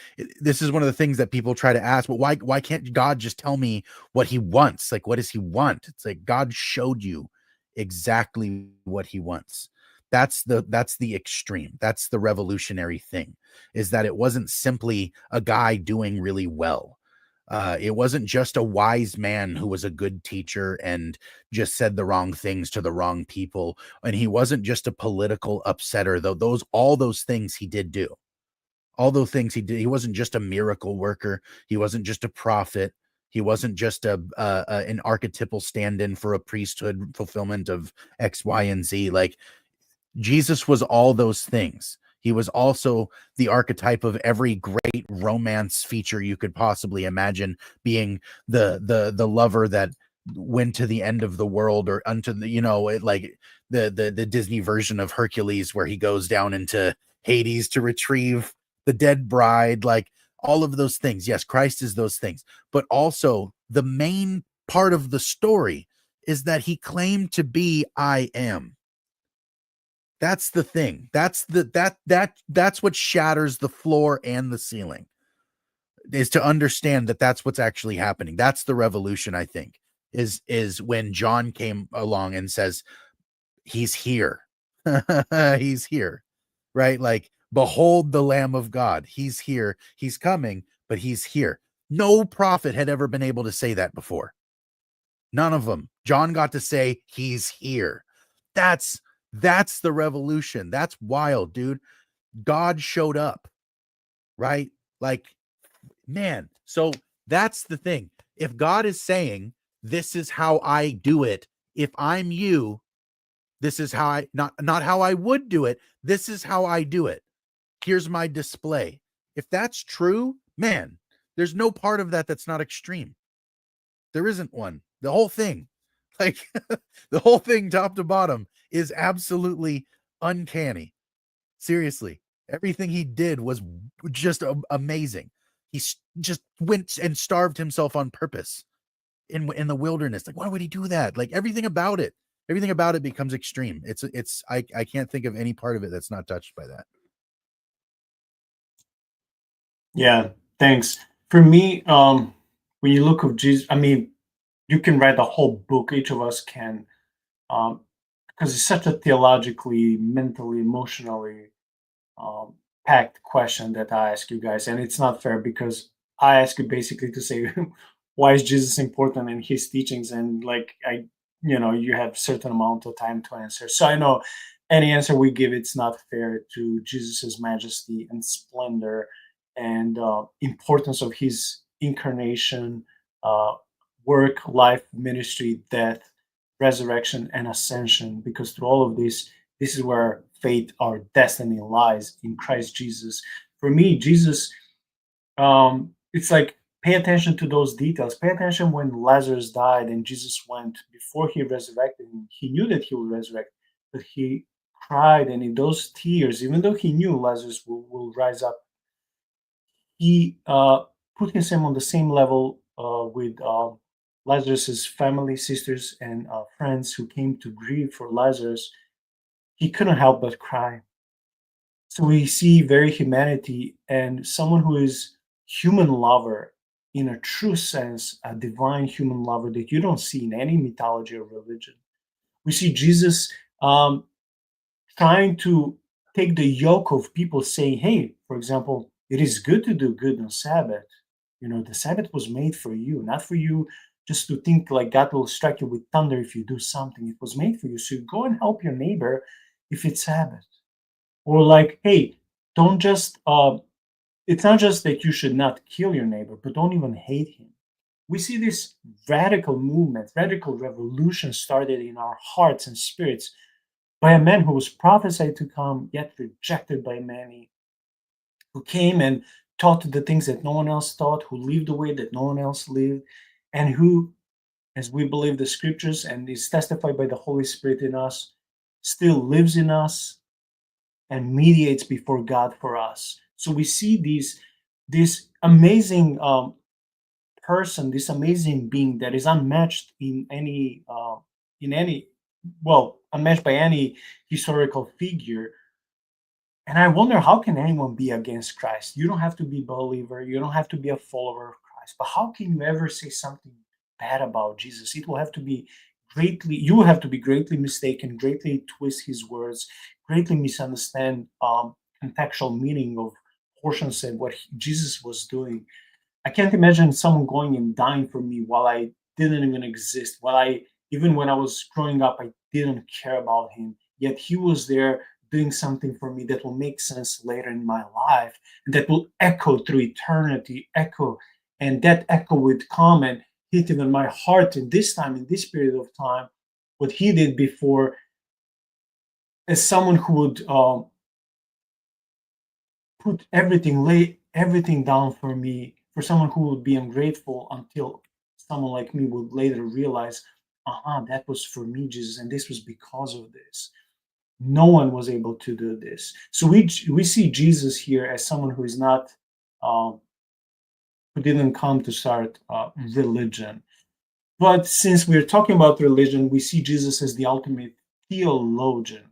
this is one of the things that people try to ask, but why can't God just tell me what he wants? Like, what does he want? It's like God showed you exactly what he wants. That's the extreme. That's the revolutionary thing, is that it wasn't simply a guy doing really well. It wasn't just a wise man who was a good teacher and just said the wrong things to the wrong people. And he wasn't just a political upsetter, though all those things he did do. All those things he did. He wasn't just a miracle worker. He wasn't just a prophet. He wasn't just an archetypal stand-in for a priesthood fulfillment of X, Y, and Z. Like, Jesus was all those things. He was also the archetype of every great romance feature you could possibly imagine, being the lover that went to the end of the world, or unto the, like the Disney version of Hercules, where he goes down into Hades to retrieve the dead bride. Like, all of those things. Yes, Christ is those things, but also the main part of the story is that he claimed to be I am. That's the thing. That's what shatters the floor and the ceiling, is to understand that that's what's actually happening. That's the revolution, I think, is when John came along and says, he's here. He's here, right? Like, behold the Lamb of God. He's here. He's coming, but he's here. No prophet had ever been able to say that before. None of them. John got to say he's here. That's the revolution. That's wild, dude. God showed up, right? Like, man. So that's the thing. If God is saying, this is how I do it, if I'm you, this is how I, not how I would do it. This is how I do it. Here's my display. If that's true, man, there's no part of that that's not extreme. There isn't one. The whole thing, like the whole thing, top to bottom, is absolutely uncanny. Seriously, everything he did was just amazing. He just went and starved himself on purpose in the wilderness. Like, why would he do that? Like, everything about it becomes extreme. I can't think of any part of it that's not touched by that. Yeah, thanks. For me, when you look of Jesus, I mean, you can write a whole book. Each of us can, because it's such a theologically, mentally, emotionally um, packed question that I ask you guys, and it's not fair because I ask you basically to say why is Jesus important in his teachings, and like you have certain amount of time to answer. So I know any answer we give, it's not fair to Jesus's majesty and splendor and importance of his incarnation, uh, work, life, ministry, death, resurrection, and ascension. Because through all of this is where fate, our destiny lies in Christ Jesus. For me, Jesus, it's like pay attention to those details. Pay attention when Lazarus died and Jesus went before he resurrected him. He knew that he would resurrect, but he cried, and in those tears, even though he knew Lazarus will rise up, he put himself on the same level with Lazarus's family, sisters, and friends who came to grieve for Lazarus. he couldn't help but cry. So we see very humanity and someone who is human lover in a true sense, a divine human lover that you don't see in any mythology or religion. We see Jesus um, trying to take the yoke of people saying, hey, for example, it is good to do good on Sabbath. You know, the Sabbath was made for you, not for you just to think like God will strike you with thunder if you do something. It was made for you. So go and help your neighbor if it's Sabbath. Or like, hey, don't just, it's not just that you should not kill your neighbor, but don't even hate him. We see this radical movement, radical revolution started in our hearts and spirits by a man who was prophesied to come, yet rejected by many, who came and taught the things that no one else taught, who lived the way that no one else lived, and who, as we believe the scriptures and is testified by the Holy Spirit in us, still lives in us and mediates before God for us. So we see this amazing person, this amazing being that is unmatched in any well, unmatched by any historical figure. And I wonder, how can anyone be against Christ? You don't have to be a believer, you don't have to be a follower of Christ, but how can you ever say something bad about Jesus? It will have to be you will have to be greatly mistaken, greatly twist his words, greatly misunderstand contextual meaning of portions and what Jesus was doing. I can't imagine someone going and dying for me while I didn't even exist. Even when I was growing up, I didn't care about him. Yet he was there doing something for me that will make sense later in my life and that will echo through eternity, and that echo would come and hit even my heart in this time, in this period of time, what he did before, as someone who would lay everything down for me, for someone who would be ungrateful until someone like me would later realize, that was for me, Jesus, and this was because of this. No one was able to do this. So we see Jesus here as someone who is not, who didn't come to start religion. But since we're talking about religion, we see Jesus as the ultimate theologian,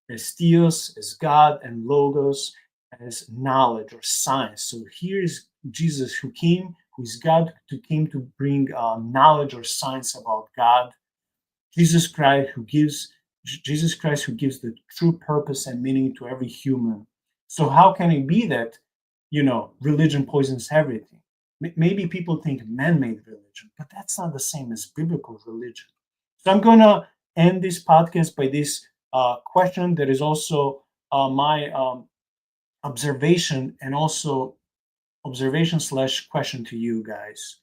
as theos, as God, and logos, as knowledge or science. So here's Jesus who is God, who came to bring knowledge or science about God. Jesus Christ who gives the true purpose and meaning to every human. So how can it be that religion poisons everything? Maybe people think man-made religion, but that's not the same as biblical religion. So I'm going to end this podcast by this question that is also my observation, and also observation slash question to you guys.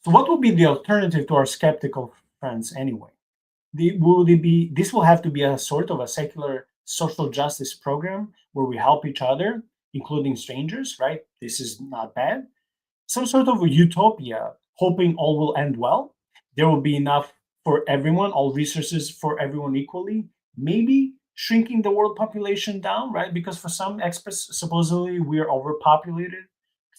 So what would be the alternative to our skeptical friends anyway? This will have to be a sort of a secular social justice program where we help each other, including strangers, right? This is not bad. Some sort of a utopia, hoping all will end well. There will be enough for everyone, all resources for everyone equally. Maybe shrinking the world population down, right? Because for some experts, supposedly we are overpopulated.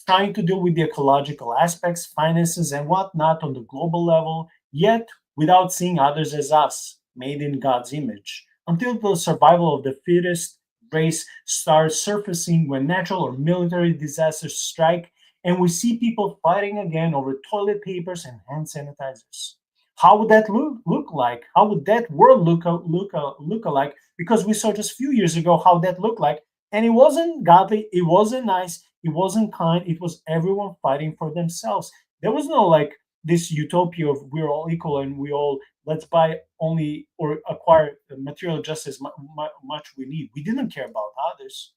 Trying to deal with the ecological aspects, finances, and whatnot on the global level, yet without seeing others as us, made in God's image, until the survival of the fittest race starts surfacing when natural or military disasters strike and we see people fighting again over toilet papers and hand sanitizers. How would that look like? How would that world look alike? Because we saw just a few years ago how that looked like, and it wasn't godly, it wasn't nice, it wasn't kind. It was everyone fighting for themselves. There was no like this utopia of we're all equal and we all let's buy only or acquire material just as much we need. We didn't care about others.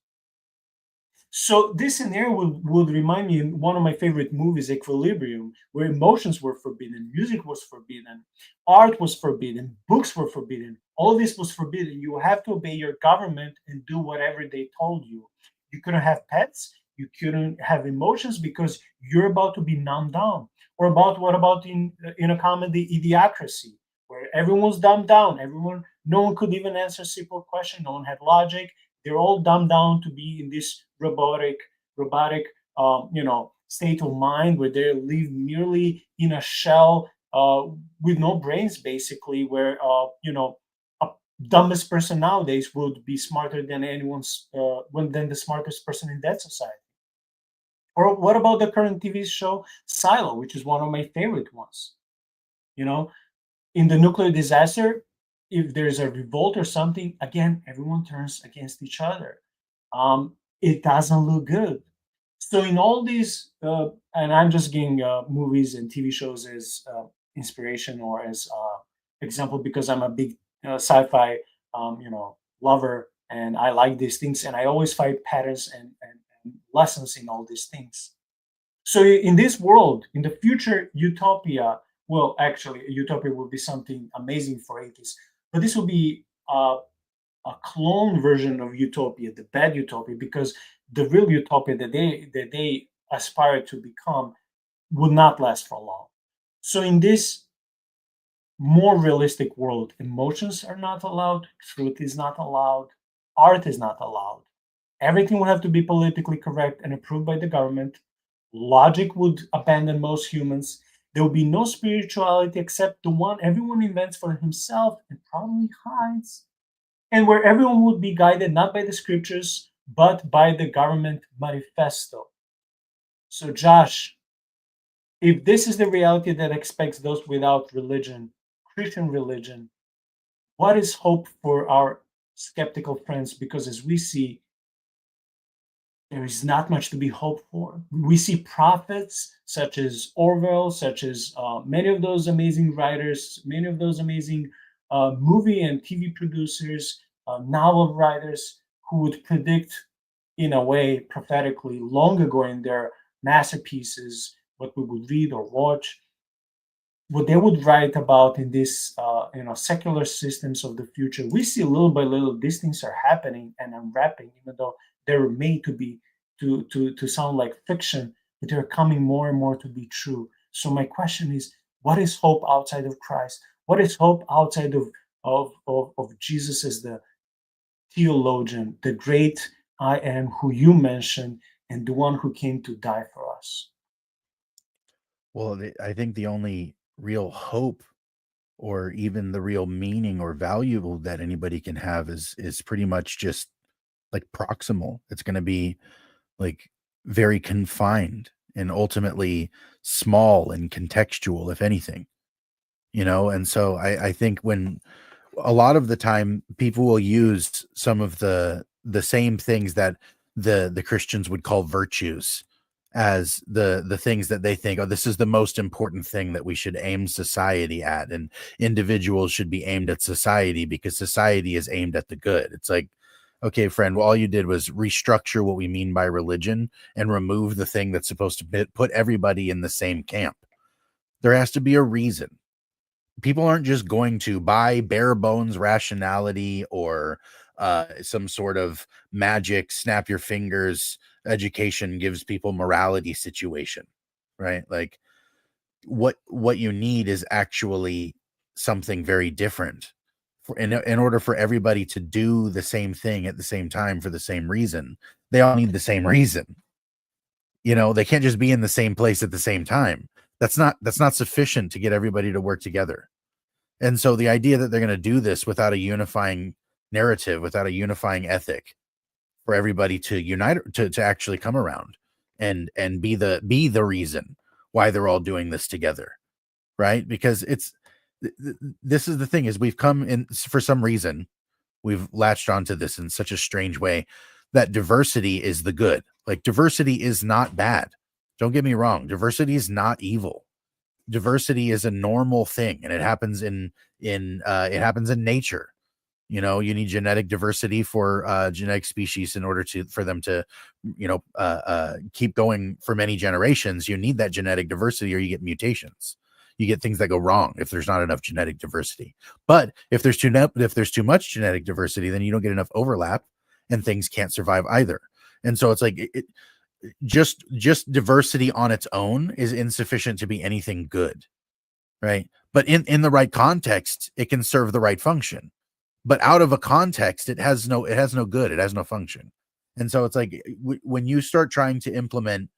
So this scenario would remind me in one of my favorite movies, Equilibrium, where emotions were forbidden, music was forbidden, art was forbidden, books were forbidden. All this was forbidden. You have to obey your government and do whatever they told you. You couldn't have pets. You couldn't have emotions because you're about to be numbed down. Or what about in a comedy, Idiocracy, where everyone's dumbed down. No one could even answer a simple question. No one had logic. They're all dumbed down to be in this robotic state of mind where they live merely in a shell with no brains, basically, where dumbest person nowadays would be smarter than than the smartest person in that society. Or what about the current TV show Silo, which is one of my favorite ones? You know, in the nuclear disaster, if there's a revolt or something, again, everyone turns against each other. It doesn't look good. So in all these, and I'm just getting movies and TV shows as inspiration or as example because I'm a big sci-fi, lover, and I like these things, and I always find patterns and lessons in all these things. So in this world, in the future utopia, well, actually, utopia will be something amazing for atheists, but this will be a clone version of utopia, the bad utopia, because the real utopia that they aspire to become would not last for long. So in this more realistic world, emotions are not allowed, truth is not allowed, art is not allowed. Everything would have to be politically correct and approved by the government. Logic would abandon most humans. There will be no spirituality except the one everyone invents for himself and probably hides, and where everyone would be guided not by the scriptures, but by the government manifesto. So, Josh, if this is the reality that expects those without religion, Christian religion, what is hope for our skeptical friends? Because as we see, there is not much to be hoped for. We see prophets such as Orwell, such as many of those amazing writers, many of those amazing movie and TV producers, novel writers who would predict, in a way, prophetically, long ago in their masterpieces, what we would read or watch, what they would write about in this, secular systems of the future. We see little by little these things are happening and unwrapping, even though they're made to be to sound like fiction, but they're coming more and more to be true. So my question is, what is hope outside of Christ? What is hope outside of Jesus as the theologian, the great I am who you mentioned, and the one who came to die for us? Well, I think the only real hope or even the real meaning or value that anybody can have is pretty much just like proximal. It's going to be like very confined and ultimately small and contextual, if anything, And so I think when a lot of the time people will use some of the same things that the Christians would call virtues as the things that they think, oh, this is the most important thing that we should aim society at, and individuals should be aimed at society because society is aimed at the good. It's like, okay, friend, well, all you did was restructure what we mean by religion and remove the thing that's supposed to put everybody in the same camp. There has to be a reason. People aren't just going to buy bare bones rationality or some sort of magic, snap your fingers, education gives people morality situation, right? Like what you need is actually something very different. In order for everybody to do the same thing at the same time for the same reason, they all need the same reason. They can't just be in the same place at the same time. That's not sufficient to get everybody to work together. And so the idea that they're going to do this without a unifying narrative, without a unifying ethic for everybody to unite, to actually come around and be the reason why they're all doing this together, right? Because this is the thing, is we've come in for some reason, we've latched onto this in such a strange way that diversity is the good. Like diversity is not bad. Don't get me wrong. Diversity is not evil. Diversity is a normal thing, and it happens in nature. You need genetic diversity for genetic species in order for them to keep going for many generations. You need that genetic diversity, or you get mutations. You get things that go wrong if there's not enough genetic diversity. But if there's too much genetic diversity, then you don't get enough overlap, and things can't survive either. And so it's like just diversity on its own is insufficient to be anything good, right? But in the right context, it can serve the right function. But out of a context, it has no good, it has no function. And so it's like when you start trying to implement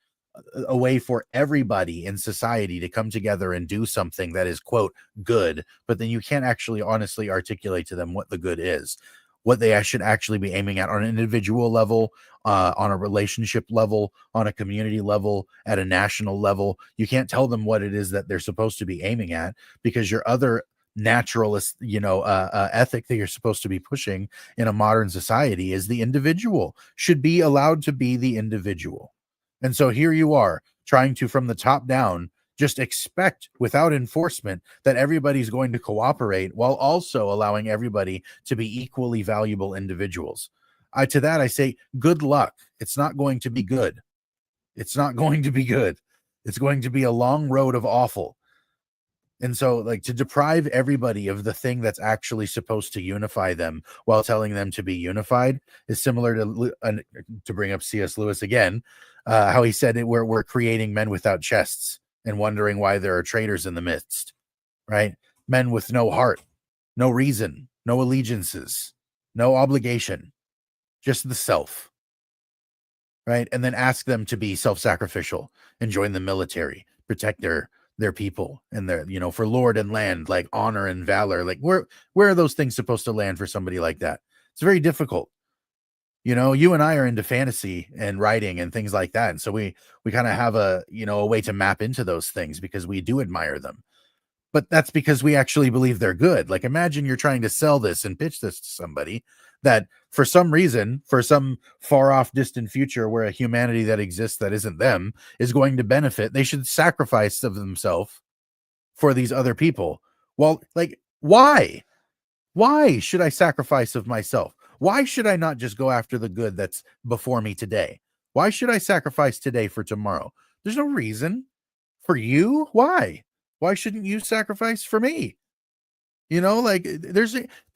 a way for everybody in society to come together and do something that is, quote, good, but then you can't actually honestly articulate to them what the good is, what they should actually be aiming at on an individual level, on a relationship level, on a community level, at a national level. You can't tell them what it is that they're supposed to be aiming at, because your other naturalist, ethic that you're supposed to be pushing in a modern society is the individual should be allowed to be the individual. And so here you are trying to, from the top down, just expect without enforcement that everybody's going to cooperate, while also allowing everybody to be equally valuable individuals. To that I say, good luck. It's not going to be good. It's not going to be good. It's going to be a long road of awful. And so, like, to deprive everybody of the thing that's actually supposed to unify them while telling them to be unified is similar to bring up C.S. Lewis again, how he said we're creating men without chests and wondering why there are traitors in the midst, right? Men with no heart, no reason, no allegiances, no obligation, just the self, right? And then ask them to be self-sacrificial and join the military, protect their people and their, for Lord and land, like honor and valor. Like where are those things supposed to land for somebody like that? It's very difficult. You and I are into fantasy and writing and things like that. And so we kind of have a way to map into those things because we do admire them. But that's because we actually believe they're good. Like, imagine you're trying to sell this and pitch this to somebody that for some reason, for some far off distant future where a humanity that exists that isn't them is going to benefit, they should sacrifice of themselves for these other people. Well, like, why? Why should I sacrifice of myself? Why should I not just go after the good that's before me today? Why should I sacrifice today for tomorrow? There's no reason. For you? Why? Why shouldn't you sacrifice for me? Like there's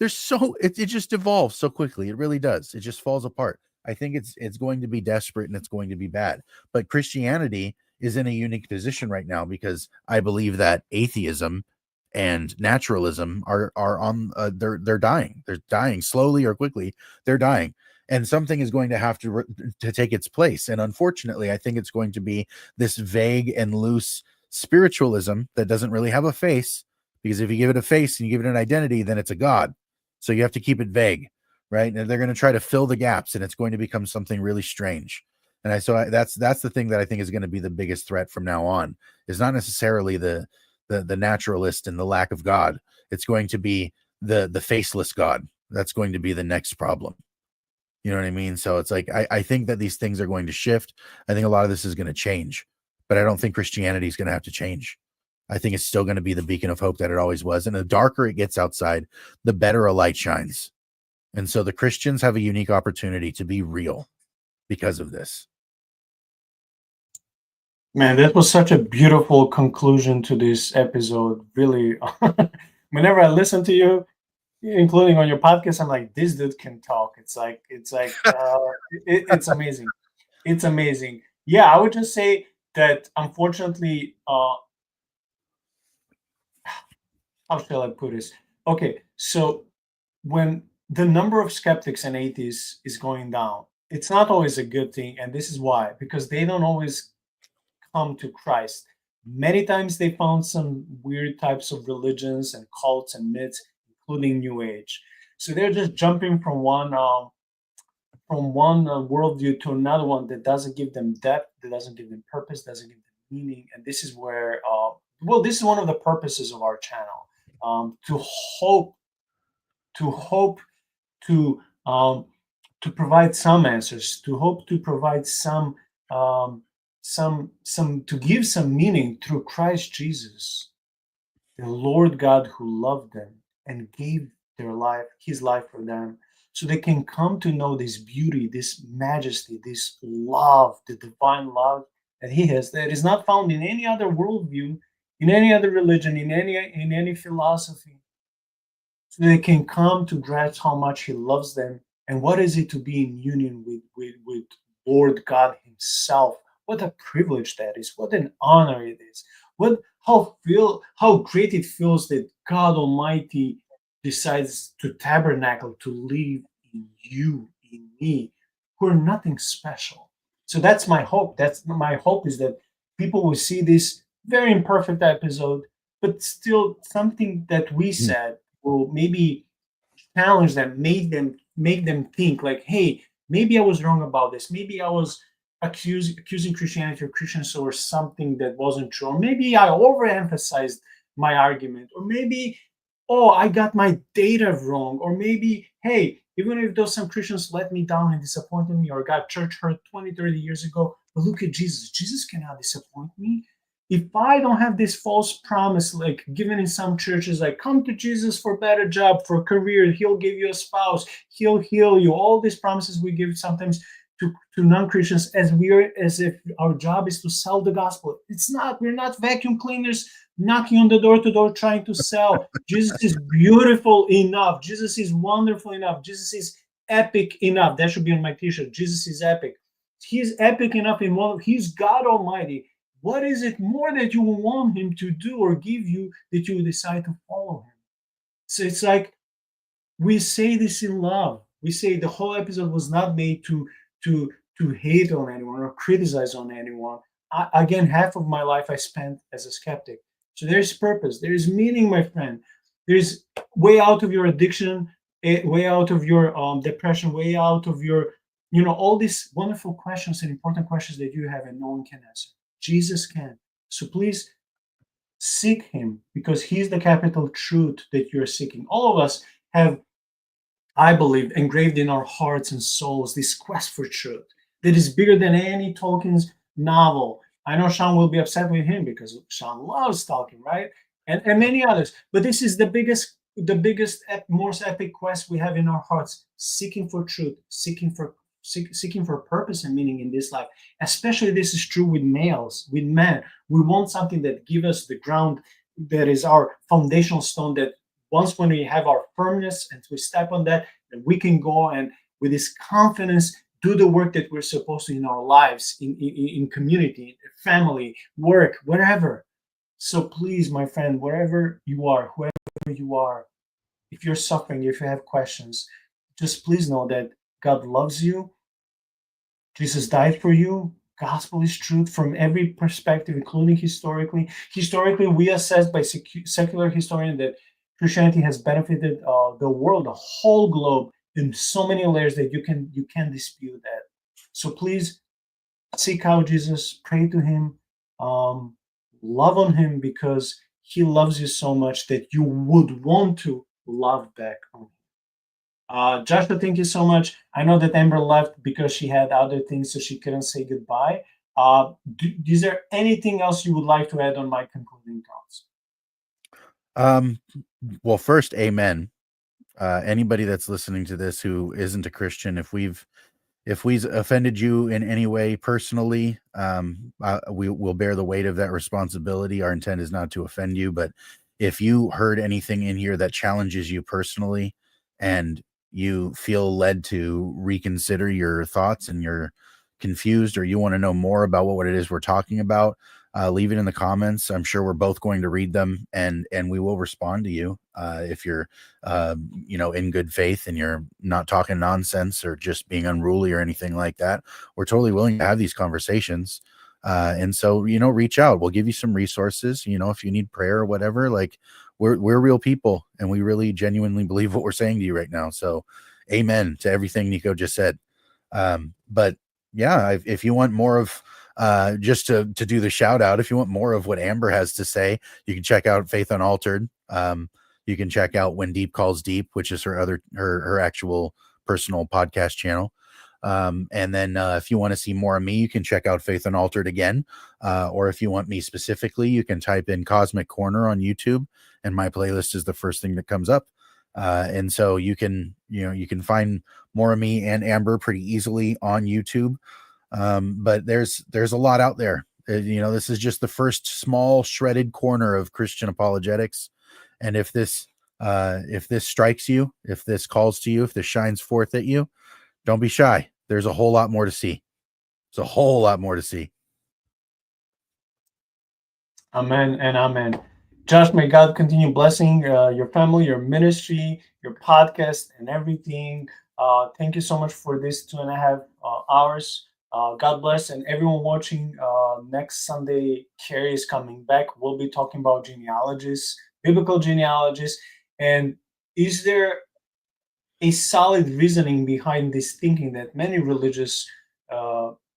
so it just evolves so quickly. It really does. It just falls apart. I think it's going to be desperate and it's going to be bad. But Christianity is in a unique position right now because I believe that atheism and naturalism are on they're dying. They're dying slowly or quickly. They're dying. And something is going to have to take its place. And unfortunately, I think it's going to be this vague and loose spiritualism that doesn't really have a face, because if you give it a face and you give it an identity, then it's a god. So you have to keep it vague, right? And they're going to try to fill the gaps, and it's going to become something really strange. And that's the thing that I think is going to be the biggest threat from now on, is not necessarily the naturalist and the lack of God. It's going to be the faceless God. That's going to be the next problem. You know what I mean? So it's like, I think that these things are going to shift. I think a lot of this is going to change, but I don't think Christianity is going to have to change. I think it's still going to be the beacon of hope that it always was. And the darker it gets outside, the better a light shines. And so the Christians have a unique opportunity to be real because of this. Man, that was such a beautiful conclusion to this episode. Really, whenever I listen to you, including on your podcast, I'm like, this dude can talk. It's amazing. It's amazing. Yeah, I would just say that unfortunately, how shall I put this? Okay, so when the number of skeptics and atheists is going down, it's not always a good thing. And this is why, because they don't always come to Christ. Many times they found some weird types of religions and cults and myths, including New Age. So they're just jumping from one worldview to another one that doesn't give them depth, that doesn't give them purpose, doesn't give them meaning. And this is where, this is one of the purposes of our channel, to provide some answers, to provide some to give some meaning through Christ Jesus, the Lord God who loved them and gave his life for them, so they can come to know this beauty, this majesty, this love, the divine love that he has, that is not found in any other worldview, in any other religion, in any philosophy. So they can come to grasp how much he loves them and what is it to be in union with Lord God himself. What a privilege that is. What an honor it is. How great it feels that God Almighty decides to tabernacle, to live in you, in me, who are nothing special. So that's my hope. That's my hope, is that people will see this very imperfect episode, but still something that we Mm. said will maybe challenge them, make them think like, hey, maybe I was wrong about this. Maybe I was accusing Christianity or Christians or something that wasn't true. Or maybe I overemphasized my argument. Or maybe, oh, I got my data wrong. Or maybe, hey, even if those some Christians let me down and disappointed me or got church hurt 20, 30 years ago, but look at Jesus. Jesus cannot disappoint me. If I don't have this false promise, like given in some churches, like come to Jesus for better job, for career, he'll give you a spouse, he'll heal you, all these promises we give sometimes to non-Christians, as if our job is to sell the gospel. It's not. We're not vacuum cleaners knocking on the door to door trying to sell. Jesus is beautiful enough. Jesus is wonderful enough. Jesus is epic enough. That should be on my t-shirt. Jesus is epic. He's epic enough in one. He's God Almighty. What is it more that you want him to do or give you that you decide to follow him? So it's like we say this in love. We say the whole episode was not made to to hate on anyone or criticize on anyone. Again, half of my life I spent as a skeptic. So there's purpose. There is meaning, my friend. There's way out of your addiction, way out of your depression, way out of your, all these wonderful questions and important questions that you have and no one can answer. Jesus can. So please seek him, because he's the capital truth that you're seeking. All of us have, I believe, engraved in our hearts and souls this quest for truth that is bigger than any Tolkien's novel. I know Sean will be upset with him because Sean loves Tolkien, right? And many others. But this is the biggest, most epic quest we have in our hearts, seeking for truth, seeking for purpose and meaning in this life. Especially this is true with males, with men. We want something that gives us the ground, that is our foundational stone, that once when we have our firmness and we step on that, then we can go and with this confidence do the work that we're supposed to in our lives, in community, family, work, wherever. So please, my friend, wherever you are, whoever you are, if you're suffering, if you have questions, just please know that God loves you. Jesus died for you. Gospel is truth from every perspective, including historically. Historically, we assess by secular historian that Christianity has benefited the world, the whole globe, in so many layers that you can dispute that. So please seek out Jesus, pray to him, love on him, because he loves you so much that you would want to love back on him. Joshua, thank you so much. I know that Amber left because she had other things, so she couldn't say goodbye. Is there anything else you would like to add on my concluding thoughts? Well, first, amen. Anybody that's listening to this who isn't a Christian, if we've offended you in any way personally, we will bear the weight of that responsibility. Our intent is not to offend you, but if you heard anything in here that challenges you personally and you feel led to reconsider your thoughts and you're confused, or you want to know more about what it is we're talking about, leave it in the comments. I'm sure we're both going to read them, and we will respond to you if you're in good faith and you're not talking nonsense or just being unruly or anything like that. We're totally willing to have these conversations. And so, reach out. We'll give you some resources, if you need prayer or whatever. Like, we're real people, and we really genuinely believe what we're saying to you right now. So amen to everything Nico just said. But yeah, if you want more of, just to do the shout out, if you want more of what Amber has to say, you can check out Faith Unaltered. You can check out When Deep Calls Deep, which is her actual personal podcast channel. And then if you want to see more of me, you can check out Faith Unaltered again. Or if you want me specifically, you can type in Cosmic Corner on YouTube, and my playlist is the first thing that comes up. And so you can find more of me and Amber pretty easily on YouTube. But there's a lot out there. This is just the first small shredded corner of Christian apologetics. And if this strikes you, if this calls to you, if this shines forth at you, don't be shy. There's a whole lot more to see. There's a whole lot more to see. Amen and amen. Josh, may God continue blessing your family, your ministry, your podcast, and everything. Thank you so much for this 2.5 hours. God bless, and everyone watching. Next Sunday, Carrie is coming back. We'll be talking about genealogies, biblical genealogies, and is there a solid reasoning behind this thinking that many religious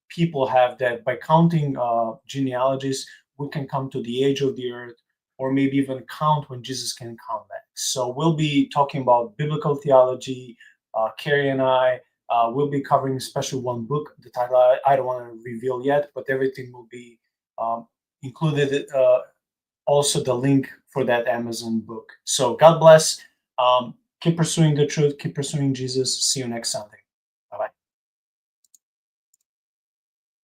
people have, that by counting genealogies, we can come to the age of the earth, or maybe even count when Jesus can come back. So we'll be talking about biblical theology. Carrie and I will be covering especially one book. The title I don't want to reveal yet, but everything will be included. Also, the link for that Amazon book. So God bless. Keep pursuing the truth. Keep pursuing Jesus. See you next Sunday.